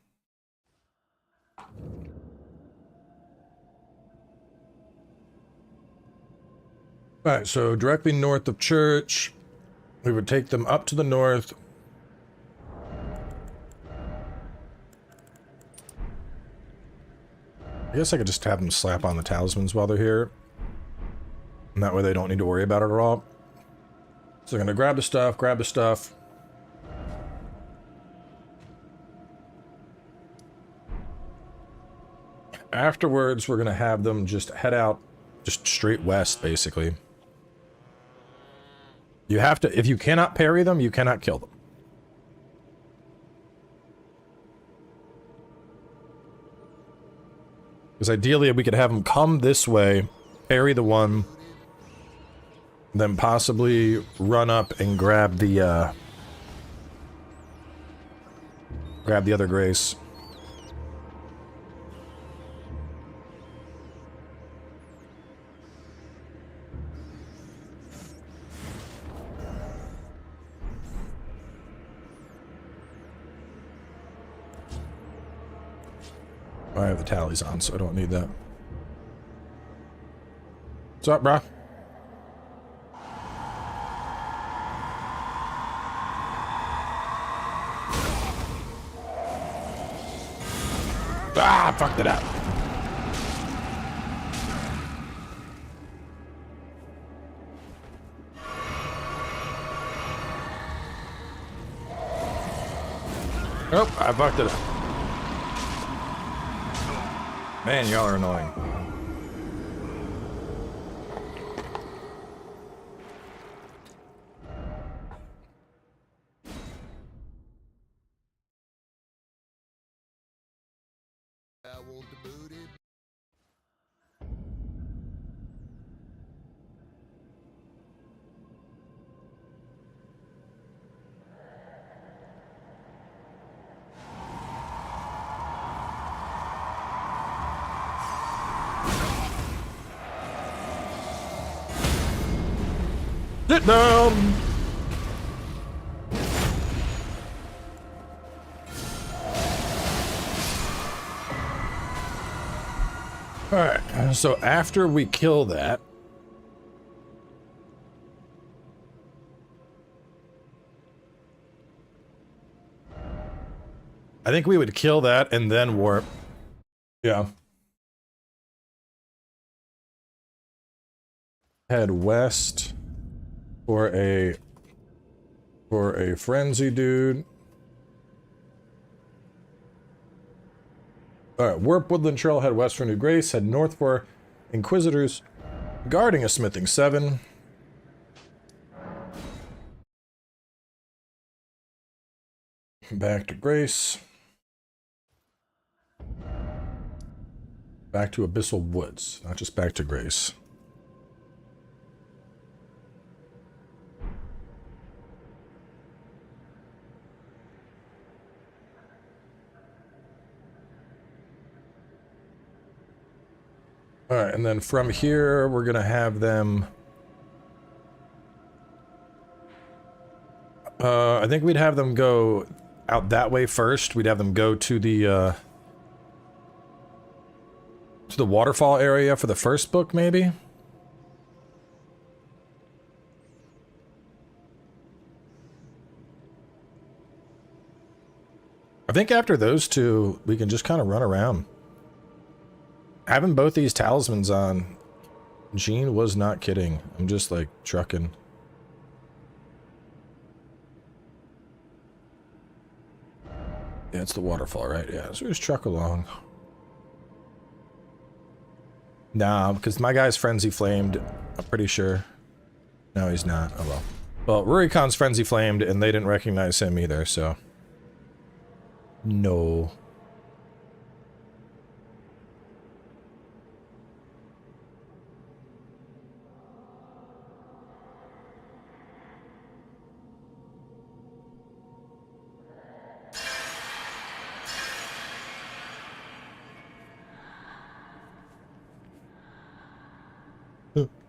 Alright, so directly north of church. We would take them up to the north. I guess I could just have them slap on the talismans while they're here. And that way they don't need to worry about it at all. So they're gonna grab the stuff, grab the stuff. Afterwards, we're gonna have them just head out, just straight west, basically. You have to, if you cannot parry them, you cannot kill them. Because ideally, we could have them come this way, parry the one, then possibly run up and grab the other grace. I have the tallies on, so I don't need that. What's up, brah? Ah, fucked it up. Oh, I fucked it up. Man, y'all are annoying. Sit down! Alright, so after we kill that, I think we would kill that and then warp. Yeah. Head west for a frenzy dude. Alright, warp Woodland Trail, head west for New Grace, head north for Inquisitors guarding a smithing 7. Back to Grace. Back to Abyssal Woods, not just back to Grace. Alright, and then from here, we're gonna have them... I think we'd have them go out that way first. We'd have them go to the waterfall area for the first book, maybe? I think after those two, we can just kind of run around. Having both these talismans on, Jean was not kidding. I'm just like trucking. Yeah, it's the waterfall, right? Yeah, so we just truck along. Nah, because my guy's frenzy flamed, I'm pretty sure. No, he's not. Oh well. Well, Rurikon's frenzy flamed, and they didn't recognize him either, so... No.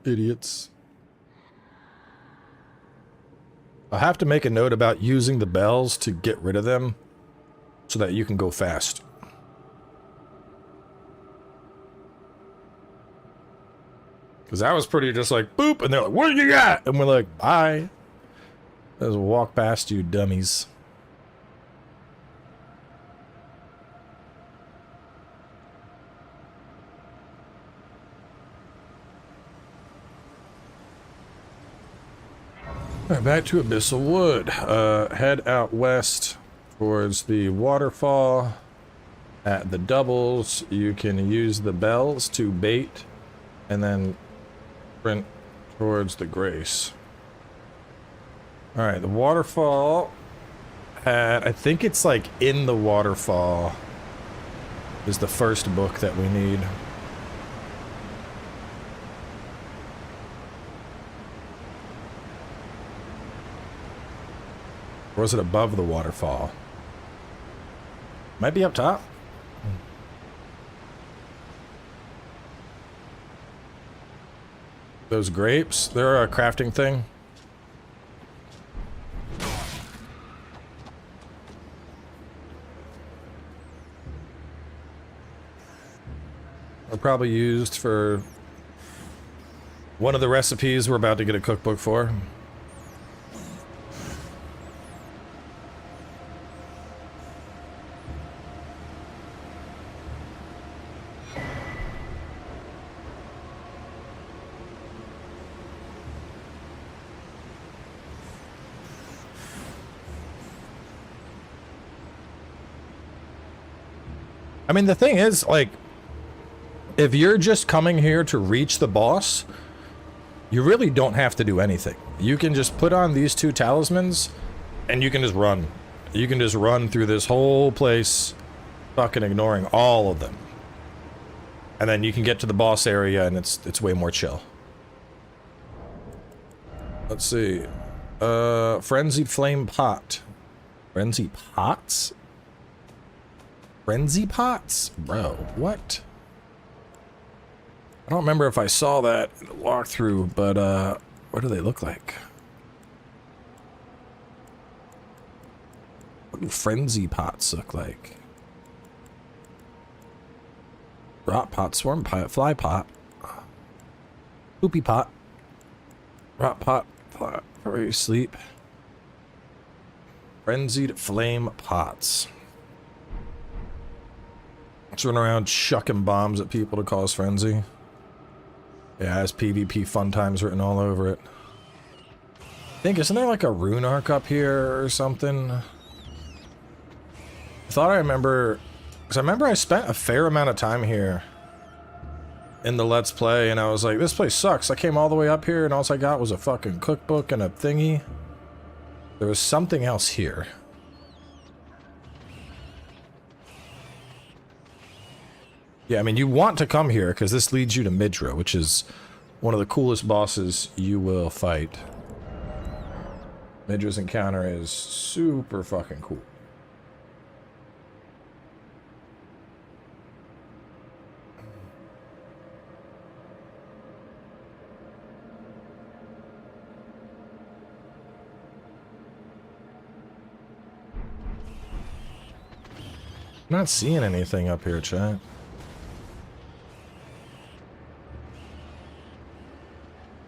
Idiots. I'll have to make a note about using the bells to get rid of them so that you can go fast. Because that was pretty just like, boop, and they're like, what do you got? And we're like, bye. Let's walk past you, dummies. All right, back to Abyssal Wood. Head out west towards the waterfall. At the doubles, you can use the bells to bait and then sprint towards the Grace. All right, the waterfall I think it's like in the waterfall is the first book that we need. Or was it above the waterfall? Might be up top. Those grapes, they're a crafting thing. They're probably used for one of the recipes we're about to get a cookbook for. I mean, the thing is, like, if you're just coming here to reach the boss, you really don't have to do anything. You can just put on these two talismans, and you can just run. You can just run through this whole place, fucking ignoring all of them. And then you can get to the boss area, and it's way more chill. Let's see. Frenzied Flame Pot. Frenzy Pots? Frenzy Pots? Bro, what? I don't remember if I saw that in the walkthrough, but, what do they look like? What do Frenzy Pots look like? Rot Pot, Swarm Pot, Fly Pot. Poopy Pot. Rot Pot, Fly, where you sleep. Frenzied Flame Pots. Just run around chucking bombs at people to cause frenzy. Yeah, it has PvP fun times written all over it. I think, isn't there like a rune arc up here or something? I thought I remember... Because I remember I spent a fair amount of time here in the Let's Play, and I was like, this place sucks. I came all the way up here, and all I got was a fucking cookbook and a thingy. There was something else here. Yeah, I mean, you want to come here, because this leads you to Midra, which is one of the coolest bosses you will fight. Midra's encounter is super fucking cool. I'm not seeing anything up here, chat.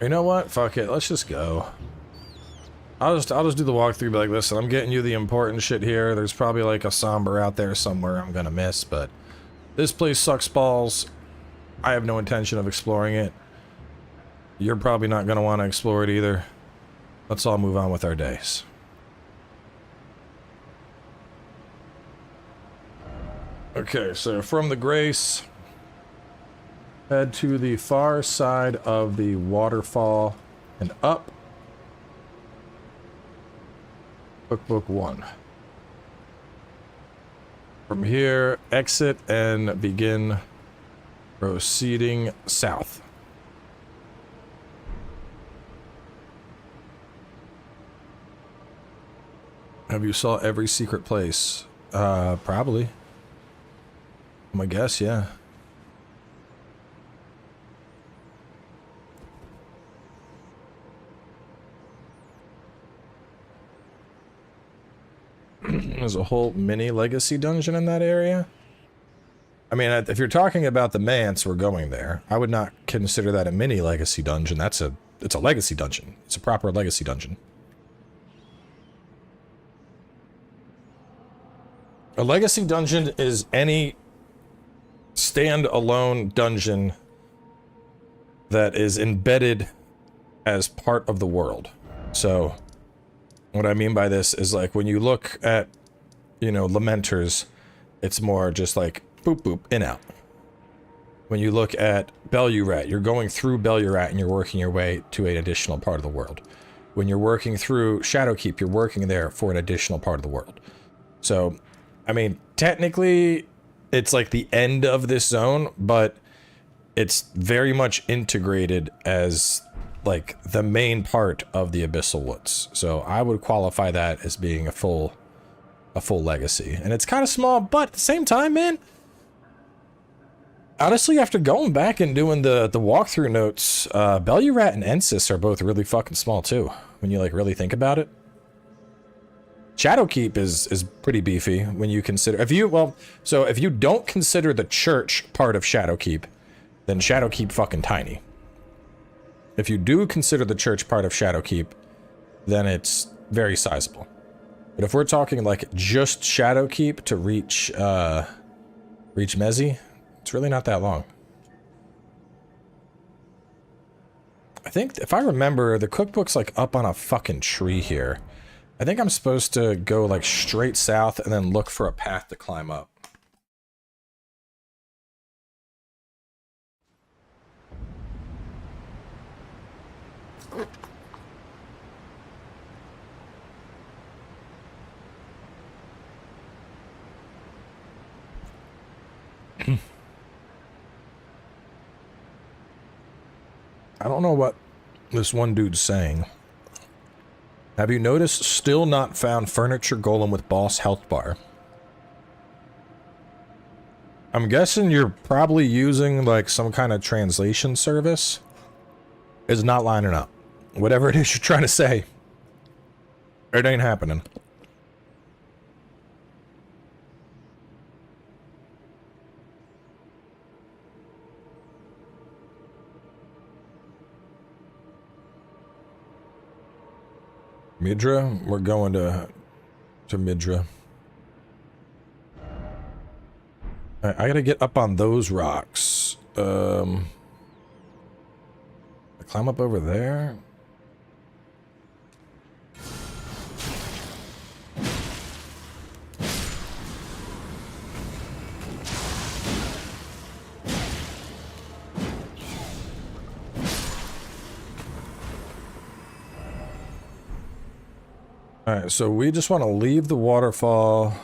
You know what? Fuck it. Let's just go. I'll just do the walkthrough like this, and I'm getting you the important shit here. There's probably like a somber out there somewhere I'm gonna miss, but this place sucks balls. I have no intention of exploring it. You're probably not gonna want to explore it either. Let's all move on with our days. Okay, so from the Grace, head to the far side of the waterfall and up. Cookbook 1. From here, exit and begin proceeding south. Have you saw every secret place? Probably. My guess, yeah. There's a whole mini legacy dungeon in that area. I mean, if you're talking about the Mance, we're going there. I would not consider that a mini legacy dungeon. It's a legacy dungeon. It's a proper legacy dungeon. A legacy dungeon is any stand-alone dungeon that is embedded as part of the world. So, what I mean by this is, like, when you look at, you know, Lamenters, it's more just like boop boop, in out. When you look at Bellurat, you're going through Bellurat and you're working your way to an additional part of the world. When you're working through Shadowkeep, you're working there for an additional part of the world. So, I mean, technically, it's like the end of this zone, but it's very much integrated as, like, the main part of the Abyssal Woods. So I would qualify that as being a full legacy. And it's kind of small, but at the same time, man, honestly, after going back and doing the walkthrough notes, Bellurat and Ensis are both really fucking small too, when you, like, really think about it. Shadowkeep is pretty beefy when you consider, if you don't consider the church part of Shadowkeep, then Shadowkeep fucking tiny. If you do consider the church part of Shadowkeep, then it's very sizable. But if we're talking, like, just Shadowkeep to reach Mezi, it's really not that long. I think, if I remember, the cookbook's, like, up on a fucking tree here. I think I'm supposed to go, like, straight south and then look for a path to climb up. I don't know what this one dude's saying. Have you noticed still not found furniture golem with boss health bar? I'm guessing you're probably using, like, some kind of translation service. It's not lining up. Whatever it is you're trying to say, it ain't happening. Midra? We're going to Midra. Alright, I gotta get up on those rocks. I climb up over there? Alright, so we just want to leave the waterfall.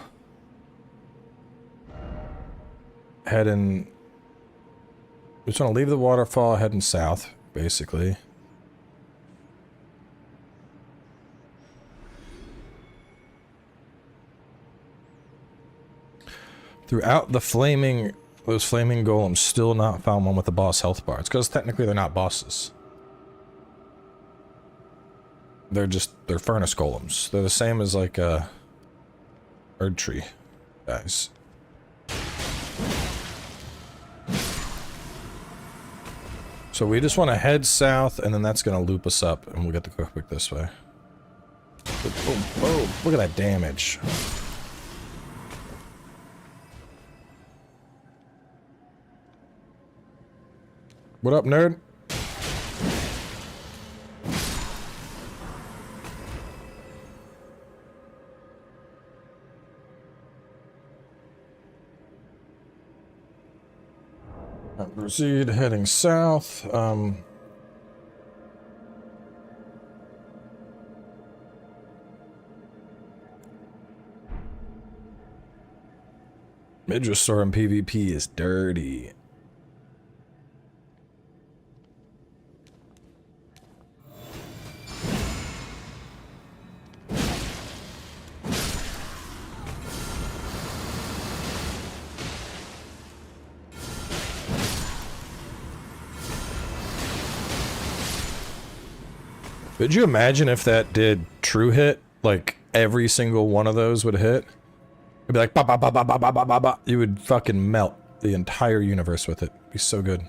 We just want to leave the waterfall heading south, basically. Throughout those flaming golems, still not found one with the boss health bar. It's because technically they're not bosses. They're furnace golems. They're the same as, like, Erdtree guys. So we just want to head south, and then that's going to loop us up, and we'll get the cookbook this way. Boom, boom. Look at that damage. What up, nerd? Proceed heading south. Midra store in PvP is dirty. Could you imagine if that did true hit? Like, every single one of those would hit? It'd be like, ba ba ba ba ba ba ba ba ba. You would fucking melt the entire universe with it. It'd be so good.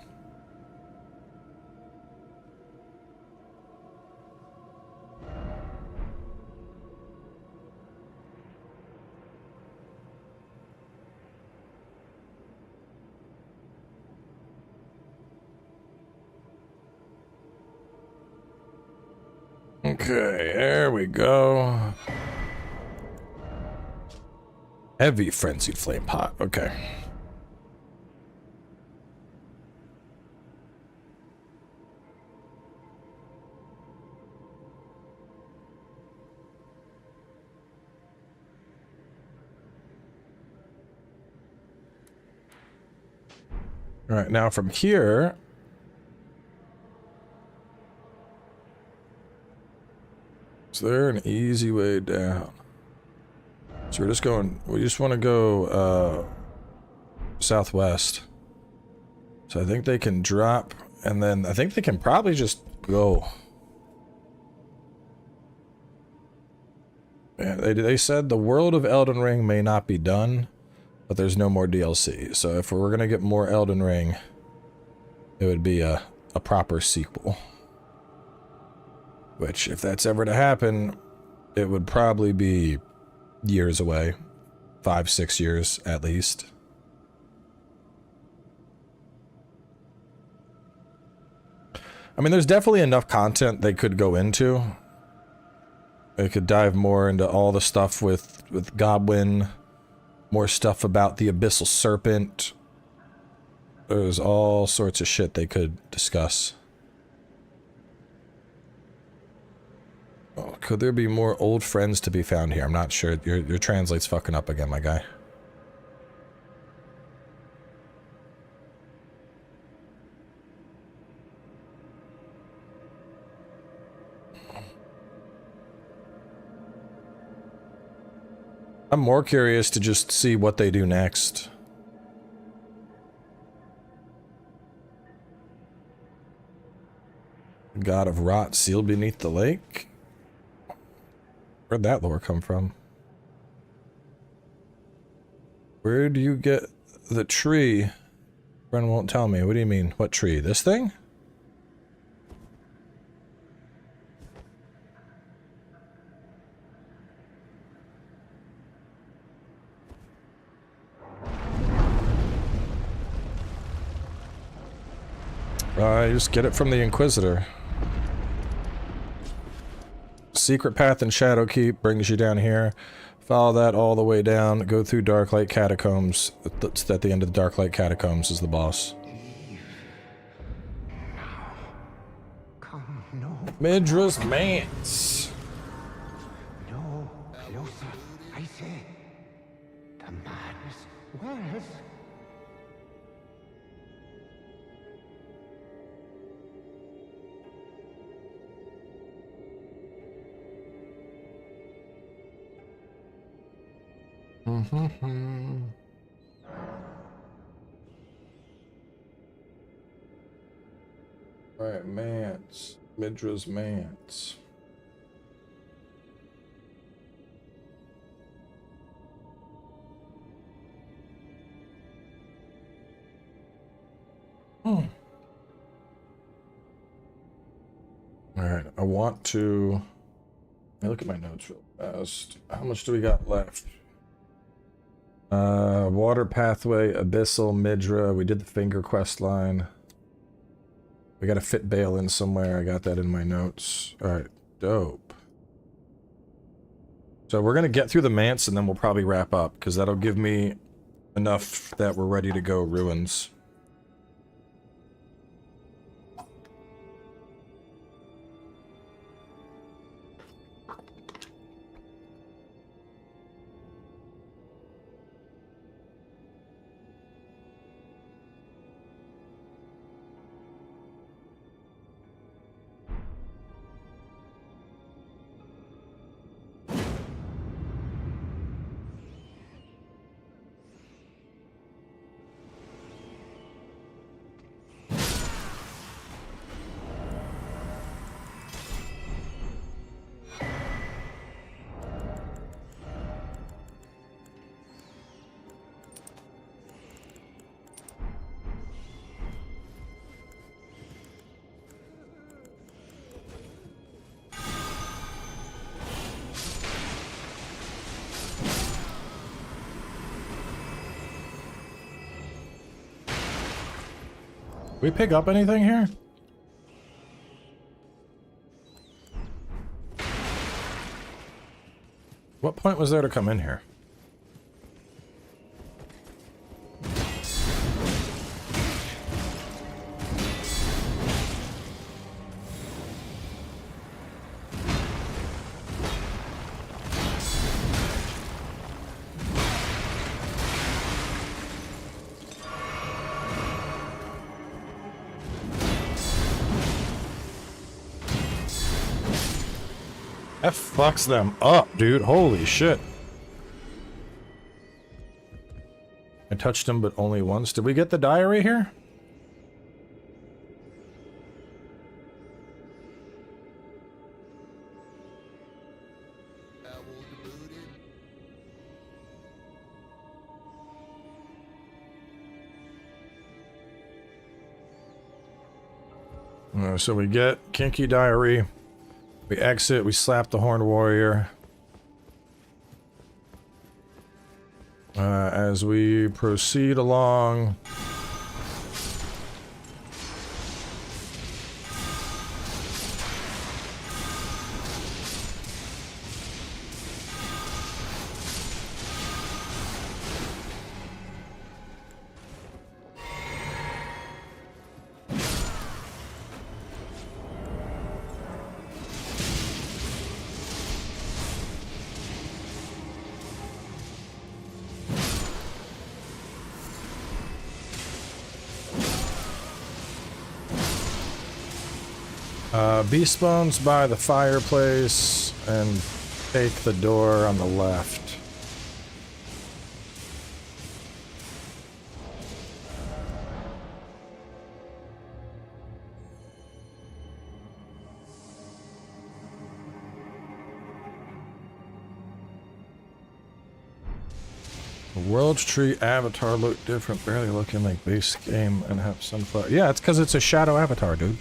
Okay, there we go. Heavy frenzied flame pot. Okay. All right, now from here, is there an easy way down? So we're just going, we just want to go southwest. So I think they can drop, and then I think they can probably just go. Yeah, they said the world of Elden Ring may not be done, but there's no more DLC. So if we're gonna get more Elden Ring, it would be a proper sequel. Which, if that's ever to happen, it would probably be years away. 5-6 years, at least. I mean, there's definitely enough content they could go into. They could dive more into all the stuff with Godwin, more stuff about the Abyssal Serpent. There's all sorts of shit they could discuss. Oh, could there be more old friends to be found here? I'm not sure. Your translate's fucking up again, my guy. I'm more curious to just see what they do next. God of Rot sealed beneath the lake? Where'd that lore come from? Where do you get the tree? Friend won't tell me. What do you mean? What tree? This thing? You just get it from the Inquisitor. Secret path in Shadowkeep brings you down here. Follow that all the way down. Go through Darklight Catacombs. That's at the end of the Darklight Catacombs is the boss. Come, no. Midra's Manse. No, closer. I say. The madness. Where's... Alright, Manse. Midra's Manse. Alright, I want to... Let me look at my notes real fast. How much do we got left? Water Pathway, Abyssal, Midra. We did the Finger quest line. We gotta fit Bale in somewhere. I got that in my notes. Alright, dope. So we're gonna get through the Manse and then we'll probably wrap up, because that'll give me enough that we're ready to go Ruins. We pick up anything here? What point was there to come in here? That fucks them up, dude. Holy shit. I touched him, but only once. Did we get the diary here? So we get Kinky Diary. We exit, we slap the Horned Warrior. As we proceed along. Beast Bones by the fireplace and take the door on the left. The World's Tree avatar look different, barely looking like base game and have sunflower. Yeah, it's because it's a shadow avatar, dude.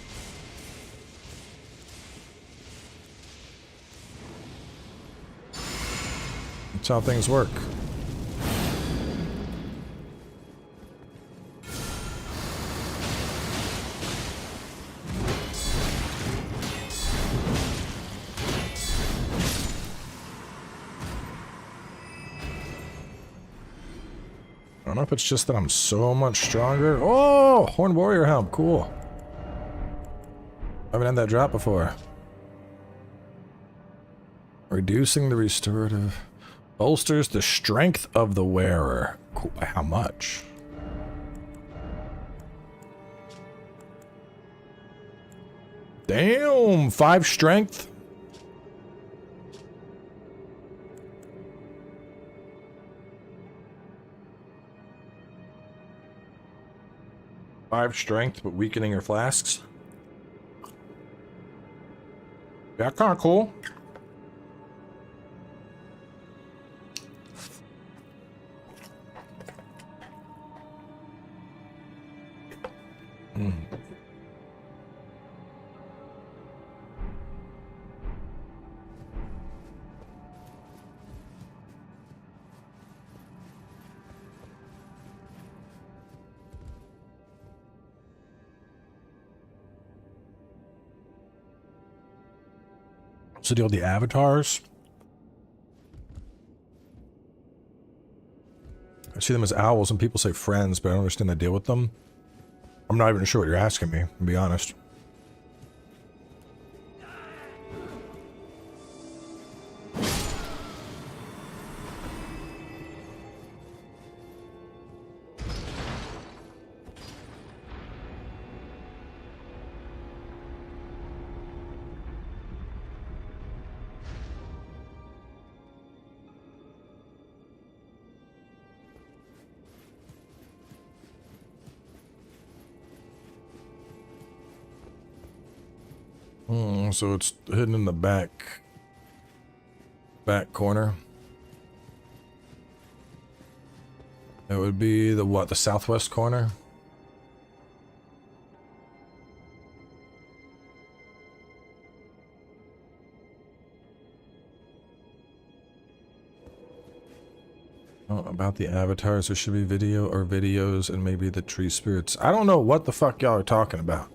That's how things work. I don't know if it's just that I'm so much stronger. Oh, Horned Warrior helm, cool. I haven't had that drop before. Reducing the restorative. Bolsters the strength of the wearer. Cool. By how much? Damn, 5 strength. Five strength, but weakening your flasks. Yeah, kind of cool. What's the deal with the avatars? I see them as owls and people say friends, but I don't understand the deal with them. I'm not even sure what you're asking me, to be honest. So it's hidden in the back corner. It would be the what? The southwest corner? Oh, about the avatars, there should be video or videos and maybe the tree spirits. I don't know what the fuck y'all are talking about.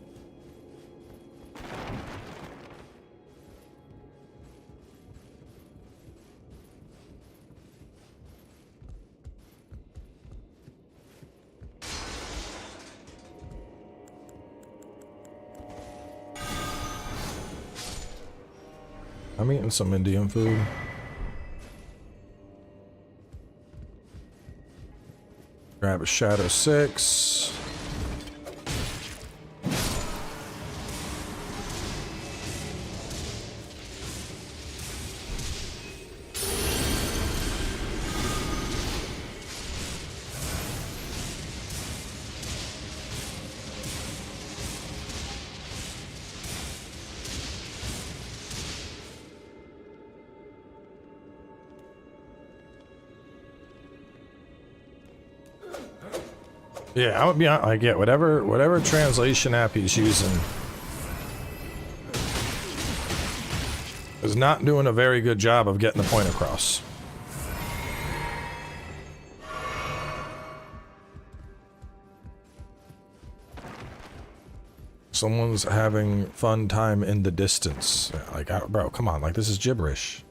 I'm eating some Indian food. Grab a Shadow 6. Yeah, I would be honest, I get whatever translation app he's using is not doing a very good job of getting the point across. Someone's having fun time in the distance. Like, bro, come on, like this is gibberish.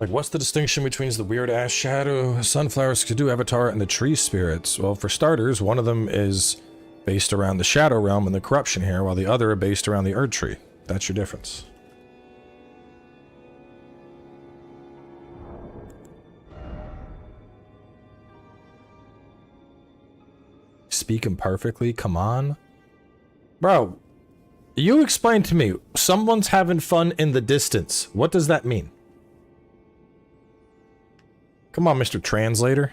Like, what's the distinction between the weird-ass shadow, sunflowers, Skidoo avatar, and the tree spirits? Well, for starters, one of them is based around the shadow realm and the corruption here, while the other are based around the Erdtree. That's your difference. Speak imperfectly? Come on. Bro, you explain to me, someone's having fun in the distance. What does that mean? Come on, Mr. Translator.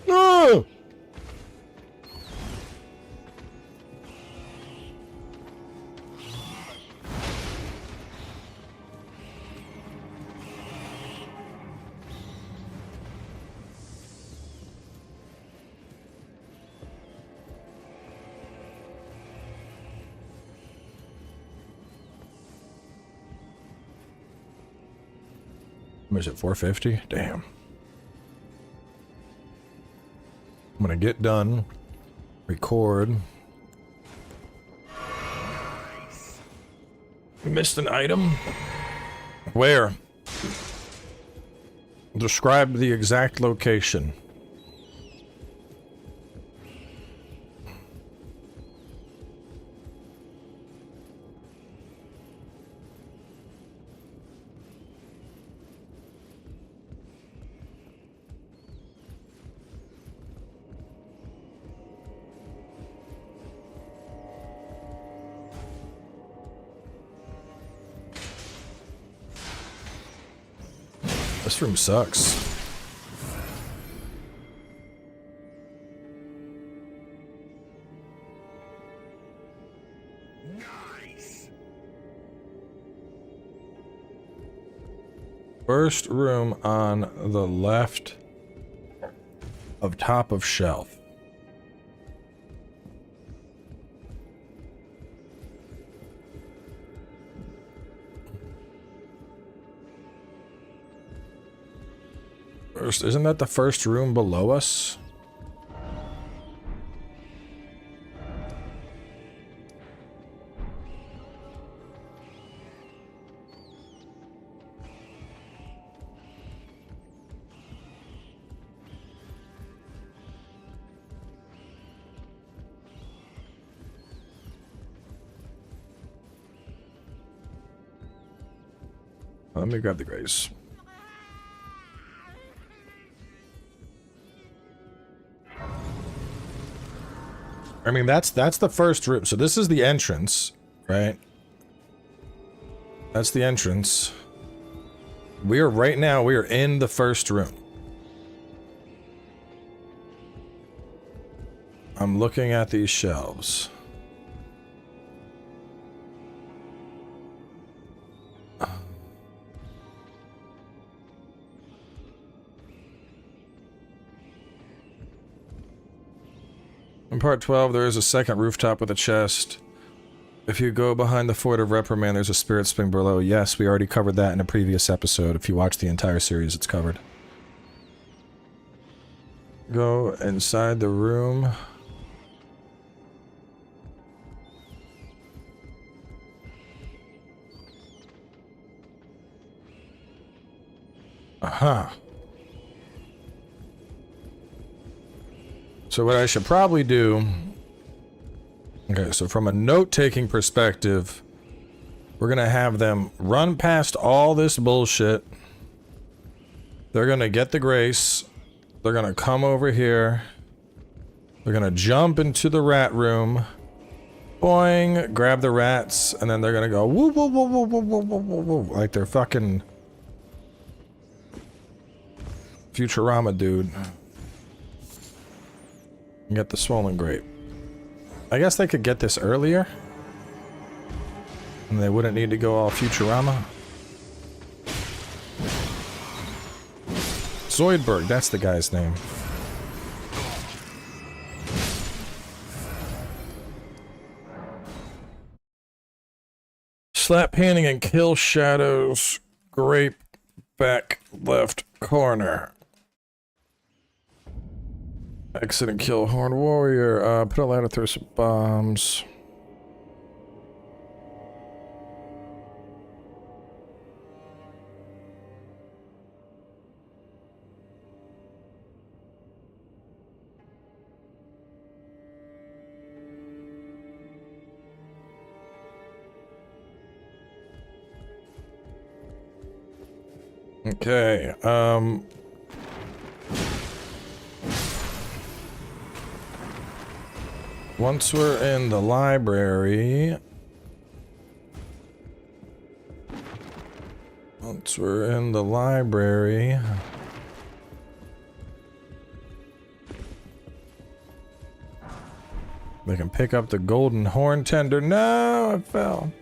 No! How much is it? 450? Damn. I'm gonna get done, record. We missed an item. Where? Describe the exact location. This room sucks. Nice. First room on the left of top of shelf. Isn't that the first room below us? Let me grab the grace. I mean, that's the first room. So this is the entrance, right? That's the entrance. We are right now, we are in the first room. I'm looking at these shelves. In part 12, there is a second rooftop with a chest. If you go behind the Fort of Reprimand, there's a spirit spring below. Yes, we already covered that in a previous episode. If you watch the entire series, it's covered. Go inside the room. Aha. So what I should probably do... Okay, so from a note-taking perspective, we're gonna have them run past all this bullshit. They're gonna get the grace. They're gonna come over here. They're gonna jump into the rat room. Boing! Grab the rats, and then they're gonna go woo woo woo woo woo woo woo woo woo, like they're fucking... Futurama, dude. Get the swollen grape. I guess they could get this earlier. And they wouldn't need to go all Futurama. Zoidberg, that's the guy's name. Slap painting and kill shadows. Grape back left corner. Exit and kill Horned Warrior. Put a ladder through some bombs. Okay, once we're in the library... They can pick up the golden horn tender. No, I fell.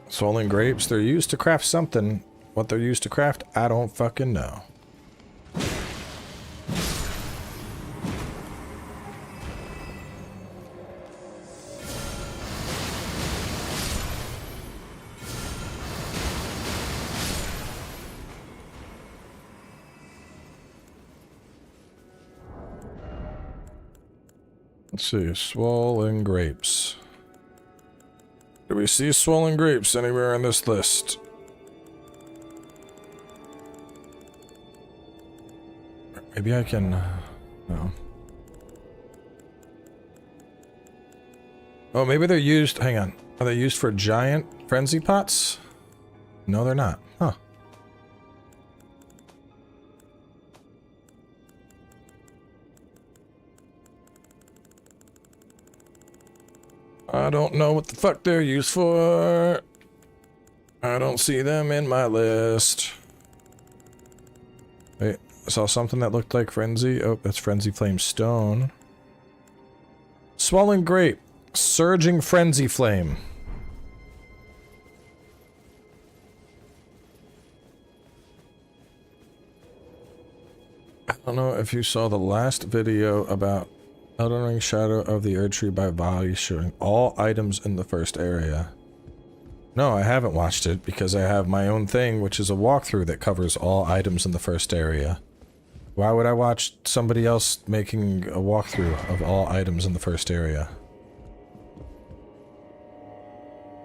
Swollen grapes, they're used to craft something. What they're used to craft, I don't fucking know. Let's see, swollen grapes. Do we see swollen grapes anywhere on this list? Maybe I can... no. Oh, maybe they're used... hang on. Are they used for giant frenzy pots? No, they're not. Huh. I don't know what the fuck they're used for. I don't see them in my list. Wait, I saw something that looked like frenzy. Oh, that's frenzy flame stone. Swelling grape. Surging frenzy flame. I don't know if you saw the last video about Elden Ring Shadow of the Erdtree by Vali showing all items in the first area. No, I haven't watched it because I have my own thing, which is a walkthrough that covers all items in the first area. Why would I watch somebody else making a walkthrough of all items in the first area?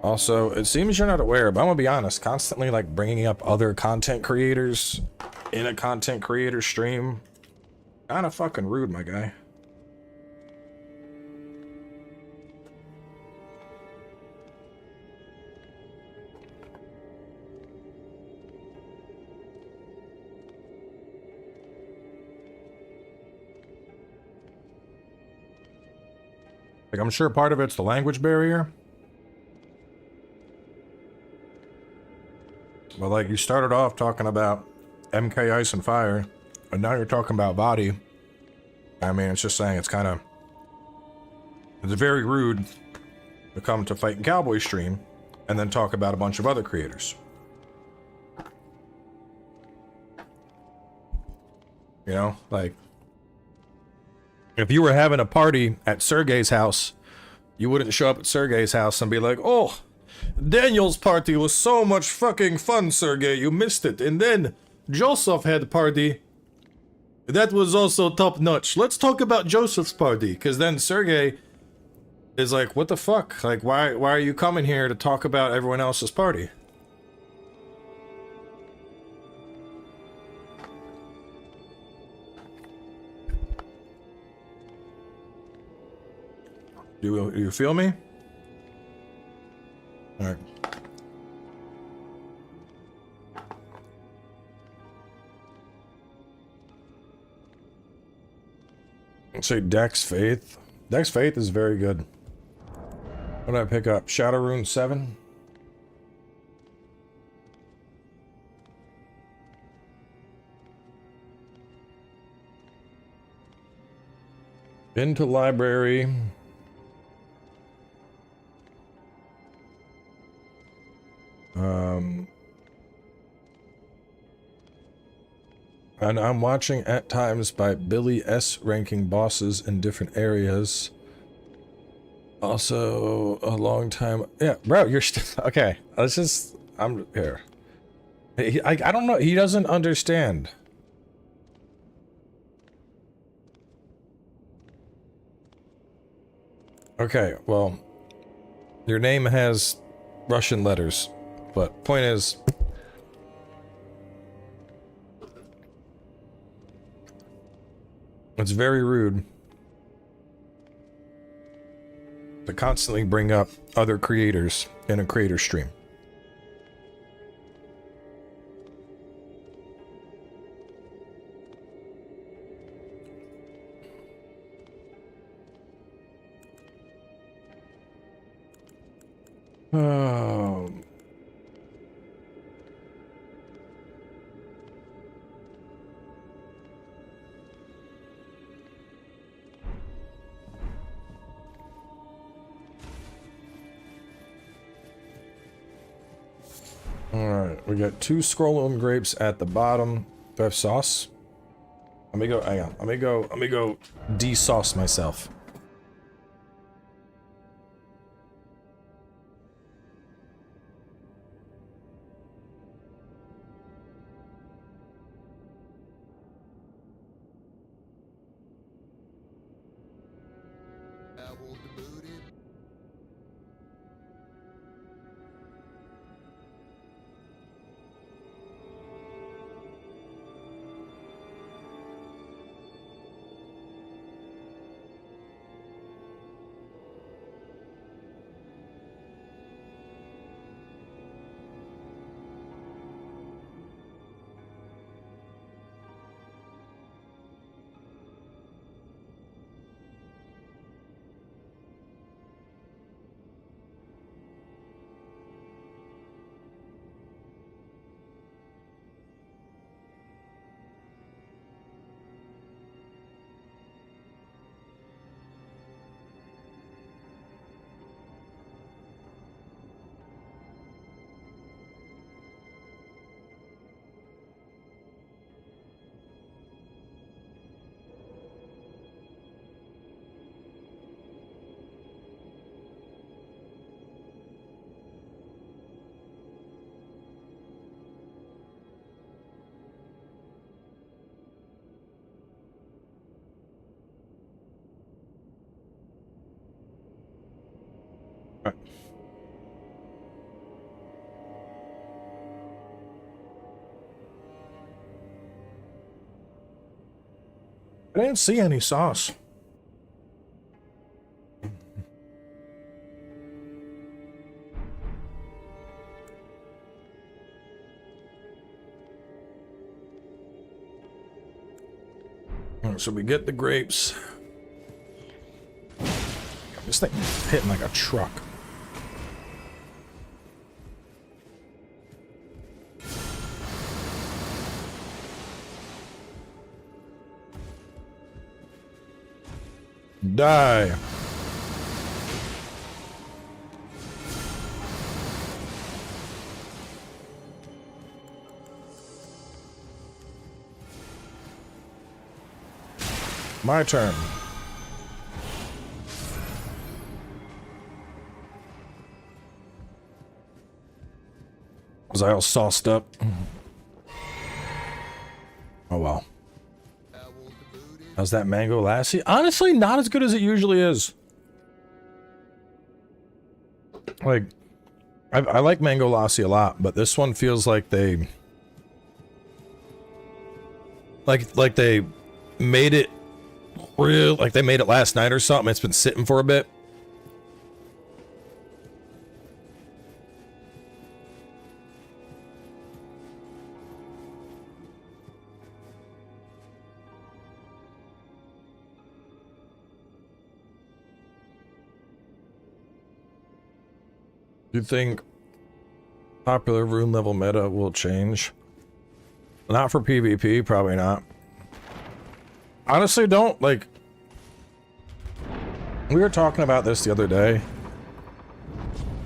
Also, it seems you're not aware, but I'm gonna be honest, constantly like bringing up other content creators in a content creator stream, kinda fucking rude, my guy. Like, I'm sure part of it's the language barrier. But like, you started off talking about MK Ice and Fire, and now you're talking about Body. I mean, it's just saying it's kind of... it's very rude to come to FightinCowboy stream and then talk about a bunch of other creators. You know, like... if you were having a party at Sergey's house, you wouldn't show up at Sergey's house and be like, oh, Daniel's party was so much fucking fun, Sergey, you missed it. And then Joseph had a party. That was also top notch. Let's talk about Joseph's party. Because then Sergey is like, what the fuck? Like, why are you coming here to talk about everyone else's party? Do you feel me? Alright. Let's say Dex Faith. Dex Faith is very good. What did I pick up? Shadow Rune 7? Into library. And I'm watching at times by Billy S ranking bosses in different areas. Also, a long time. Yeah, bro, you're still okay. Let's just. I'm here. I don't know. He doesn't understand. Okay, well, your name has Russian letters, but point is. It's very rude to constantly bring up other creators in a creator stream. Oh. Alright, we got 2 scroll-on grapes at the bottom. Do I have sauce? Let me go, hang on. Let me go de-sauce myself. I didn't see any sauce. So we get the grapes. This thing is hitting like a truck. Die. My turn. Was I all sauced up? Oh well. How's that mango lassie? Honestly, not as good as it usually is. Like, I like mango lassie a lot, but this one feels like they... Like they made it real, like they made it last night or something. It's been sitting for a bit. Do you think popular rune level meta will change? Not for PvP, probably not. Honestly, don't, like... We were talking about this the other day.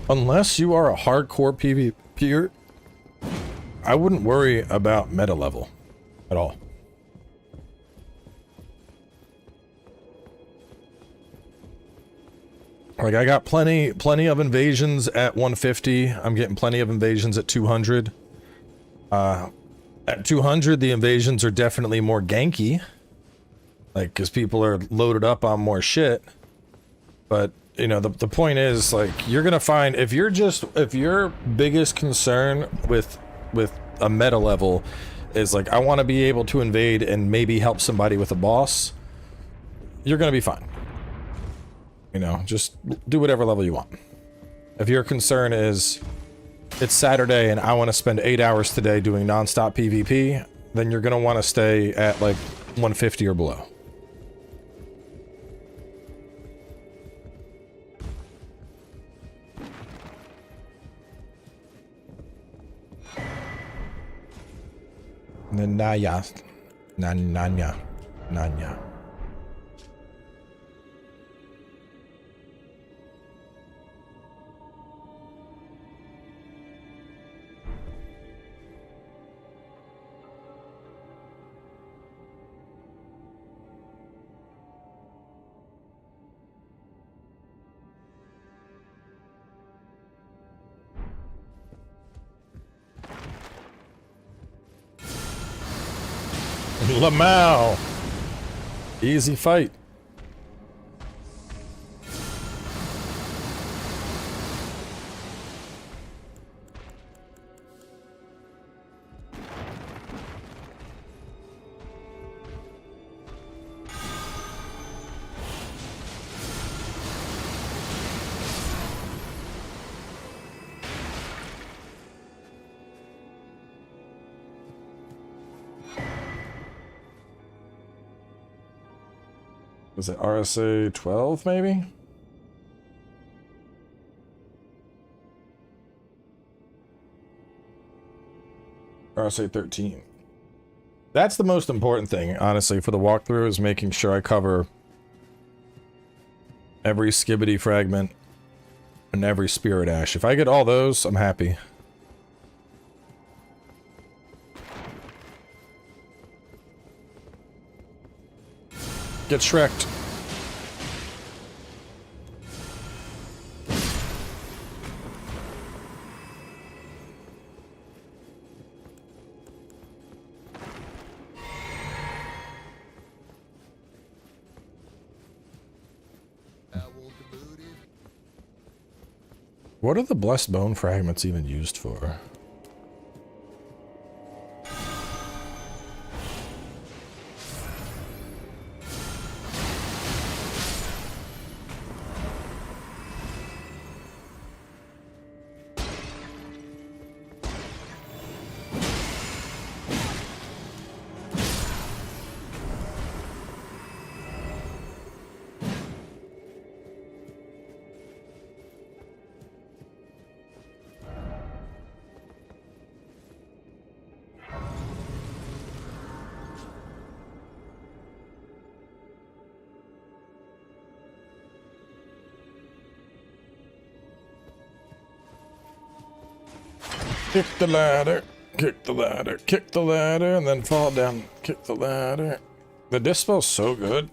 Unless you are a hardcore PvPer, I wouldn't worry about meta level at all. Like, I got plenty of invasions at 150. I'm getting plenty of invasions at 200. At 200, the invasions are definitely more ganky. Like, because people are loaded up on more shit. But, you know, the point is, like, you're gonna find, if your biggest concern with a meta level is, like, I want to be able to invade and maybe help somebody with a boss, you're gonna be fine. You know, just do whatever level you want. If your concern is, it's Saturday and I want to spend 8 hours today doing non-stop PvP, then you're going to want to stay at like 150 or below. Nanya. Nanya. Lamau. Easy fight. Was it RSA 12 maybe? RSA 13. That's the most important thing, honestly, for the walkthrough, is making sure I cover every skibbity fragment and every spirit ash. If I get all those, I'm happy. Get Shrek'd. What are the blessed bone fragments even used for? Kick the ladder, kick the ladder, kick the ladder, and then fall down. Kick the ladder. The dispel's so good.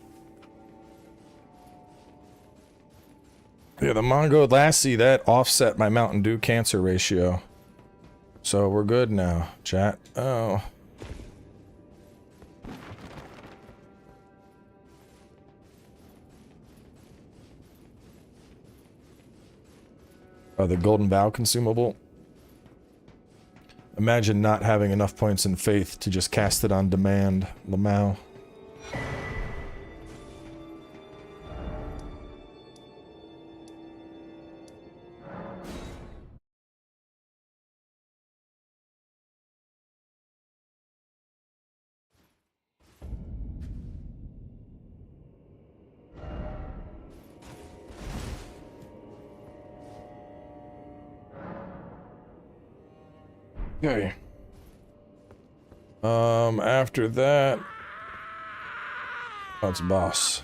Yeah, the Mongo Lassie, that offset my Mountain Dew cancer ratio. So we're good now, chat. Oh. Oh, the Golden Vow consumable. Imagine not having enough points in Faith to just cast it on demand, Lamau. Okay. After that... Oh, it's a boss.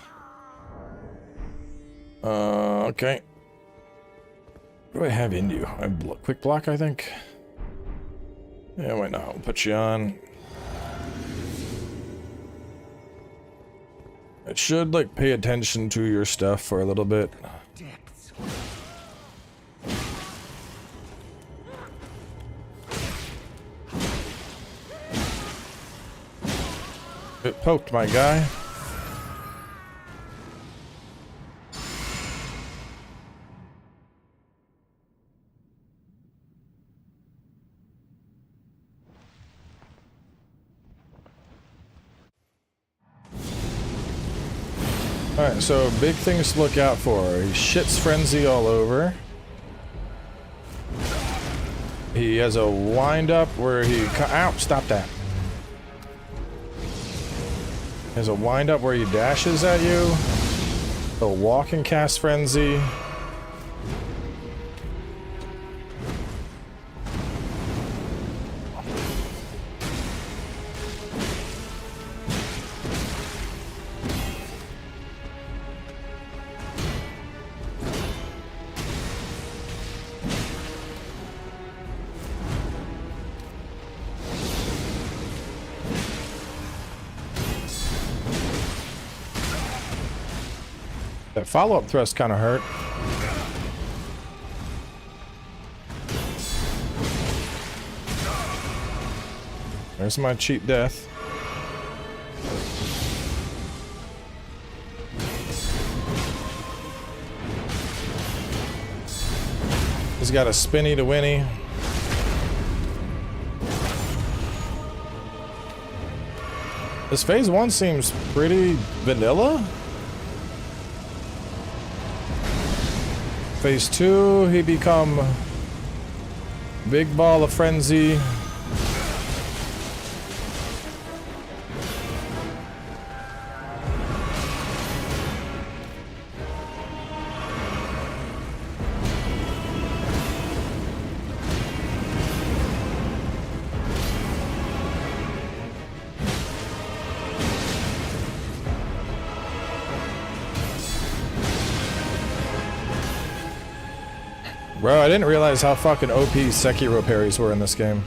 Okay. What do I have in you? I have quick block, I think? Yeah, why not? We'll put you on. It should, like, pay attention to your stuff for a little bit. It poked my guy. Alright, so big things to look out for. He shits frenzy all over. He has a wind up where he... Ow! Stop that. There's a wind up where he dashes at you. A walk and cast frenzy. That follow-up thrust kind of hurt. There's my cheap death. He's got a spinny to winnie. This phase 1 seems pretty vanilla. Phase 2, he become big ball of frenzy. Bro, I didn't realize how fucking OP Sekiro parries were in this game.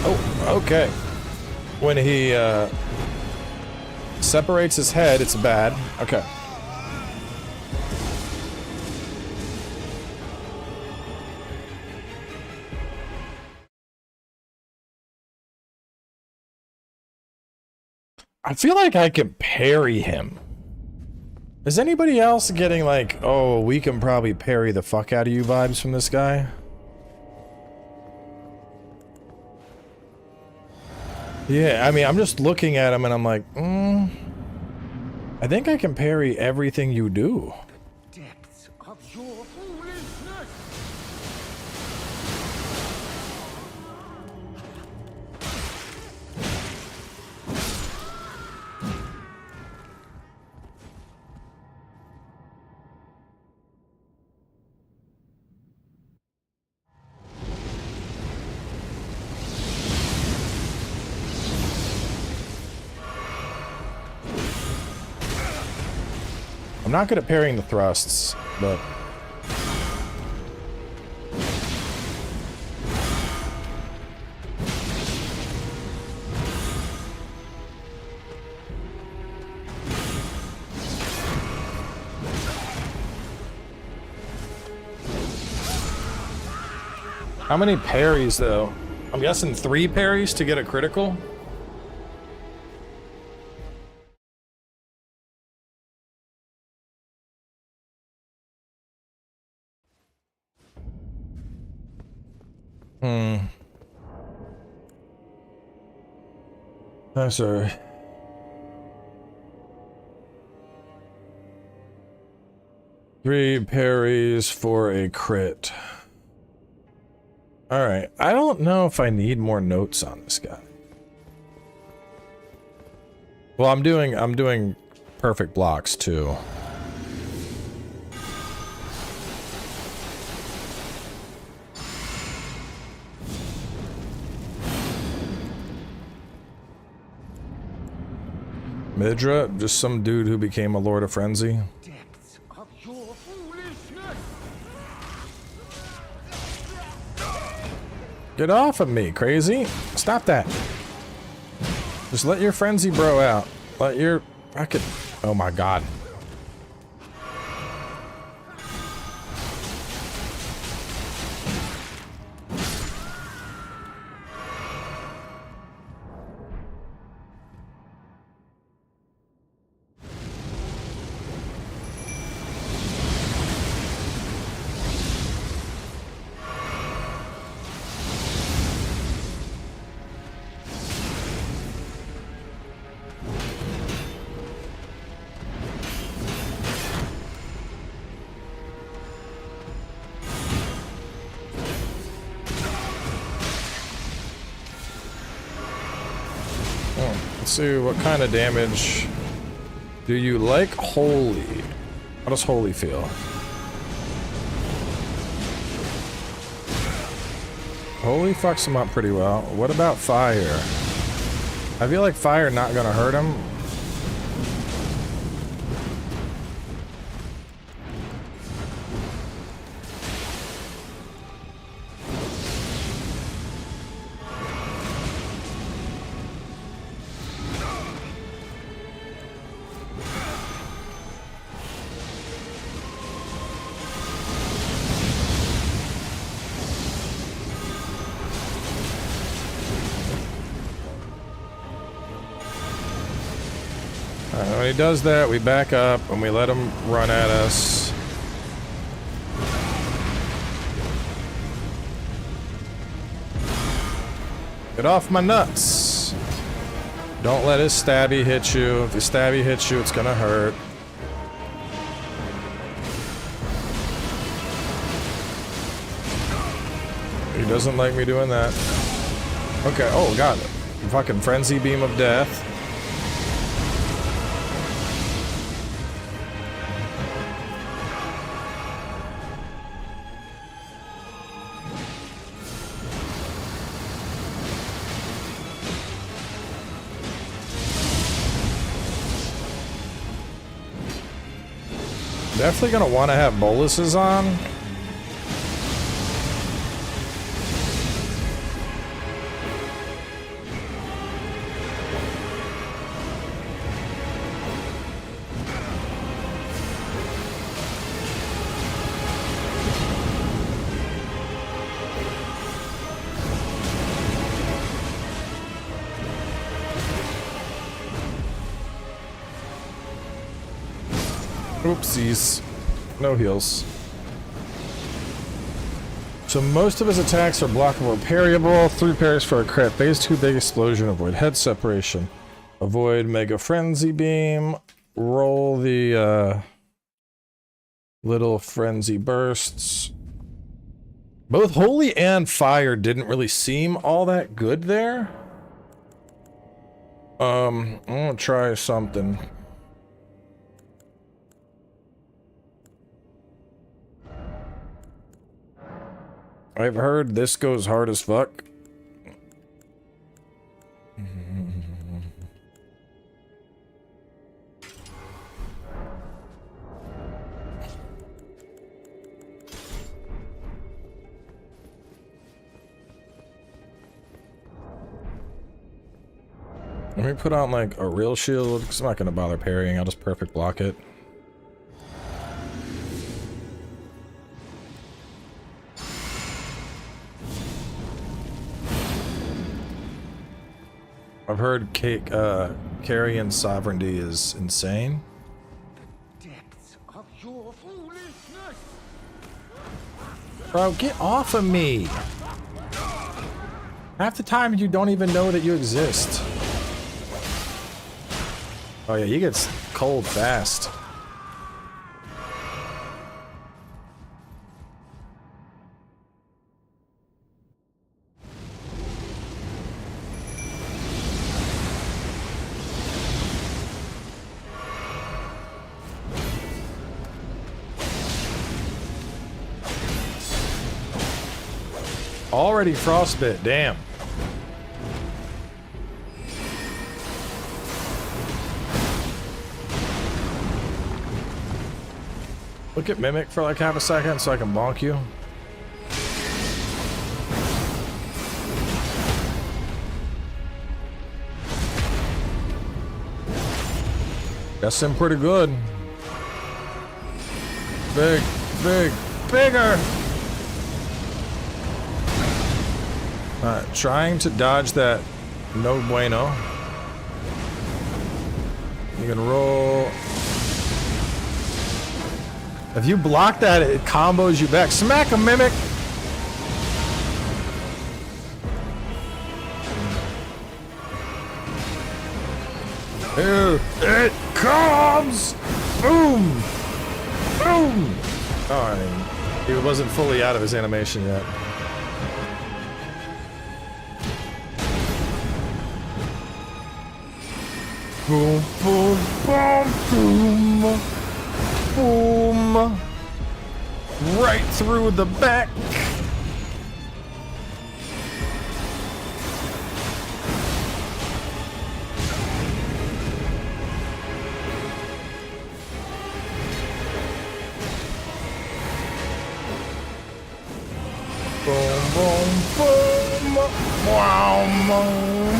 Oh, okay. When he, separates his head, it's bad. Okay. I feel like I can parry him. Is anybody else getting like, oh, we can probably parry the fuck out of you vibes from this guy? Yeah, I mean, I'm just looking at him and I'm like, I think I can parry everything you do. Depths of your foolishness. I'm not good at parrying the thrusts, but... How many parries, though? I'm guessing 3 parries to get a critical? I'm sorry. Three parries for a crit. Alright, I don't know if I need more notes on this guy. Well, I'm doing perfect blocks too. Midra, just some dude who became a Lord of Frenzy. Depths of your foolishness. Get off of me, crazy! Stop that! Just let your frenzy bro out. Let your fucking... Oh my god. Let's see, what kind of damage do you like? Holy. How does holy feel? Holy fucks him up pretty well. What about fire? I feel like fire not gonna hurt him. When he does that, we back up and we let him run at us. Get off my nuts! Don't let his stabby hit you. If his stabby hits you, it's gonna hurt. He doesn't like me doing that. Okay, oh god. Fucking frenzy beam of death. Definitely gonna want to have boluses on. Oopsies. No heals. So most of his attacks are blockable or parryable. 3 parries for a crit. Phase 2 big explosion. Avoid head separation. Avoid mega frenzy beam. Roll the little frenzy bursts. Both holy and fire didn't really seem all that good there. I'm gonna try something. I've heard this goes hard as fuck. Let me put on like a real shield, because I'm not going to bother parrying, I'll just perfect block it. I've heard carrying sovereignty is insane. Depths of your foolishness. Bro, get off of me! Half the time you don't even know that you exist. Oh yeah, he gets cold fast. Already frostbit, damn. Look at Mimic for like half a second so I can bonk you. That's him pretty good. Big, big, bigger! Trying to dodge that no bueno. You can roll. If you block that, it combos you back. Smack him, Mimic! Here it comes! Boom! Boom! Oh, he wasn't fully out of his animation yet. Boom, boom, boom, boom, boom. Right through the back. Boom, boom, boom. Wow,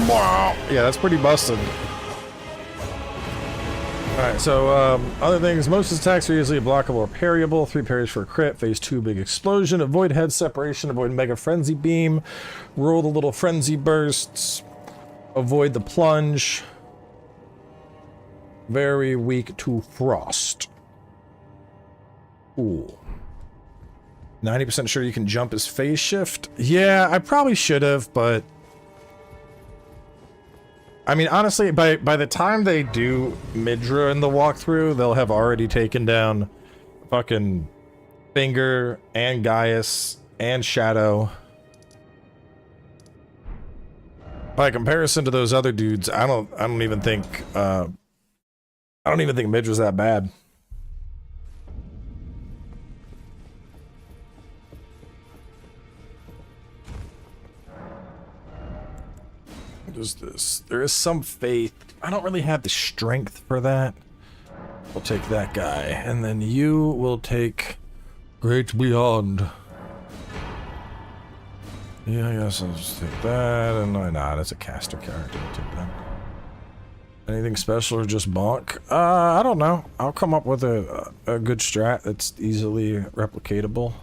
wow. Yeah, that's pretty busted. Alright, so, other things, most attacks are usually blockable or parryable. 3 parries for a crit. Phase 2, big explosion. Avoid head separation. Avoid mega frenzy beam. Roll the little frenzy bursts. Avoid the plunge. Very weak to frost. Cool. 90% sure you can jump as phase shift. Yeah, I probably should have, but... I mean, honestly, by the time they do Midra in the walkthrough, they'll have already taken down fucking Finger and Gaius and Shadow. By comparison to those other dudes, I don't even think Midra's that bad. What is this? There is some faith. I don't really have the strength for that. We'll take that guy, and then you will take Great Beyond. Yeah, I guess I'll just take that, and nah, that's a caster character. I'll take that. Anything special or just bonk? I don't know. I'll come up with a good strat that's easily replicatable.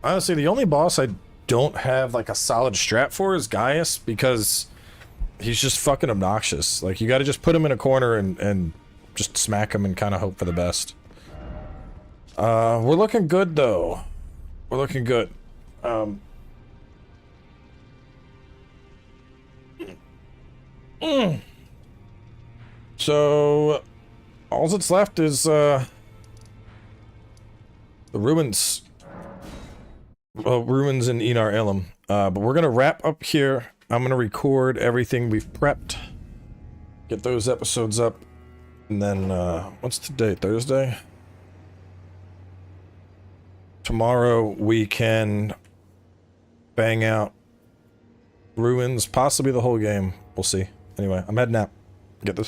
Honestly, the only boss I don't have like a solid strat for is Gaius, because he's just fucking obnoxious. Like, you gotta just put him in a corner and just smack him and kind of hope for the best. We're looking good though. We're looking good. So all that's left is the ruins. Well, ruins in Enar Ilum. But we're gonna wrap up here. I'm gonna record everything we've prepped, get those episodes up, and then what's today? Thursday? Tomorrow we can bang out ruins, possibly the whole game. We'll see. Anyway, I'm heading out. Get this done.